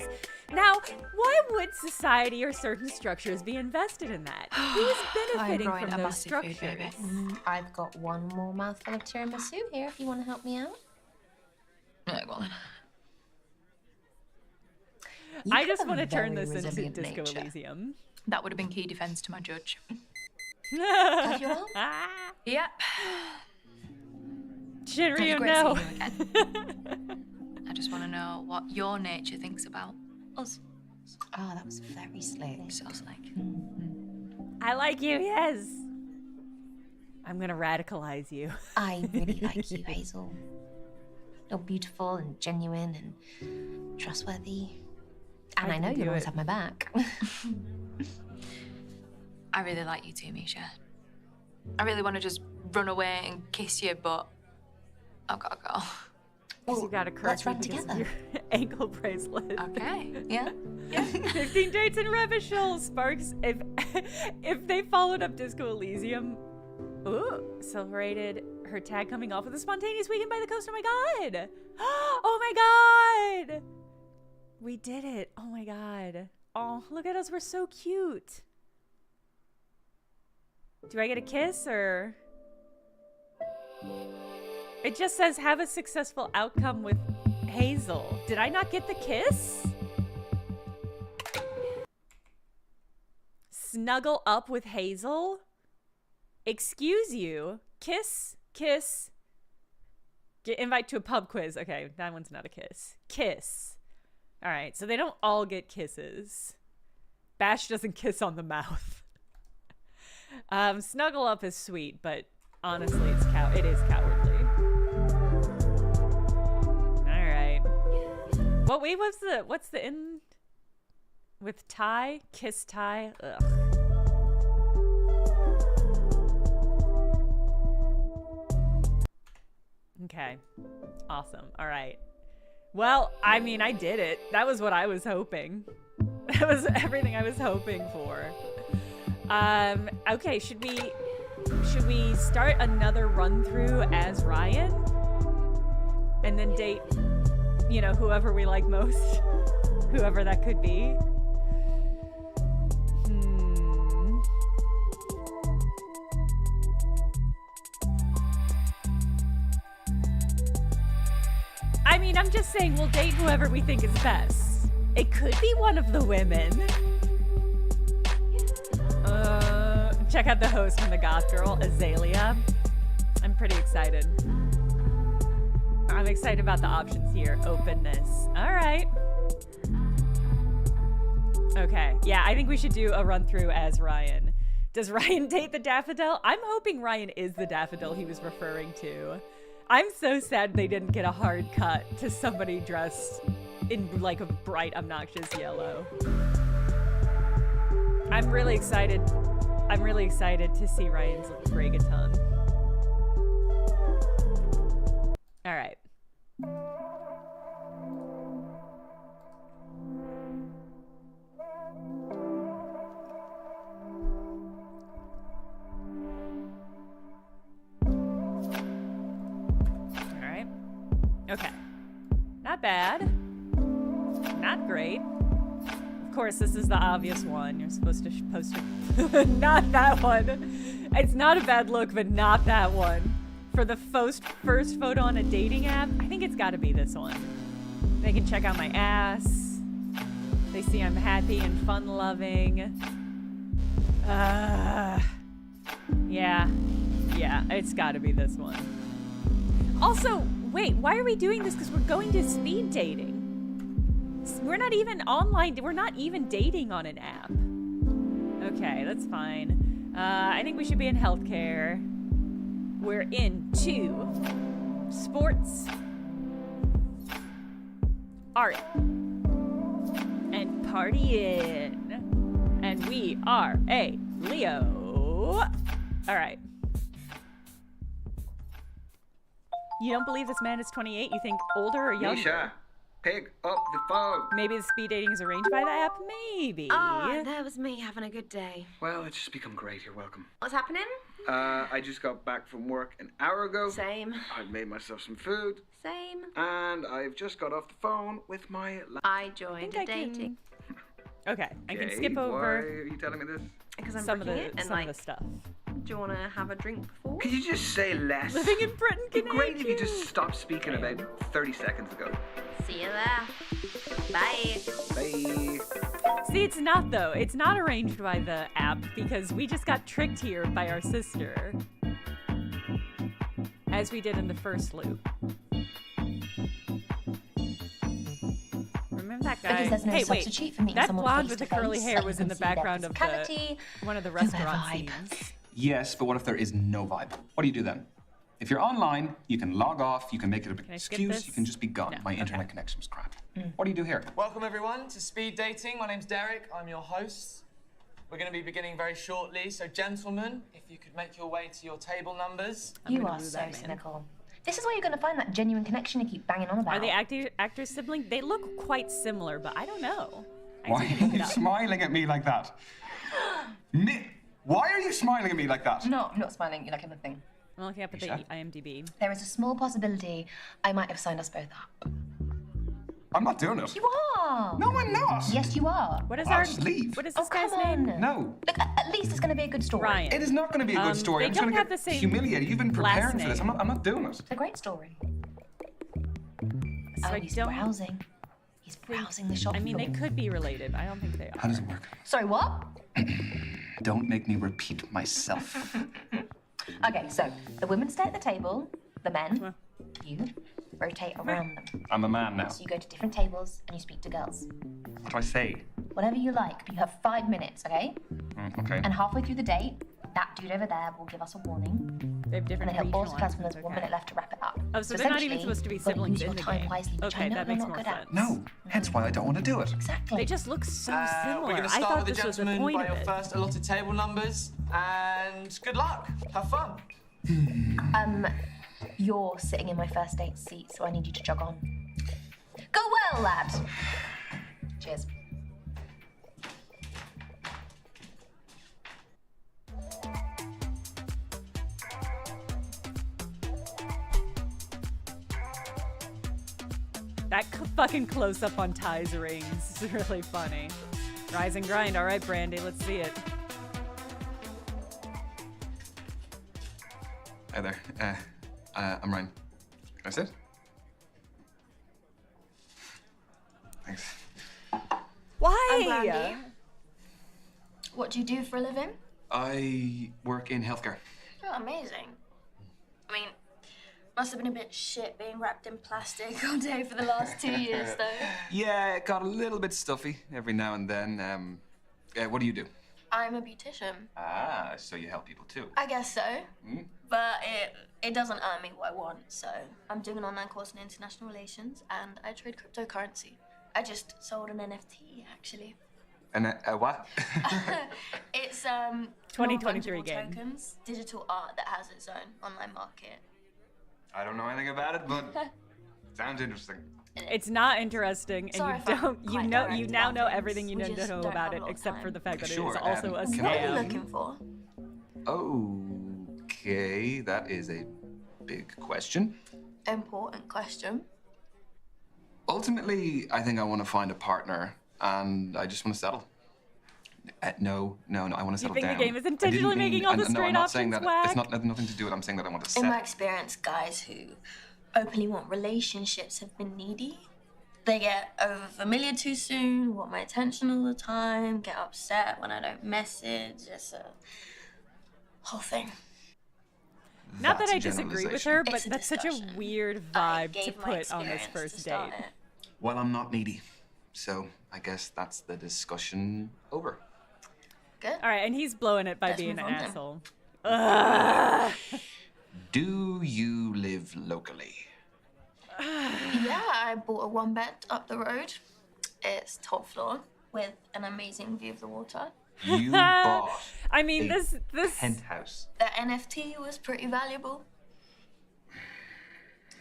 Now, why would society or certain structures be invested in that? Who's benefiting from those structures? I've got one more mouthful of tiramisu here if you want to help me out. Right, go on. I just want to turn this into Disco Elysium. That would have been key defense to my judge. Casual? Yep. Shinryu, no. I just want to know what your nature thinks about us. Oh, that was very slick. So slick. I like you, yes. I'm gonna radicalize you. I really like you, Hazel. You're beautiful and genuine and trustworthy. And I know you'll always have my back. I really like you too, Misha. I really want to just run away and kiss you, but I've got to go. Well, you got to let's run together. Your ankle bracelet. Okay. Yeah. 15 dates in Revishal. Sparks, if they followed up Disco Elysium, celebrated her tag coming off with a spontaneous weekend by the coast. Oh my god. Oh my god. We did it. Oh my god. Oh, look at us. We're so cute. Do I get a kiss or? It just says have a successful outcome with Hazel. Did I not get the kiss? Snuggle up with Hazel? Excuse you. Kiss, kiss. Get invite to a pub quiz. Okay, that one's not a kiss. Kiss. All right, so they don't all get kisses. Bash doesn't kiss on the mouth. Snuggle up is sweet, but honestly, it is cowardly. All right. What's the in with Ty? Kiss Ty? Ugh. Okay. Awesome. All right. Well, I mean, I did it. That was what I was hoping. That was everything I was hoping for. Okay, should we Should we start another run through as Ryan? And then date, you know, whoever we like most? Whoever that could be? I mean, I'm just saying we'll date whoever we think is best. It could be one of the women. Check out the host from the Goth Girl, Azalea. I'm pretty excited. I'm excited about the options here. Openness. All right. Okay. Yeah, I think we should do a run through as Ryan. Does Ryan date the daffodil? I'm hoping Ryan is the daffodil he was referring to. I'm so sad they didn't get a hard cut to somebody dressed in like a bright, obnoxious yellow. I'm really excited. I'm really excited to see Ryan's reggaeton. All right. All right. Okay. Not bad. Not great. Of course, this is the obvious one. You're supposed to post it. Not that one. It's not a bad look, but not that one. For the first photo on a dating app, I think it's got to be this one. They can check out my ass. They see I'm happy and fun-loving. Yeah, it's got to be this one. Also, wait, why are we doing this? Because we're going to speed dating. We're not even online. We're not even dating on an app. Okay, that's fine. I think we should be in healthcare. We're into sports, art, and partying. And we are a Leo. All right. You don't believe this man is 28? You think older or younger? Nisha, pick up the phone. Maybe the speed dating is arranged by the app? Maybe. Oh, that was me having a good day. Well, it's just become great. You're welcome. What's happening? I just got back from work an hour ago. Same. I've made myself some food. Same. And I've just got off the phone with my... I joined a dating. Okay, I can Okay, skip over. Why are you telling me this? Because I'm some of booking the it and some like of the stuff. Do you want to have a drink before? Could you just say less? Living in Britain, It'd be great if you just stopped speaking about 30 seconds ago. See you there. Bye. Bye. See, it's not though. It's not arranged by the app because we just got tricked here by our sister. As we did in the first loop. Remember that guy? Because there's no hey, substitute wait. for meeting That someone blonde face with to the curly face, hair like was you in can the see their background of physicality, one of the no restaurant vibe. scenes. Yes, but what if there is no vibe? What do you do then? If you're online, you can log off, you can make it an excuse, you can just be gone. No. My internet connection was crap. What do you do here? Welcome everyone to Speed Dating. My name's Derek, I'm your host. We're going to be beginning very shortly, so gentlemen, if you could make your way to your table numbers. You are so cynical. This is where you're going to find that genuine connection you keep banging on about. Are they actors' siblings? They look quite similar, but I don't know. Why are you smiling at me like that? Why are you smiling at me like that? No, I'm not smiling. You're like anything. I'm looking up at the IMDb. There is a small possibility I might have signed us both up. I'm not doing it. You are. No, I'm not. Yes, you are. What is I'll just leave. What is this come guy's name? on. No. Look, at least it's going to be a good story. Ryan. It is not going to be a good story. They I'm just don't going have to the same get humiliated. You've been last preparing for this. name. I'm not doing it. It's a great story. So I he's don't browsing. He's browsing the shop I mean, they floor. could be related. I don't think they are. How does it work? Sorry, what? Don't make me repeat myself. Okay, so the women stay at the table, the men, you, rotate around them. I'm a man now. So you go to different tables and you speak to girls. What do I say? Whatever you like, but you have 5 minutes, okay? Okay. And halfway through the date, that dude over there will give us a warning. They have And different then he'll also regional tell us when accents, there's 1 okay. minute left to wrap it up. Oh, so they're not even essentially, supposed to be you've got siblings use in your the time game. wisely, which Okay, I know that you're makes not more good sense. at. No, hence why I don't want to do it. Exactly. They just look so We're similar. going to I start thought with the this was the gentlemen point by of your it. first allotted table numbers, and good luck. Have fun. You're sitting in my first date seat, so I need you to jog on. Go well, lad. Cheers. That fucking close-up on Ty's rings is really funny. Rise and grind. All right, Brandy, let's see it. Hi there. I'm Ryan. Can I sit? Thanks. Why? I'm Brandy. What do you do for a living? I work in healthcare. Oh, amazing. I mean, must have been a bit shit being wrapped in plastic all day for the last 2 years, though. Yeah, it got a little bit stuffy every now and then. What do you do? I'm a beautician. Ah, so you help people too. I guess so. Mm. But it doesn't earn me what I want, so I'm doing an online course in international relations and I trade cryptocurrency. I just sold an NFT, actually. And what? It's 2023 non-fungible game. tokens, digital art that has its own online market. I don't know anything about it, but sounds interesting. It's not interesting, and Sorry you if I'm don't. You quite know. direct You now about know things. everything you We need to just know don't about have a it, lot of except time. for the fact that Sure, it is also a can What are you scam. looking for? Okay, that is a big question. Important question. Ultimately, I think I want to find a partner, and I just want to settle. No, I want to settle think the down. game is I didn't intentionally mean- making all the no, straight I'm not saying options that. It's whack? not nothing to do with it. I'm saying that I want to In settle. my experience, guys who openly want relationships have been needy. They get over familiar too soon, want my attention all the time, get upset when I don't message. It's a whole thing. Not that That's I a disagree with generalization. her, but It's a that's such a discussion. weird I vibe to gave my put on this experience to first start date. it. Well, I'm not needy, so I guess that's the discussion over. Good. All right, and he's blowing it by Let's being an move on then. asshole. Ugh. Do you live locally? Yeah, I bought a one bed up the road. It's top floor with an amazing view of the water. You bought I mean, a this penthouse. The NFT was pretty valuable.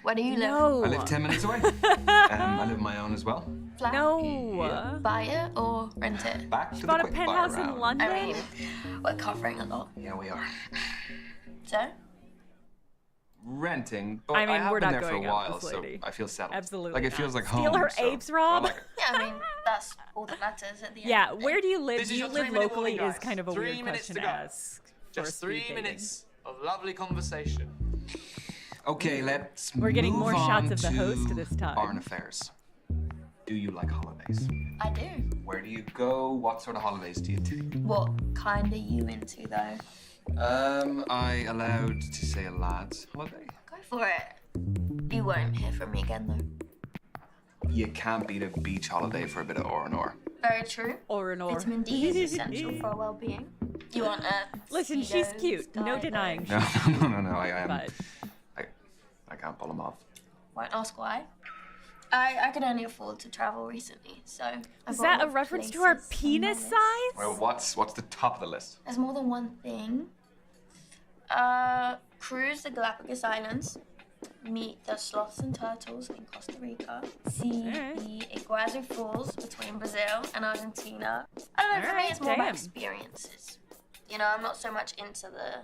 Where do you live? no. I live 10 minutes away. I live my own as well. Flat? No. Buy it or rent it? Back to She the bought a quick buy penthouse in round. London. I mean, we're covering a lot. Yeah, we are. So? Renting, but I mean, have we're been not there for a going out while, with this so lady. I feel settled. Absolutely Like it not. feels like Steal home. her so apes, I Rob? like it. Yeah, I mean, that's all that matters at the end. Yeah, of the day. where do you live? This Do is you your live 3-minute locally warning, is guys. kind of a 3 weird minutes question to to go. ask. for Just speed 3 dating. minutes of lovely conversation. Okay, let's We're getting move more shots on of the host to this time. Foreign affairs. Do you like holidays? I do. Where do you go? What sort of holidays do you take? What kind are you into, though? I allowed to say a lad's holiday? Go for it. You won't hear from me again, though. You can't beat a beach holiday for a bit of R&R. Very true. Or an or. Vitamin D is essential for our well-being. You want a Listen, she's cute. No denying. No, no, I am. But I can't pull them off. Won't ask why. I could only afford to travel recently, so. I is bought that a lot of reference to our places on my penis list. size? Well, what's the top of the list? There's more than one thing. Cruise the Galapagos Islands. Meet the sloths and turtles in Costa Rica. See the Iguazu Falls between Brazil and Argentina. I don't know, for me it's more about experiences. You know, I'm not so much into the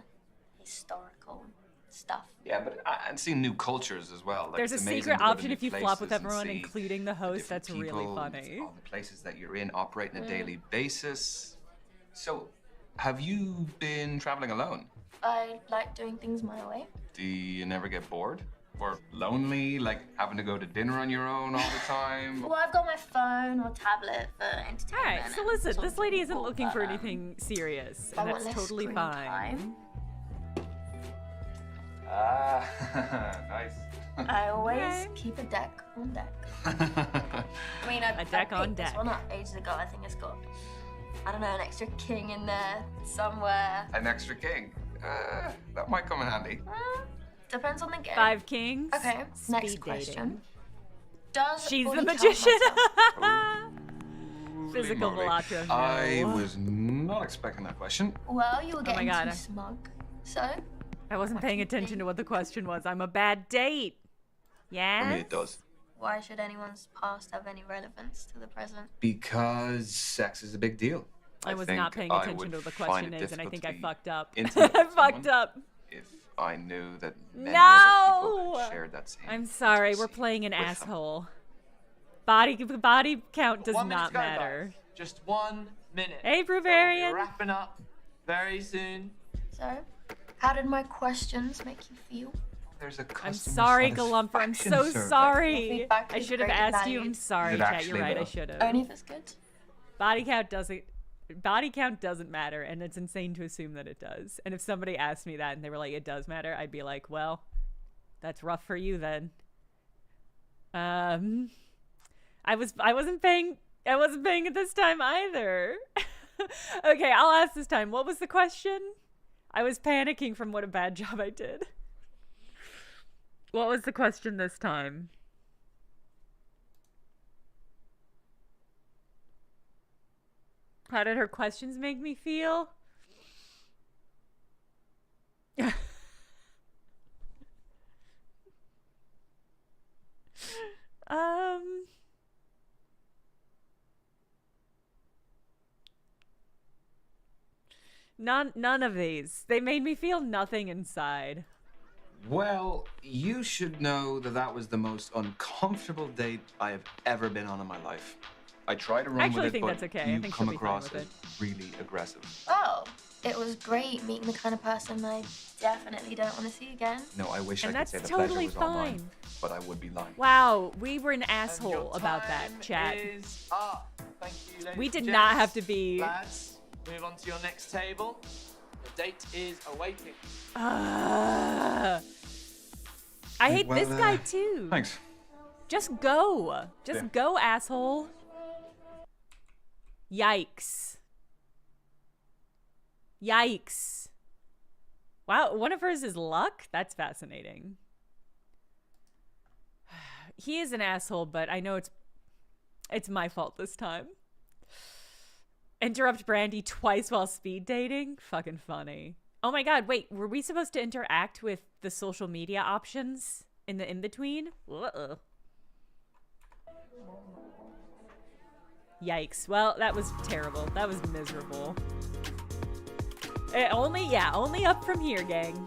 historical stuff. Yeah, but and seeing new cultures as well. Like, There's a it's amazing secret to go to option new if you flop with places and everyone, see including the host. different That's really people, funny. all the places that you're in operate on a daily basis. So, have you been traveling alone? I like doing things my way. Do you never get bored? Or lonely, like having to go to dinner on your own all the time? Well, I've got my phone or tablet for entertainment. All right, so and listen, some this lady isn't people, looking for but, anything serious, I and want that's less totally screen fine. time. Ah, nice. I always keep a deck on deck. I mean, I deck on picked this deck. one up ages ago. I think it's got, I don't know, an extra king in there somewhere. An extra king. That might come in handy. Depends on the game. 5 kings. Okay, Speed next dating. question. Does She's the body count magician. matter? Physical Holy moly. Velatra. no. I was not expecting that question. Well, you were Oh my getting God. too smug. So, I wasn't paying attention to what the question was. I'm a bad date. Yeah. For me, it does. why should anyone's past have any relevance to the present? Because sex is a big deal. I was think not paying I attention would to what the find question it is, and I think I difficult fucked up. to be intimate I with fucked someone up. If I knew that many No! other people had shared that same I'm sorry, we're intimacy playing an with them. asshole. Body count does 1 minute not to go, matter. guys. Just 1 minute. Hey, So we'll Bruvarian. be wrapping up very soon. So, how did my questions make you feel? There's a I'm sorry, Galumper. I'm so sorry. Feedback I is should have great and asked you. I'm valued. sorry, Is it chat. You're actually, right. I though? should have. Only if it's good. Body count doesn't matter, and it's insane to assume that it does. And if somebody asked me that and they were like, "It does matter," I'd be like, "Well, that's rough for you then." I wasn't paying it this time either. Okay, I'll ask this time. What was the question? I was panicking from what a bad job I did. What was the question this time? How did her questions make me feel? None of these. They made me feel nothing inside. Well, you should know that that was the most uncomfortable date I have ever been on in my life. I tried to run actually with it, think but that's okay. I you think come she'll be fine across with as really aggressive. Oh, it was great meeting the kind of person I definitely don't want to see again. No, I wish And I could say that's the pleasure totally was all mine, fine. but I would be lying. Wow, we were an asshole about that, chat. Is up. Thank you, ladies We and did gents. not have to be. Lads, move on to your next table. The date is awaiting. I hate Well, this guy too. Thanks. Just go. Just go, asshole. Yikes. Yikes. Wow, one of hers is luck? That's fascinating. He is an asshole, but I know it's my fault this time. Interrupt Brandy twice while speed dating? Fucking funny. Oh my god, wait, were we supposed to interact with the social media options in the in-between? Uh-uh. Yikes. Well, that was terrible. That was miserable. Only up from here, gang.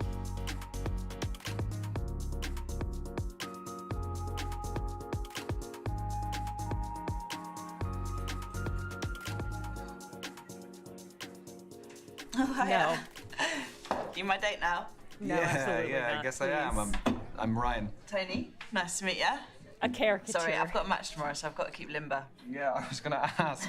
Oh, hiya. No. You my date now? No, yeah, absolutely yeah, not, I guess I am. please. I'm Ryan. Tony, nice to meet you. A caricature. Sorry, I've got a match tomorrow, so I've got to keep limber. Yeah, I was gonna ask,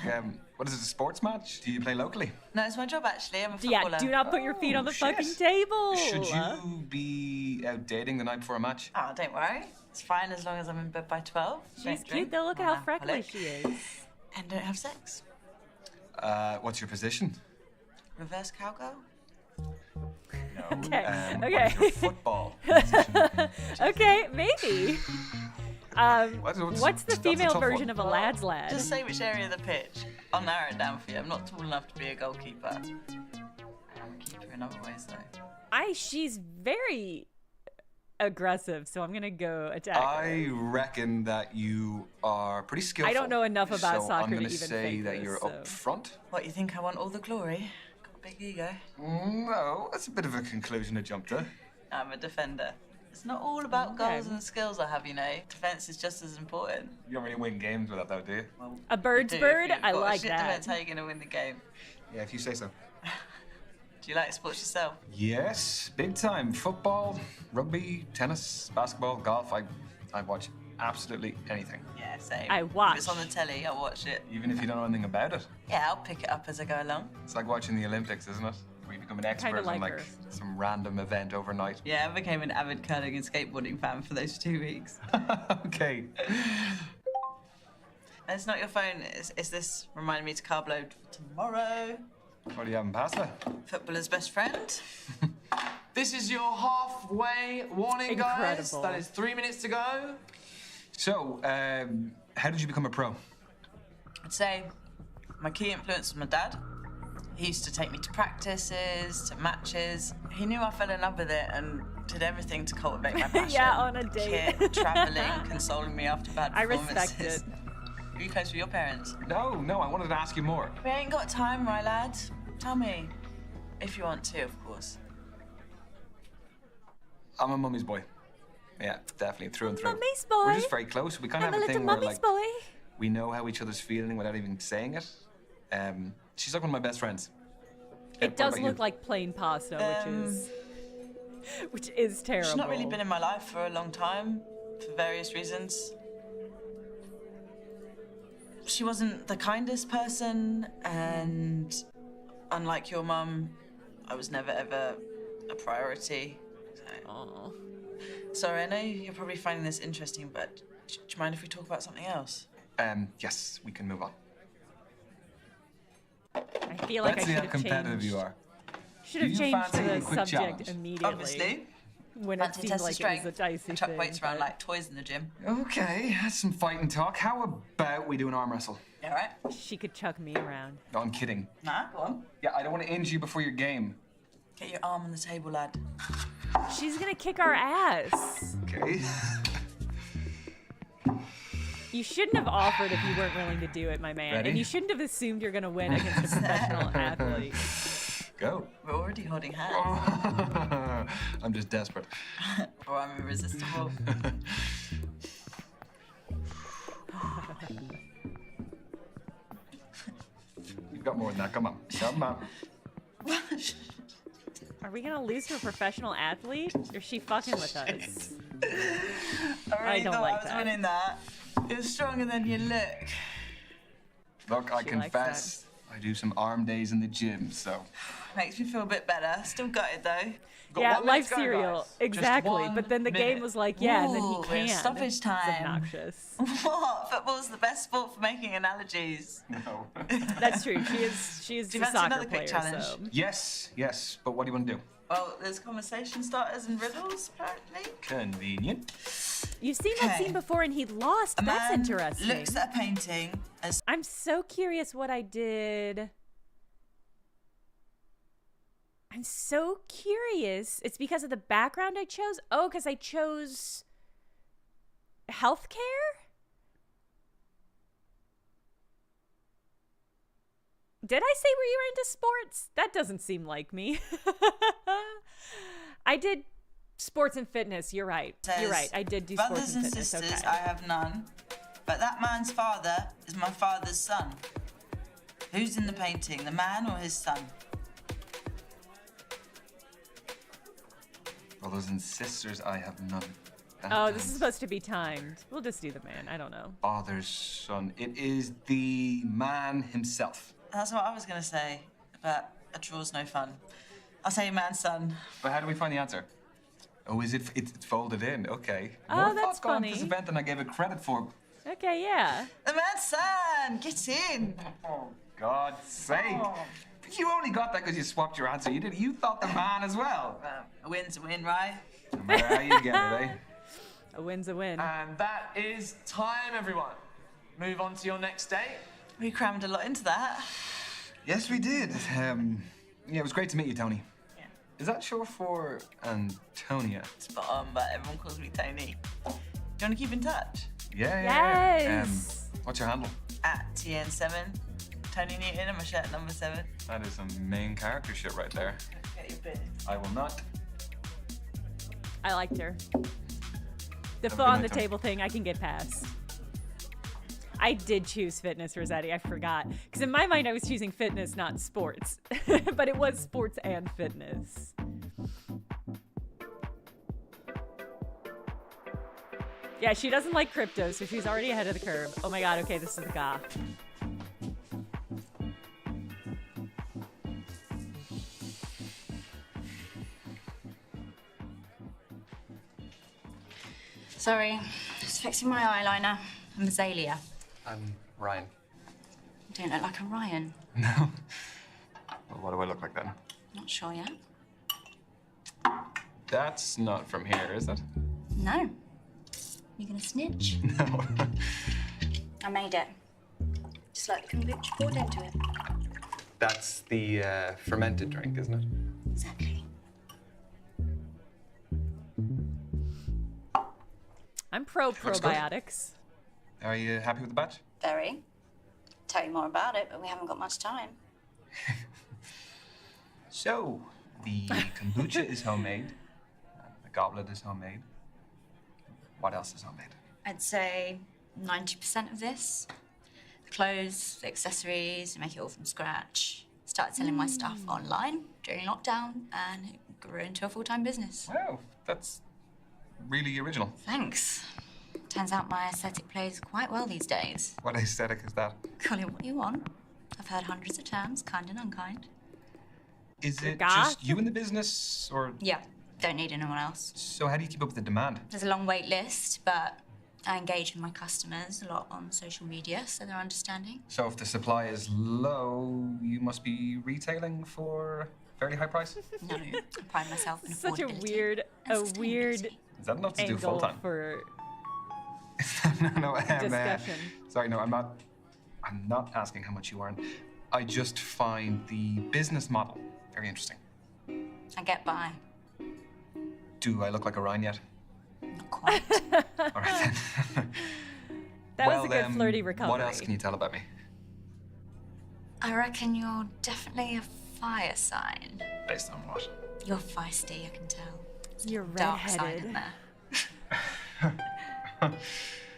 what is it, a sports match? Do you play locally? No, it's my job actually. I'm a footballer. Yeah, do not put your feet on the shit. fucking table. Should you be out dating the night before a match? Oh, don't worry. It's fine as long as I'm in bed by 12. She's Don't cute drink. though. Look at how freckly alcoholic. she is. And don't have sex. What's your position? Reverse cowgirl? No. Okay. What Okay. is your football? Okay, maybe. What's the that's a female tough version one. of a lad's lad? Just say which area of the pitch. I'll narrow it down for you. I'm not tall enough to be a goalkeeper. I'm a keeper in other ways, though. She's very aggressive, so I'm gonna go attack her. I reckon that you are pretty skillful. I don't know enough about so soccer I'm to gonna even say think that this, you're so. up front. What, you think I want all the glory? Got a big ego. No, that's a bit of a conclusion to jump to. I'm a defender. It's not all about goals and skills I have, you know. Defense is just as important. You don't really win games with that, though, do you? Well, A bird's you do bird? if you've I got a like shit that. Defense, how are you going to win the game? Yeah, if you say so. Do you like sports yourself? Yes, big time. Football, rugby, tennis, basketball, golf. I watch absolutely anything. Yeah, same. I watch. If it's on the telly, I'll watch it. Even if you don't know anything about it. Yeah, I'll pick it up as I go along. It's like watching the Olympics, isn't it? Where you become an expert Kinda on like like her. some random event overnight. Yeah, I became an avid curling and skateboarding fan for those 2 weeks. Okay. It's not your phone. Is this reminding me to carb load for tomorrow? What are you having, pasta? Footballer's best friend. This is your halfway warning, guys. Incredible. That is 3 minutes to go. So, how did you become a pro? I'd say my key influence was my dad. He used to take me to practices, to matches. He knew I fell in love with it and did everything to cultivate my passion. Yeah, on a date. Kit, traveling, consoling me after bad I performances. respect it. Were you close with your parents? No, I wanted to ask you more. We ain't got time, right, lad? Tell me. If you want to, of course. I'm a mummy's boy. Yeah, definitely, through and through. Mummy's boy. We're just very close. We kind of I'm a have a little thing where, mummy's like, boy. We know how each other's feeling without even saying it. She's like one of my best friends. It does look like plain pasta, which is terrible. She's not really been in my life for a long time, for various reasons. She wasn't the kindest person, and unlike your mum, I was never ever a priority. So. Sorry, I know you're probably finding this interesting, but do you mind if we talk about something else? Yes, we can move on. I feel like Let's I see should how have competitive changed. you are. Should have Do you changed fancy a the quick subject challenge? immediately. Obviously. When it seemed like it was a dicey chuck thing. weights around like toys in the gym. Okay, that's some fighting talk. How about we do an arm wrestle? Yeah, right. She could chuck me around. No, I'm kidding. Nah, go on. Yeah, I don't want to injure you before your game. Get your arm on the table, lad. She's gonna kick our ass. Okay. You shouldn't have offered if you weren't willing to do it, my man. Ready? And you shouldn't have assumed you're gonna win against a professional athlete. Go. We're already holding hands. I'm just desperate. Or I'm irresistible. You've got more than that. Come on. Come on. Are we gonna lose to a professional athlete? Or is she fucking with us? I don't thought like I was that. winning that. You're stronger than you look. Look, I She likes confess, I do some arm days in the gym, so. Makes me feel a bit better. Still got it though. Yeah, life cereal. Exactly. But then the game was like, yeah, and then Ooh, he we have can't. stoppage It's time. obnoxious. What? Football's the best sport for making analogies. No. That's true. She is Do the you fancy soccer another quick player, challenge? so. Yes, but what do you want to do? Well, there's conversation starters and riddles, apparently. Convenient. You've seen that scene before and he lost. A That's man interesting. looks at a painting as... I'm so curious what I did. I'm so curious. It's because of the background I chose? Oh, because I chose healthcare? Did I say were you were into sports? That doesn't seem like me. I did sports and fitness. You're right. You're right. I did do sports Brothers and and fitness. sisters, Okay. I have none. But that man's father is my father's son. Who's in the painting, the man or his son? Brothers and sisters, I have none. Oh, this is supposed to be timed. We'll just do the man. I don't know. Father's son. It is the man himself. That's what I was going to say, but a draw's no fun. I'll say man's son. But how do we find the answer? Oh, is it's folded in? Okay. Oh, More that's thought gone into funny. this event than I gave it credit for. Okay, yeah. The man's son! Get in! Oh, God's sake. You only got that because you swapped your answer. You thought the man as well. A win's a win, right? No matter how you get it, eh? A win's a win. And that is time, everyone. Move on to your next date. We crammed a lot into that. Yes, we did. Yeah, it was great to meet you, Tony. Yeah. Is that short for Antonia? Spot on, but everyone calls me Tony. Do you want to keep in touch? Yeah. Yes. What's your handle? At TN7. Tony Newton and my shirt number 7. That is some main character shit right there. Get your bit. I will not. I liked her. The a foot good on the night, Tony. table thing I can get past. I did choose fitness, Rossetti. I forgot. Because in my mind, I was choosing fitness, not sports. But it was sports and fitness. Yeah, she doesn't like crypto, so she's already ahead of the curve. Oh my god, okay, this is the goth. Sorry, just fixing my eyeliner. I'm Azalea. I'm Ryan. You don't look like a Ryan. No. Well, what do I look like then? Not sure yet. That's not from here, is it? No. You gonna snitch? No. I made it. Just like the kombucha poured into it. That's the fermented drink, isn't it? Exactly. I'm pro Looks good. probiotics. Are you happy with the batch? Very. Tell you more about it, but we haven't got much time. So, the kombucha is homemade. The goblet is homemade. What else is homemade? I'd say 90% of this clothes, accessories, make it all from scratch. Started selling my stuff online during lockdown, and it grew into a full-time business. Wow, that's really original. Thanks. Turns out my aesthetic plays quite well these days. What aesthetic is that? Call it what you want. I've heard hundreds of terms, kind and unkind. Is it just you in the business, or...? Yeah, don't need anyone else. So how do you keep up with the demand? There's a long wait list, but I engage with my customers a lot on social media, so they're understanding. So if the supply is low, you must be retailing for a fairly high price? No, I pride myself in Such a affordability. weird Is that enough to do angle full-time? for No, discussion. sorry, no, I'm not asking how much you earn. I just find the business model very interesting. I get by. Do I look like a Ryan yet? Not quite. All right then. That was a good flirty recovery. What else can you tell about me? I reckon you're definitely a fire sign. Based on what? You're feisty, I can tell. You're Dark side redheaded. in there.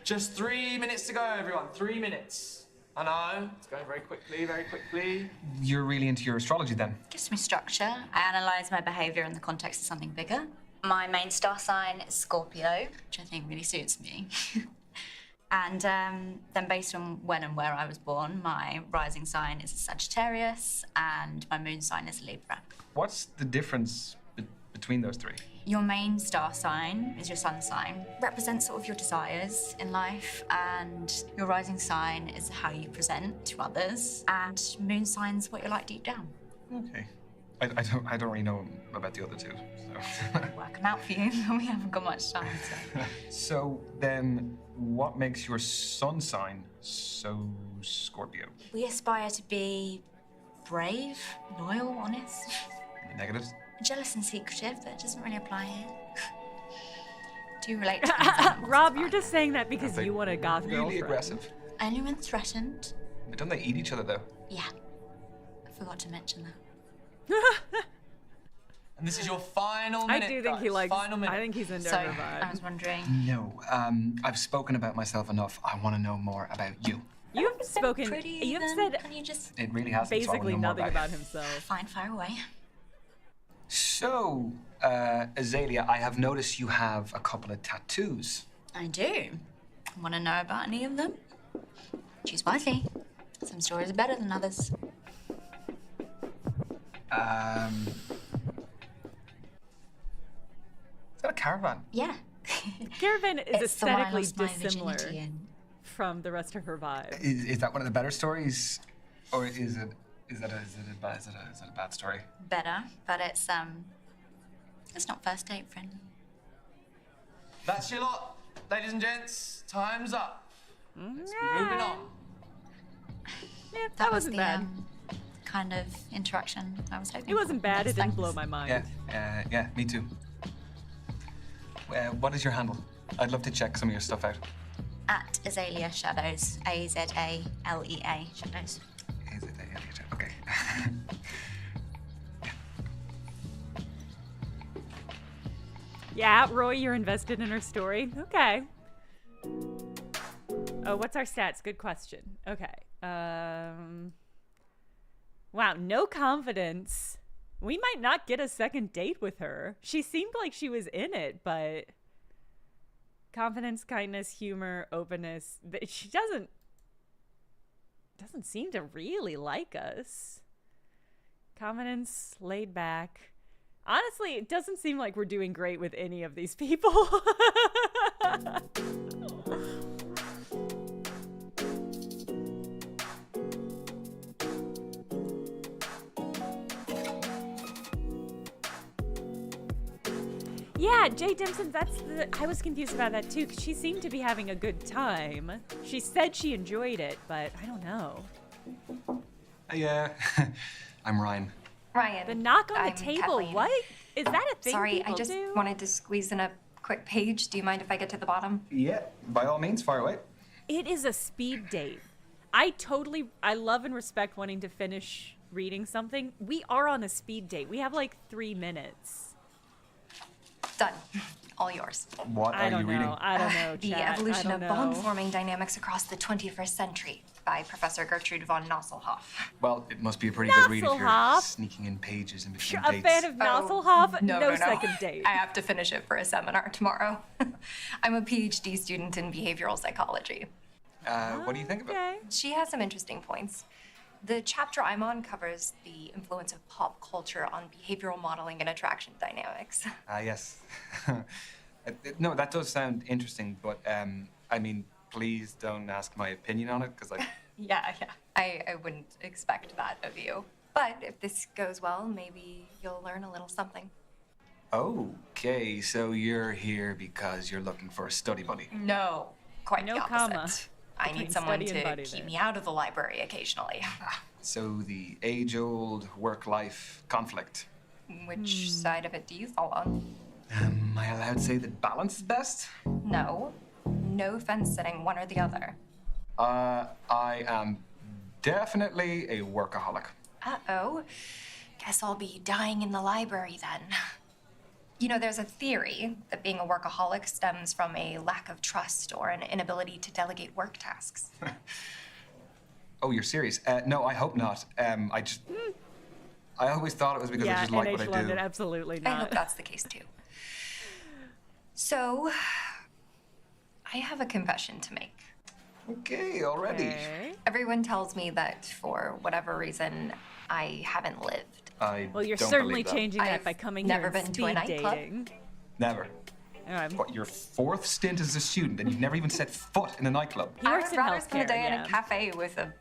Just 3 minutes to go, everyone. 3 minutes. I know, it's going very quickly, very quickly. You're really into your astrology then? Gives me structure. I analyse my behaviour in the context of something bigger. My main star sign is Scorpio, which I think really suits me. And then based on when and where I was born, my rising sign is a Sagittarius and my moon sign is a Libra. What's the difference between those three? Your main star sign is your sun sign, represents sort of your desires in life, and your rising sign is how you present to others, and moon sign's what you're like deep down. Okay. I don't really know about the other two, so. Work them out for you, we haven't got much time. So. So then, what makes your sun sign so Scorpio? We aspire to be brave, loyal, honest. The negatives? Jealous and secretive, but it doesn't really apply here. Do you relate to Rob, you're just saying that because you want a goth girlfriend. Really aggressive. Only when threatened. But don't they eat each other though? Yeah. I forgot to mention that. And this is your final minute, I do think guys. he likes. Final minute. I think he's into So, her vibe. I was wondering. No. I've spoken about myself enough. I want to know more about you. You've spoken. Pretty, You've then. said Can you just It really hasn't. So I basically wanna know more nothing about you. himself. fine, fire away? So, Azalea, I have noticed you have a couple of tattoos. I do. Want to know about any of them? Choose wisely. Some stories are better than others. Is that a caravan? Yeah. Caravan is It's the one I aesthetically lost my dissimilar virginity in. from the rest of her vibe. Is that one of the better stories, or is it a bad story? Better, but it's not first date friendly. That's your lot, ladies and gents. Time's up. Let's be moving on. Yeah, That was wasn't the bad. kind of interaction I was hoping. It wasn't for. bad. It didn't Thanks. blow my mind. Yeah, me too. What is your handle? I'd love to check some of your stuff out. At Azalea Shadows. Azalea Shadows. Okay. Yeah, Roy, you're invested in her story. Okay. Oh, what's our stats? Good question. Okay. Wow, no confidence. We might not get a second date with her. She seemed like she was in it, but confidence, kindness, humor, openness. She doesn't seem to really like us. Confidence, laid back. Honestly, it doesn't seem like we're doing great with any of these people. Yeah, Jay Dimson, I was confused about that too, because she seemed to be having a good time. She said she enjoyed it, but I don't know. Yeah, I'm Ryan. Ryan. The knock on I'm the table, Kathleen. what? Is that a thing Sorry, people I just do? wanted to squeeze in a quick page. Do you mind if I get to the bottom? Yeah, by all means, fire away. It is a speed date. I love and respect wanting to finish reading something. We are on a speed date. We have like 3 minutes. Done. All yours. What are you reading? I don't know, The chat. evolution I of don't know. bond-forming dynamics across the 21st century. by Professor Gertrude von Nosselhoff. Well, it must be a pretty good read if you're Nosselhoff? sneaking in pages in between A dates. fan of Nosselhoff? No, second date. I have to finish it for a seminar tomorrow. I'm a PhD student in behavioral psychology. What do you think of it? She has some interesting points. The chapter I'm on covers the influence of pop culture on behavioral modeling and attraction dynamics. Yes. No, that does sound interesting, but I mean, please don't ask my opinion on it, because Yeah. I wouldn't expect that of you. But if this goes well, maybe you'll learn a little something. Okay, so you're here because you're looking for a study buddy. No, quite No the comma opposite. I between need someone study and to buddy keep there. me out of the library occasionally. So the age-old work-life conflict. Which side of it do you fall on? Am I allowed to say that balance is best? No. No fence sitting, one or the other. I am definitely a workaholic. Uh-oh. Guess I'll be dying in the library then. You know, there's a theory that being a workaholic stems from a lack of trust or an inability to delegate work tasks. Oh, you're serious? No, I hope not. I always thought it was because I just like what I do. London, absolutely I not. hope that's the case too. So, I have a confession to make. Okay, already. Everyone tells me that for whatever reason, I haven't lived. Well, you're don't certainly believe that. changing that I've by coming never here and been to a speed nightclub. dating. Never. What, your fourth stint as a student and you've never even set foot in a nightclub? I would rather spend a day in a cafe with a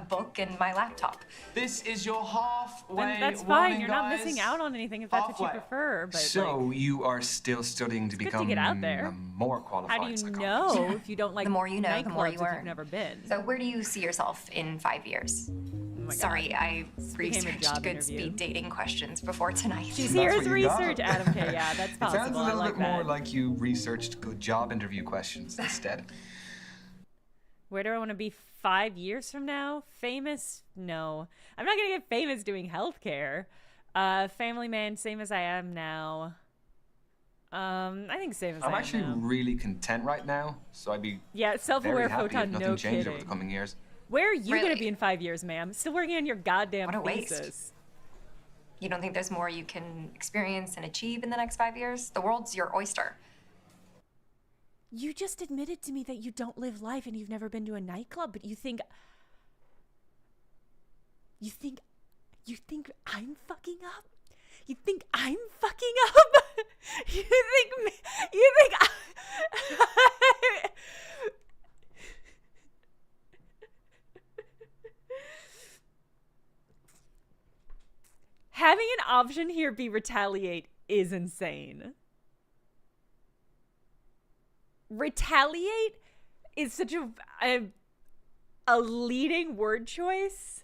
book and my laptop. This is your halfway And that's fine. warning, You're not guys. missing out on anything if that's what you Halfway. prefer. But So you are still studying to good to become get out there. a more qualified how do you psychologist. know if you don't like The more you know, the more nightclubs you if earn. you've never been? So where do you see yourself in 5 years? my Sorry, God. I became a researched job good interview. speed dating questions before tonight. She's here as research, Adam K. Yeah, that's It possible. sounds a I little like bit more that. like you researched good job interview questions instead. Where do I want to be 5 years from now? Famous? No. I'm not going to get famous doing healthcare. Family man, same as I am now. I think same as I I'm am actually now. really content right now, so I'd be Yeah, self-aware very happy photon, if nothing no changed over kidding. the coming years. Where are you going Really? to be in 5 years, ma'am? Still working on your goddamn What a waste. thesis. You don't think there's more you can experience and achieve in the next 5 years? The world's your oyster. You just admitted to me that you don't live life and you've never been to a nightclub, but you think I'm fucking up? You think I'm fucking up? You think Having an option here be retaliate is insane. Retaliate is such a leading word choice.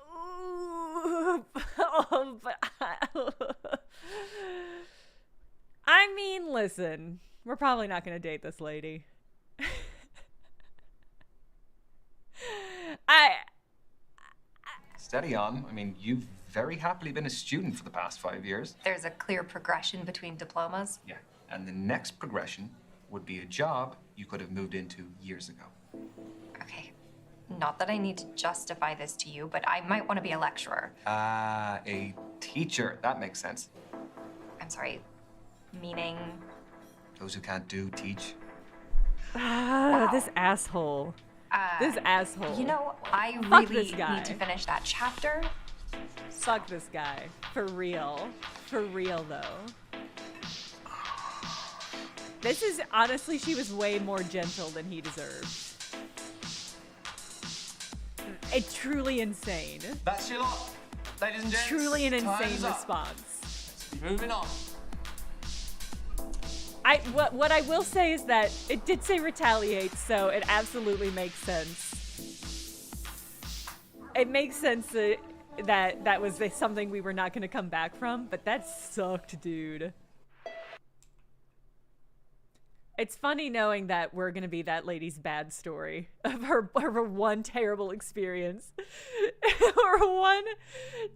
Ooh, oh, but I mean, listen, we're probably not going to date this lady. Steady on. I mean, you've very happily been a student for the past 5 years. There's a clear progression between diplomas. Yeah. And the next progression would be a job you could have moved into years ago. Okay. Not that I need to justify this to you, but I might want to be a lecturer. A teacher. That makes sense. I'm sorry. Meaning? Those who can't do, teach. This asshole. This asshole. You know, I Fuck really this guy. need to finish that chapter. Fuck this guy. For real. For real, though. This is, honestly, she was way more gentle than he deserved. It's truly insane. That's your lot, ladies and gents. Truly an insane Time's up. response. Moving on. What I will say is that it did say retaliate, so it absolutely makes sense. It makes sense that was something we were not going to come back from, but that sucked, dude. It's funny knowing that we're going to be that lady's bad story of her one terrible experience. Her one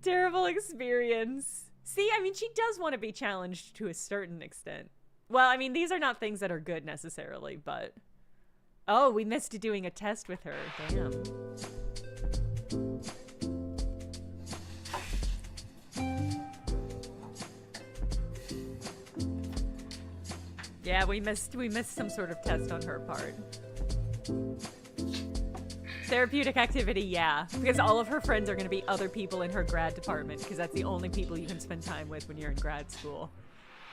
terrible experience. See, I mean, she does want to be challenged to a certain extent. Well, I mean, these are not things that are good necessarily, but... Oh, we missed doing a test with her. Damn. Yeah, we missed some sort of test on her part. Therapeutic activity, yeah. Because all of her friends are going to be other people in her grad department, because that's the only people you can spend time with when you're in grad school.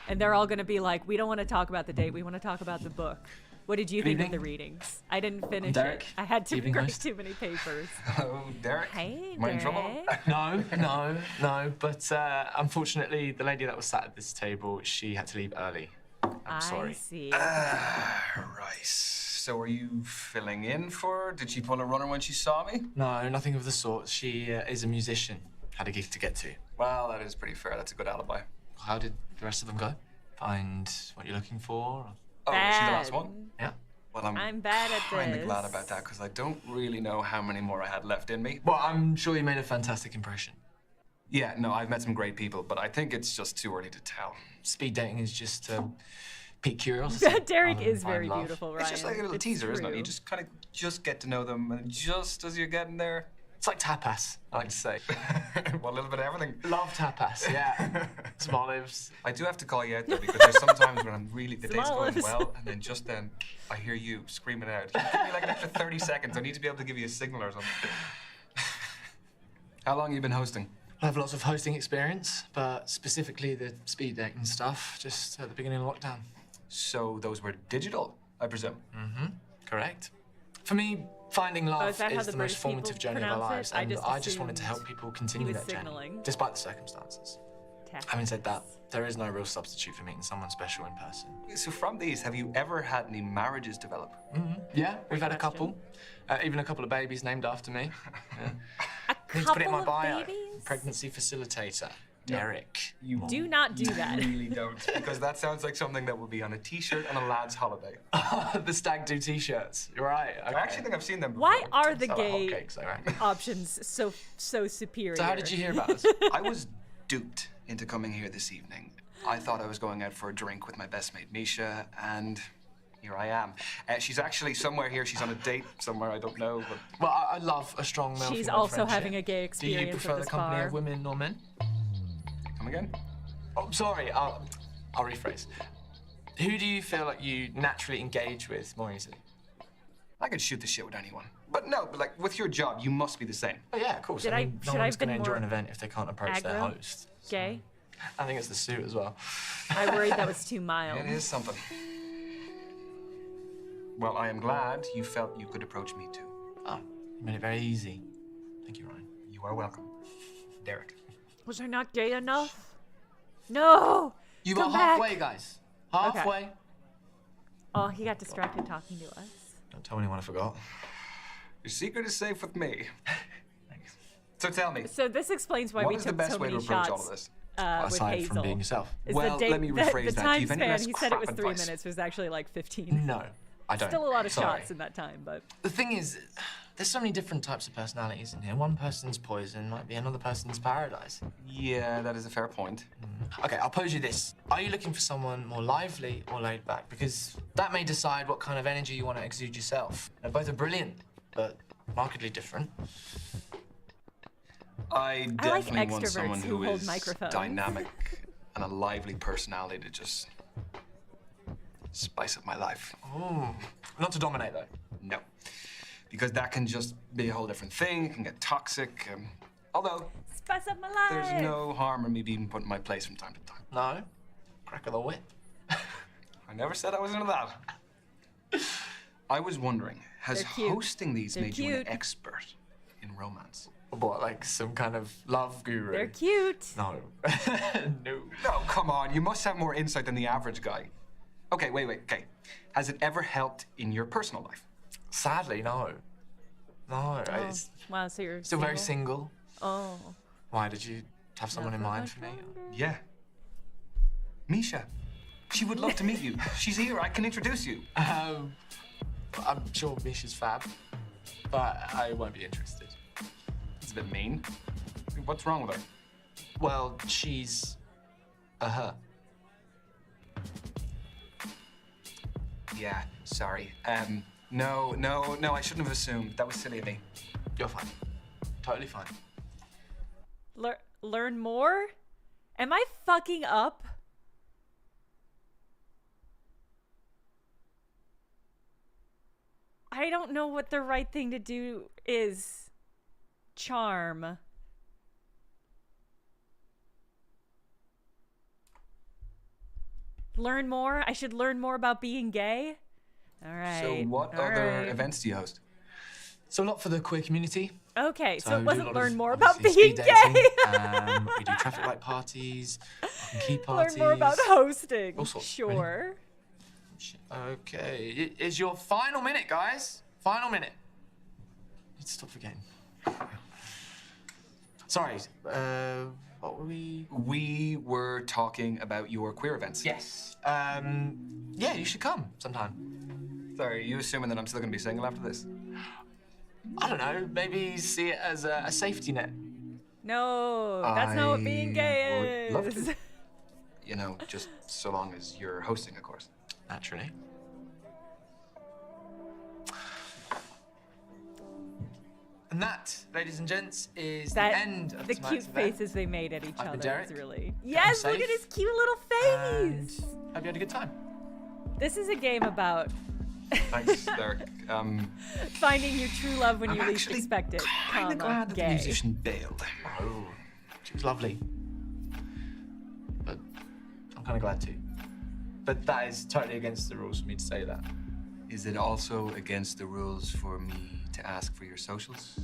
And they're all going to be like, we don't want to talk about the date, we want to talk about the book. What did you think of the readings? I didn't finish Derek. it. I had to Evening grade host. too many papers. Hello, Derek. Hey, Am I in trouble? No. But unfortunately, the lady that was sat at this table, she had to leave early. I'm sorry. I see. Right. So are you filling in for her? Did she pull a runner when she saw me? No, nothing of the sort. She is a musician. Had a gig to get to. Well, that is pretty fair. That's a good alibi. How did the rest of them go? Find what you're looking for? Oh, is she the last one? Yeah. Well, I'm bad at kind of this. glad about that because I don't really know how many more I had left in me. Well, I'm sure you made a fantastic impression. Yeah, no, I've met some great people, but I think it's just too early to tell. Speed dating is just to pique curiosity. Derek is very love. beautiful, Ryan. It's just like a little teaser, isn't it? You just kind of get to know them, and just as you're getting there... It's like tapas, I like to say. Well, a little bit of everything. Love tapas, yeah. Some olives. I do have to call you out, though, because there's sometimes when I'm really... The Some date's going olives. well, and then just then, I hear you screaming out. Give me like an extra 30 seconds. I need to be able to give you a signal or something. How long have you been hosting? I have lots of hosting experience, but specifically the speed dating stuff, just at the beginning of lockdown. So those were digital, I presume? Mm-hmm. Correct. For me, finding love is that how is the the British most formative people journey of our pronounce it? lives, and I just wanted assumed to help people he continue was that signaling. journey, despite the circumstances. Having said that, there is no real substitute for meeting someone special in person. So from these, have you ever had any marriages develop? Mm-hmm. Yeah, we've had a couple. Even a couple of babies named after me. Yeah. Need to put it in my bio. Pregnancy facilitator, Derek. You Do not do that. really don't, because that sounds like something that would be on a T-shirt on a lad's holiday. The stag do T-shirts. You're right. Okay. I actually think I've seen them before. Why are the Sell gay hotcakes, though, right? options so superior? So how did you hear about us? I was duped into coming here this evening. I thought I was going out for a drink with my best mate, Misha, and here I am. She's actually somewhere here. She's on a date somewhere, I don't know. But... Well, I love a strong male-female She's also friendship. having a gay experience Do you prefer at the this company bar. of women or men? Come again? Oh, sorry. I'll rephrase. Who do you feel like you naturally engage with more easily? I could shoot the shit with anyone. But no, but like with your job, you must be the same. Oh yeah, of course. Did I mean, should no I one's have been going to enjoy more an event if they can't approach their aggro? host. Gay? I think it's the suit as well. I worried that was too mild. It is something. Well, I am glad you felt you could approach me too. Oh, you made it very easy. Thank you, Ryan. You are welcome. Derek. Was I not gay enough? No! You Come are halfway, back. guys. Halfway. Okay. Oh, he got distracted talking to us. Don't tell anyone I forgot. Your secret is safe with me. Thanks. So tell me. So this explains why What we is the took best so way to many approach shots. all of this? With Aside Hazel. from being yourself. Is Well, the let me rephrase the that. time Do you have any span, less he said it was crap 3 advice? minutes, was actually like 15. No, I don't. Still a lot of Sorry. shots in that time, but... The thing is, there's so many different types of personalities in here. One person's poison might be another person's paradise. Yeah, that is a fair point. Okay, I'll pose you this. Are you looking for someone more lively or laid back? Because that may decide what kind of energy you want to exude yourself. Now, both are brilliant, but markedly different. I like definitely want extroverts someone who who hold is microphones. dynamic and a lively personality to just spice up my life. Oh, not to dominate though. No, because that can just be a whole different thing. It can get toxic. Although Spice up my life! there's no harm in me being put in my place from time to time. No? Crack of the whip. I never said I was into that. I was wondering, has They're cute. hosting these They're made you an cute. expert in romance? What, like some kind of love guru? They're cute. No. No. No, come on. You must have more insight than the average guy. Okay, wait. Okay. Has it ever helped in your personal life? Sadly, no. No. Oh. It's Wow, so you're still very single. Oh. Why, did you have someone in mind for me? Yeah. Misha. She would love to meet you. She's here. I can introduce you. I'm sure Misha's fab, but I won't be interested. It's a bit mean. What's wrong with her? Well, she's a her. Yeah, sorry. No, I shouldn't have assumed. That was silly of me. You're fine. Totally fine. Learn more? Am I fucking up? I don't know what the right thing to do is. Charm. Learn more? I should learn more about being gay? All right. So what other events do you host? So a lot for the queer community. Okay, so we it do a wasn't lot learn of, more about obviously, being speed gay. dating. We do traffic light parties, key parties. Learn more about hosting. All sorts. Sure. Okay, it is your final minute, guys. Final minute. Need to stop forgetting. Sorry, what were we? We were talking about your queer events. Yes. Yeah, you should come sometime. Sorry, are you assuming that I'm still going to be single after this? I don't know, maybe see it as a safety net. No, that's not what being gay would love is. to. You know, just so long as you're hosting, of course. Naturally. And that, ladies and gents, is the end of the tonight's cute event. faces they made at each I've been other. Derek. Is really. Keep Yes, look safe. at his cute little face. Hope you had a good time. This is a game about Thanks, Derek. finding your true love when you I'm least actually expect it. Kinda glad that gay. the musician bailed. Oh, she was lovely. But I'm kind of glad too. But that is totally against the rules for me to say that. Is it also against the rules for me to ask for your socials?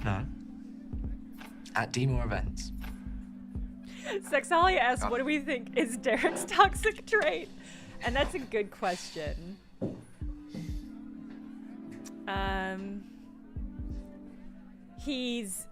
No. At Demore events. Sexalia asks, what do we think is Derek's toxic trait? And that's a good question. He's...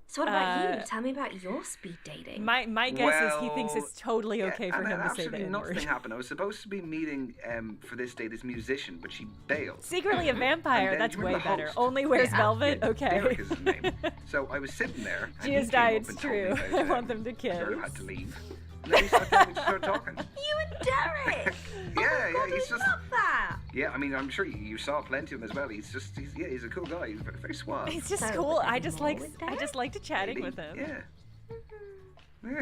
So what about you? Tell me about your speed dating. My guess is he thinks it's totally okay for and him to say the absolutely N-word. nothing happened. I was supposed to be meeting for this day this musician, but she bailed. Secretly a vampire, And then that's you were way the better. host. Only wears Yeah, velvet? yeah, Okay. Derek is his name. So I was sitting there. And Gia's he died, came it's up and told me true. about, I want them to kiss. Sort of had to leave. And then we started talking. You and Derek. Yeah, God, he's just. love that. Yeah, I mean, I'm sure you saw plenty of him as well. He's a cool guy. He's very suave. He's just cool. I just like to chatting with him. Yeah.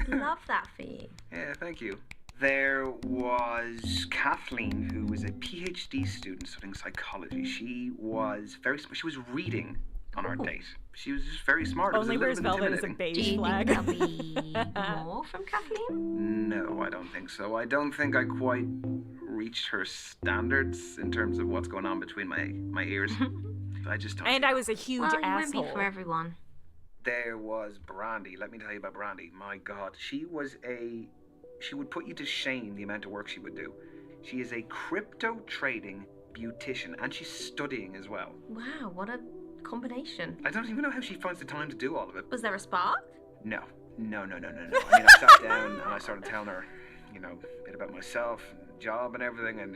Love that for you. Yeah, thank you. There was Kathleen, who was a PhD student studying psychology. She was reading on our date. She was just very smart. Only wears it was a little velvet bit as a intimidating. beige flag. Do you think there'll be more from Kathleen? No, I don't think so. I don't think I quite reached her standards in terms of what's going on between my ears. I just don't. And I was a huge Well, you asshole. won't be for everyone. There was Brandy. Let me tell you about Brandy. My God, she would put you to shame the amount of work she would do. She is a crypto trading beautician, and she's studying as well. Wow, what a combination. I don't even know how she finds the time to do all of it. Was there a spark? No. I mean, I sat down and I started telling her, a bit about myself, and job and everything, and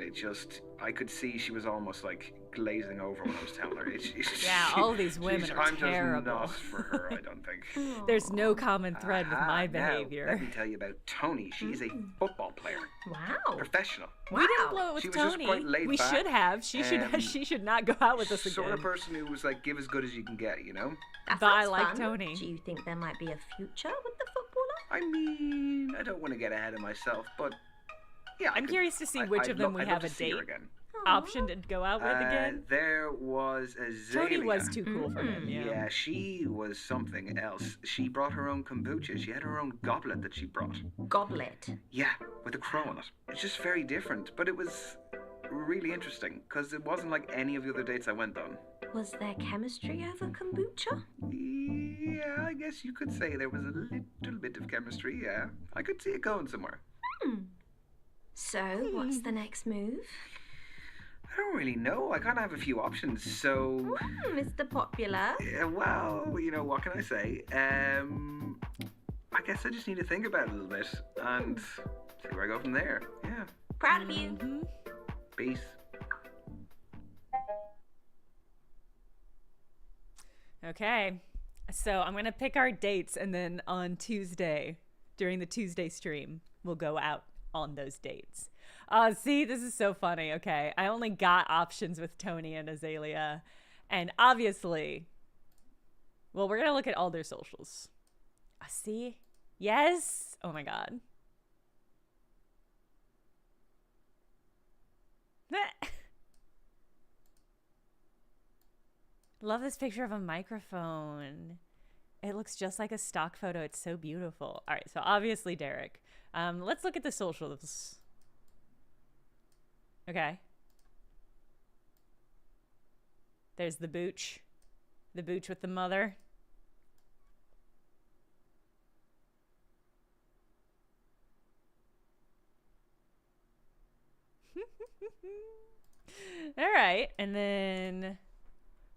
I could see she was almost like glazing over when I was telling her. Yeah, all these women are I'm terrible. just not for her, I don't think. There's no common thread with my Now, behavior. let me tell you about Tony. She is a football player. Wow. Professional. We didn't blow it with She was just Tony. quite laid We back, should have. She should not go out with us again. Sort of person who was like, give as good as you can get, That But I sounds like fun. Tony. Do you think there might be a future with the footballer? I mean, I don't want to get ahead of myself, but yeah. I'm curious to see which of them we I'd have love a to see her date again. option to go out with again. There was Azalea. Tony was too cool for him, yeah. Yeah, she was something else. She brought her own kombucha. She had her own goblet that she brought. Goblet? Yeah, with a crow on it. It's just very different, but it was really interesting because it wasn't like any of the other dates I went on. Was there chemistry over kombucha? Yeah, I guess you could say there was a little bit of chemistry, yeah. I could see it going somewhere. So, what's the next move? I don't really know. I kind of have a few options, so... Mr. Popular. Yeah, well, what can I say? I guess I just need to think about it a little bit and see where I go from there. Yeah. Proud of you. Peace. Okay. So I'm going to pick our dates, and then on Tuesday, during the Tuesday stream, we'll go out on those dates. See, this is so funny. Okay. I only got options with Tony and Azalea. And obviously, well, we're going to look at all their socials. See? Yes. Oh my God. Love this picture of a microphone. It looks just like a stock photo. It's so beautiful. All right, so obviously Derek. Let's look at the socials. Okay. There's the booch. The booch with the mother. All right, and then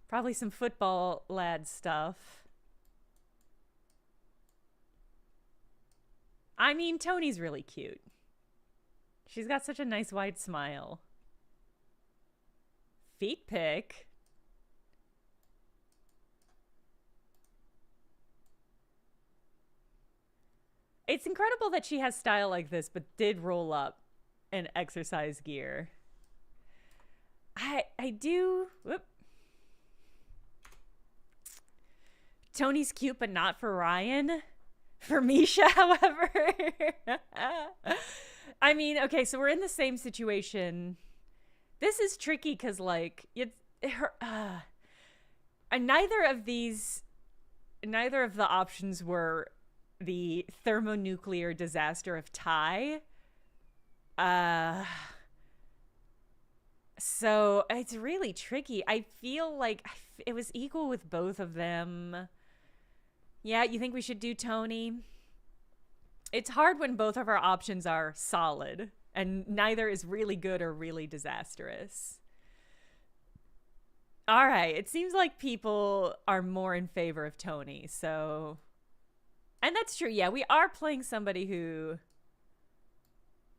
probably some football lad stuff. I mean, Tony's really cute. She's got such a nice wide smile. Feet pic. It's incredible that she has style like this, but did roll up in exercise gear. I do. Whoop. Tony's cute, but not for Ryan. For Misha, however. I mean, okay, so we're in the same situation. This is tricky because, like, neither of the options were the thermonuclear disaster of Ty. So it's really tricky. I feel like it was equal with both of them. Yeah, you think we should do Tony? It's hard when both of our options are solid and neither is really good or really disastrous. All right, it seems like people are more in favor of Tony, so... And that's true, yeah, we are playing somebody who...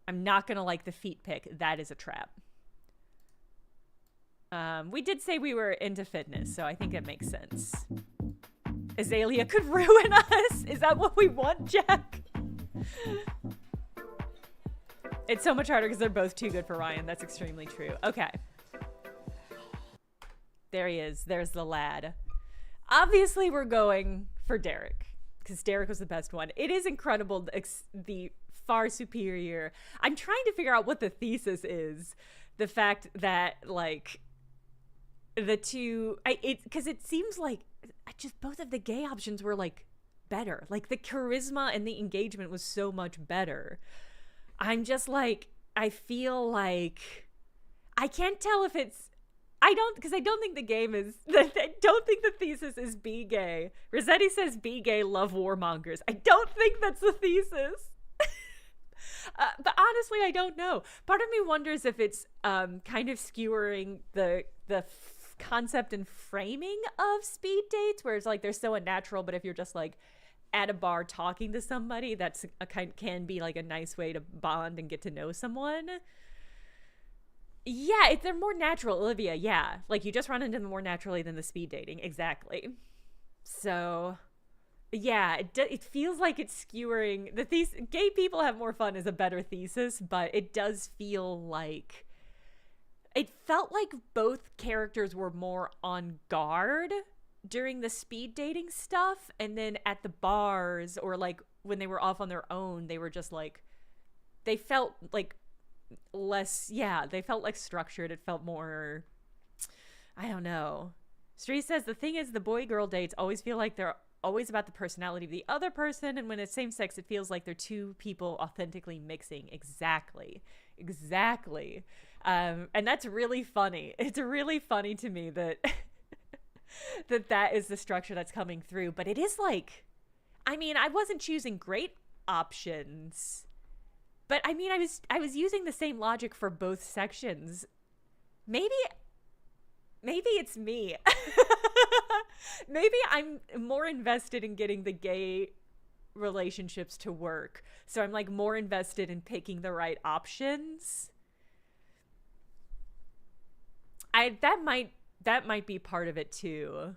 I'm not gonna like the feet pic. That is a trap. We did say we were into fitness, so I think it makes sense. Azalea could ruin us. Is that what we want, Jack? It's so much harder because they're both too good for Ryan. That's extremely true. Okay. There he is. There's the lad. Obviously, we're going for Derek because Derek was the best one. It is incredible. The far superior. I'm trying to figure out what the thesis is. The fact that, like, the two, because it seems like just both of the gay options were, like, better. Like, the charisma and the engagement was so much better. I'm just like, I feel like I can't tell if it's, because I don't think the game is, I don't think the thesis is be gay. Rossetti says be gay, love warmongers. I don't think that's the thesis. But honestly, I don't know. Part of me wonders if it's kind of skewering the concept and framing of speed dates, where it's like they're so unnatural, but if you're just like at a bar talking to somebody, that's can be like a nice way to bond and get to know someone. Yeah, they're more natural, Olivia. Yeah, like you just run into them more naturally than the speed dating. Exactly. So yeah, it feels like it's skewering the thesis. Gay people have more fun is a better thesis, but it does feel like it felt like both characters were more on guard during the speed dating stuff, and then at the bars or like when they were off on their own, they were just like, they felt like less, yeah, they felt like structured. It felt more, I don't know. Stree says the thing is the boy-girl dates always feel like they're always about the personality of the other person, and when it's same sex, it feels like they're two people authentically mixing. Exactly. And that's really funny. It's really funny to me that that is the structure that's coming through. But it is like, I mean, I wasn't choosing great options, but I mean, I was using the same logic for both sections. Maybe it's me. Maybe I'm more invested in getting the gay relationships to work. So I'm like more invested in picking the right options. That might be part of it too.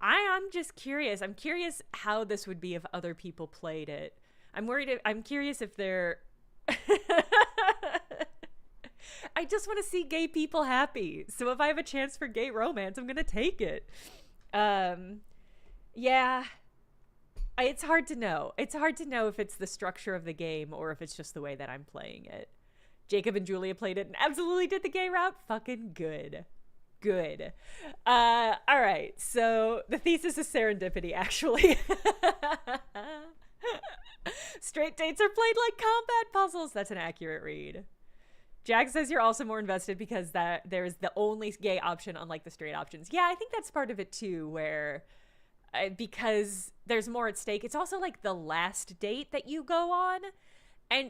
I'm just curious. I'm curious how this would be if other people played it. I'm curious if they're I just want to see gay people happy. So if I have a chance for gay romance, I'm going to take it. Yeah. It's hard to know. It's hard to know if it's the structure of the game or if it's just the way that I'm playing it. Jacob and Julia played it and absolutely did the gay route. Fucking good. Good. All right. So the thesis is serendipity, actually. Straight dates are played like combat puzzles. That's an accurate read. Jack says you're also more invested because that there's the only gay option unlike the straight options. Yeah, I think that's part of it too, where because there's more at stake. It's also like the last date that you go on, and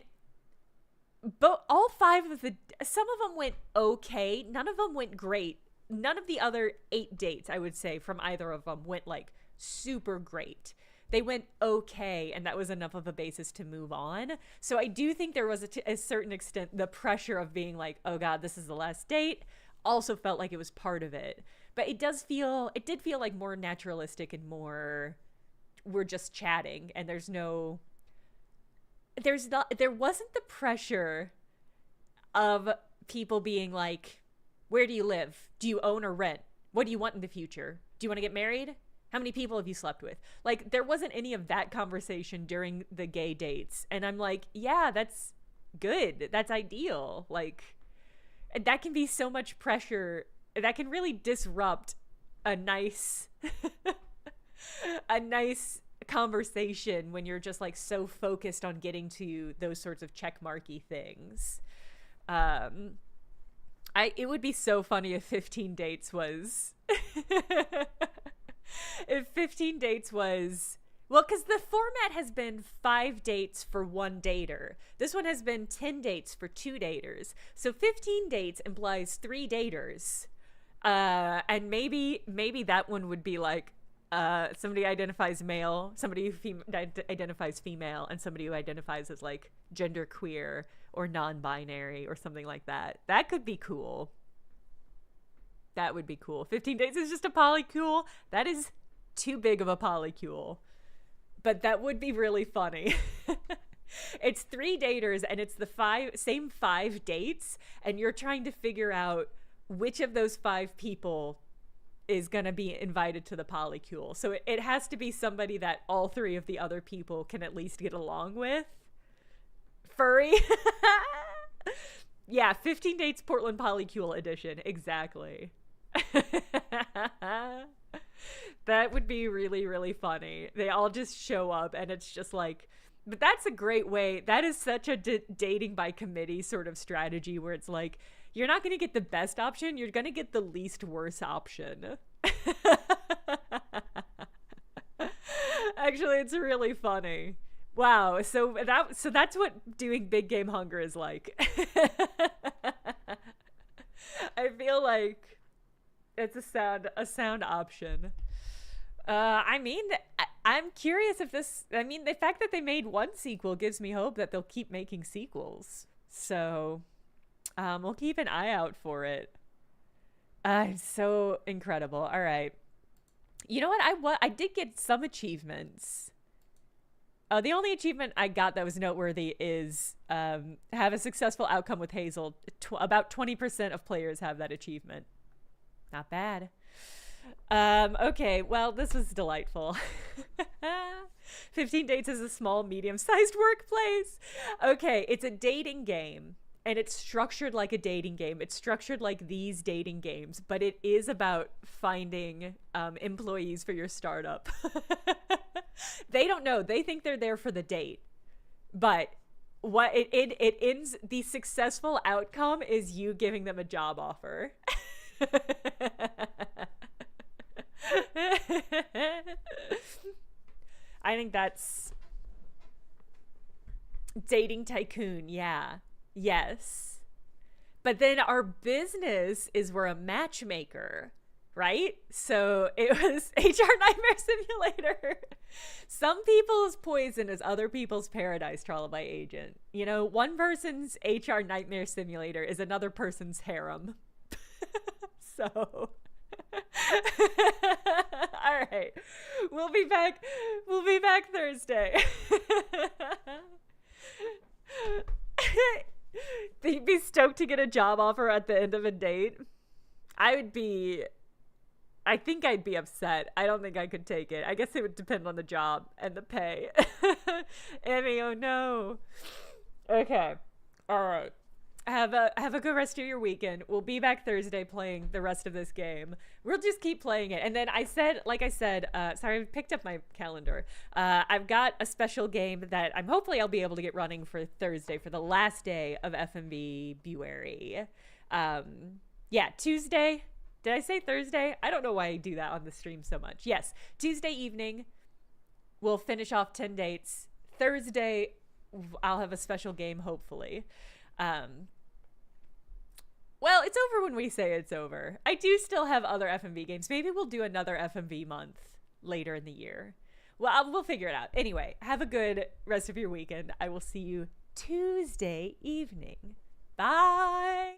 but all 5 of some of them went okay. None of them went great. None of the other 8 dates, I would say, from either of them went like super great. They went okay, and that was enough of a basis to move on. So I do think there was a certain extent the pressure of being like, oh God, this is the last date, also felt like it was part of it. But it did feel like more naturalistic and more, we're just chatting, and there wasn't the pressure of people being like, where do you live? Do you own or rent? What do you want in the future? Do you want to get married? How many people have you slept with? Like, there wasn't any of that conversation during the gay dates. And I'm like, yeah, that's good. That's ideal. Like, that can be so much pressure. That can really disrupt a nice, a nice conversation when you're just like so focused on getting to those sorts of checkmarky things. It would be so funny if 15 dates was if 15 dates was, well, because the format has been 5 dates for 1 dater. This one has been 10 dates for 2 daters. So 15 dates implies 3 daters. And maybe that one would be like somebody identifies male, somebody who identifies female, and somebody who identifies as like genderqueer or non-binary or something like that. That could be cool. That would be cool. 15 dates is just a polycule. That is too big of a polycule. But that would be really funny. It's 3 daters and it's the same 5 dates, and you're trying to figure out which of those 5 people is going to be invited to the polycule. So it has to be somebody that all 3 of the other people can at least get along with. Furry. Yeah, 15 dates Portland polycule edition. Exactly. That would be really, really funny. They all just show up and it's just like, but that's a great way. That is such a dating by committee sort of strategy where it's like, you're not going to get the best option. You're going to get the least worse option. Actually, it's really funny. Wow. So that's what doing big game hunger is like. I feel like it's a sound option. I mean, I'm curious if the fact that they made 1 sequel gives me hope that they'll keep making sequels. So, we'll keep an eye out for it. It's so incredible. All right. You know what? I did get some achievements. The only achievement I got that was noteworthy is have a successful outcome with Hazel. About 20% of players have that achievement. Not bad. Okay, well, this was delightful. 15 dates is a small, medium-sized workplace. Okay, it's a dating game, and it's structured like a dating game. It's structured like these dating games, but it is about finding employees for your startup. They don't know. They think they're there for the date. But what it ends, the successful outcome is you giving them a job offer. I think that's dating tycoon. Yeah. Yes. But then our business is we're a matchmaker. right? So it was HR Nightmare Simulator. Some people's poison is other people's paradise, Trollabite Agent. You know, one person's HR Nightmare Simulator is another person's harem. So, all right, we'll be back Thursday. You'd be stoked to get a job offer at the end of a date. I think I'd be upset. I don't think I could take it. I guess it would depend on the job and the pay. Emmy, oh no. Okay. All right. Have a good rest of your weekend. We'll be back Thursday playing the rest of this game. We'll just keep playing it. And then sorry, I picked up my calendar. I've got a special game that hopefully I'll be able to get running for Thursday for the last day of FMVbruary. Yeah, Tuesday. Did I say Thursday? I don't know why I do that on the stream so much. Yes, Tuesday evening, we'll finish off 10 dates. Thursday, I'll have a special game, hopefully. Well, it's over when we say it's over. I do still have other FMV games. Maybe we'll do another FMV month later in the year. Well, we'll figure it out. Anyway, have a good rest of your weekend. I will see you Tuesday evening. Bye.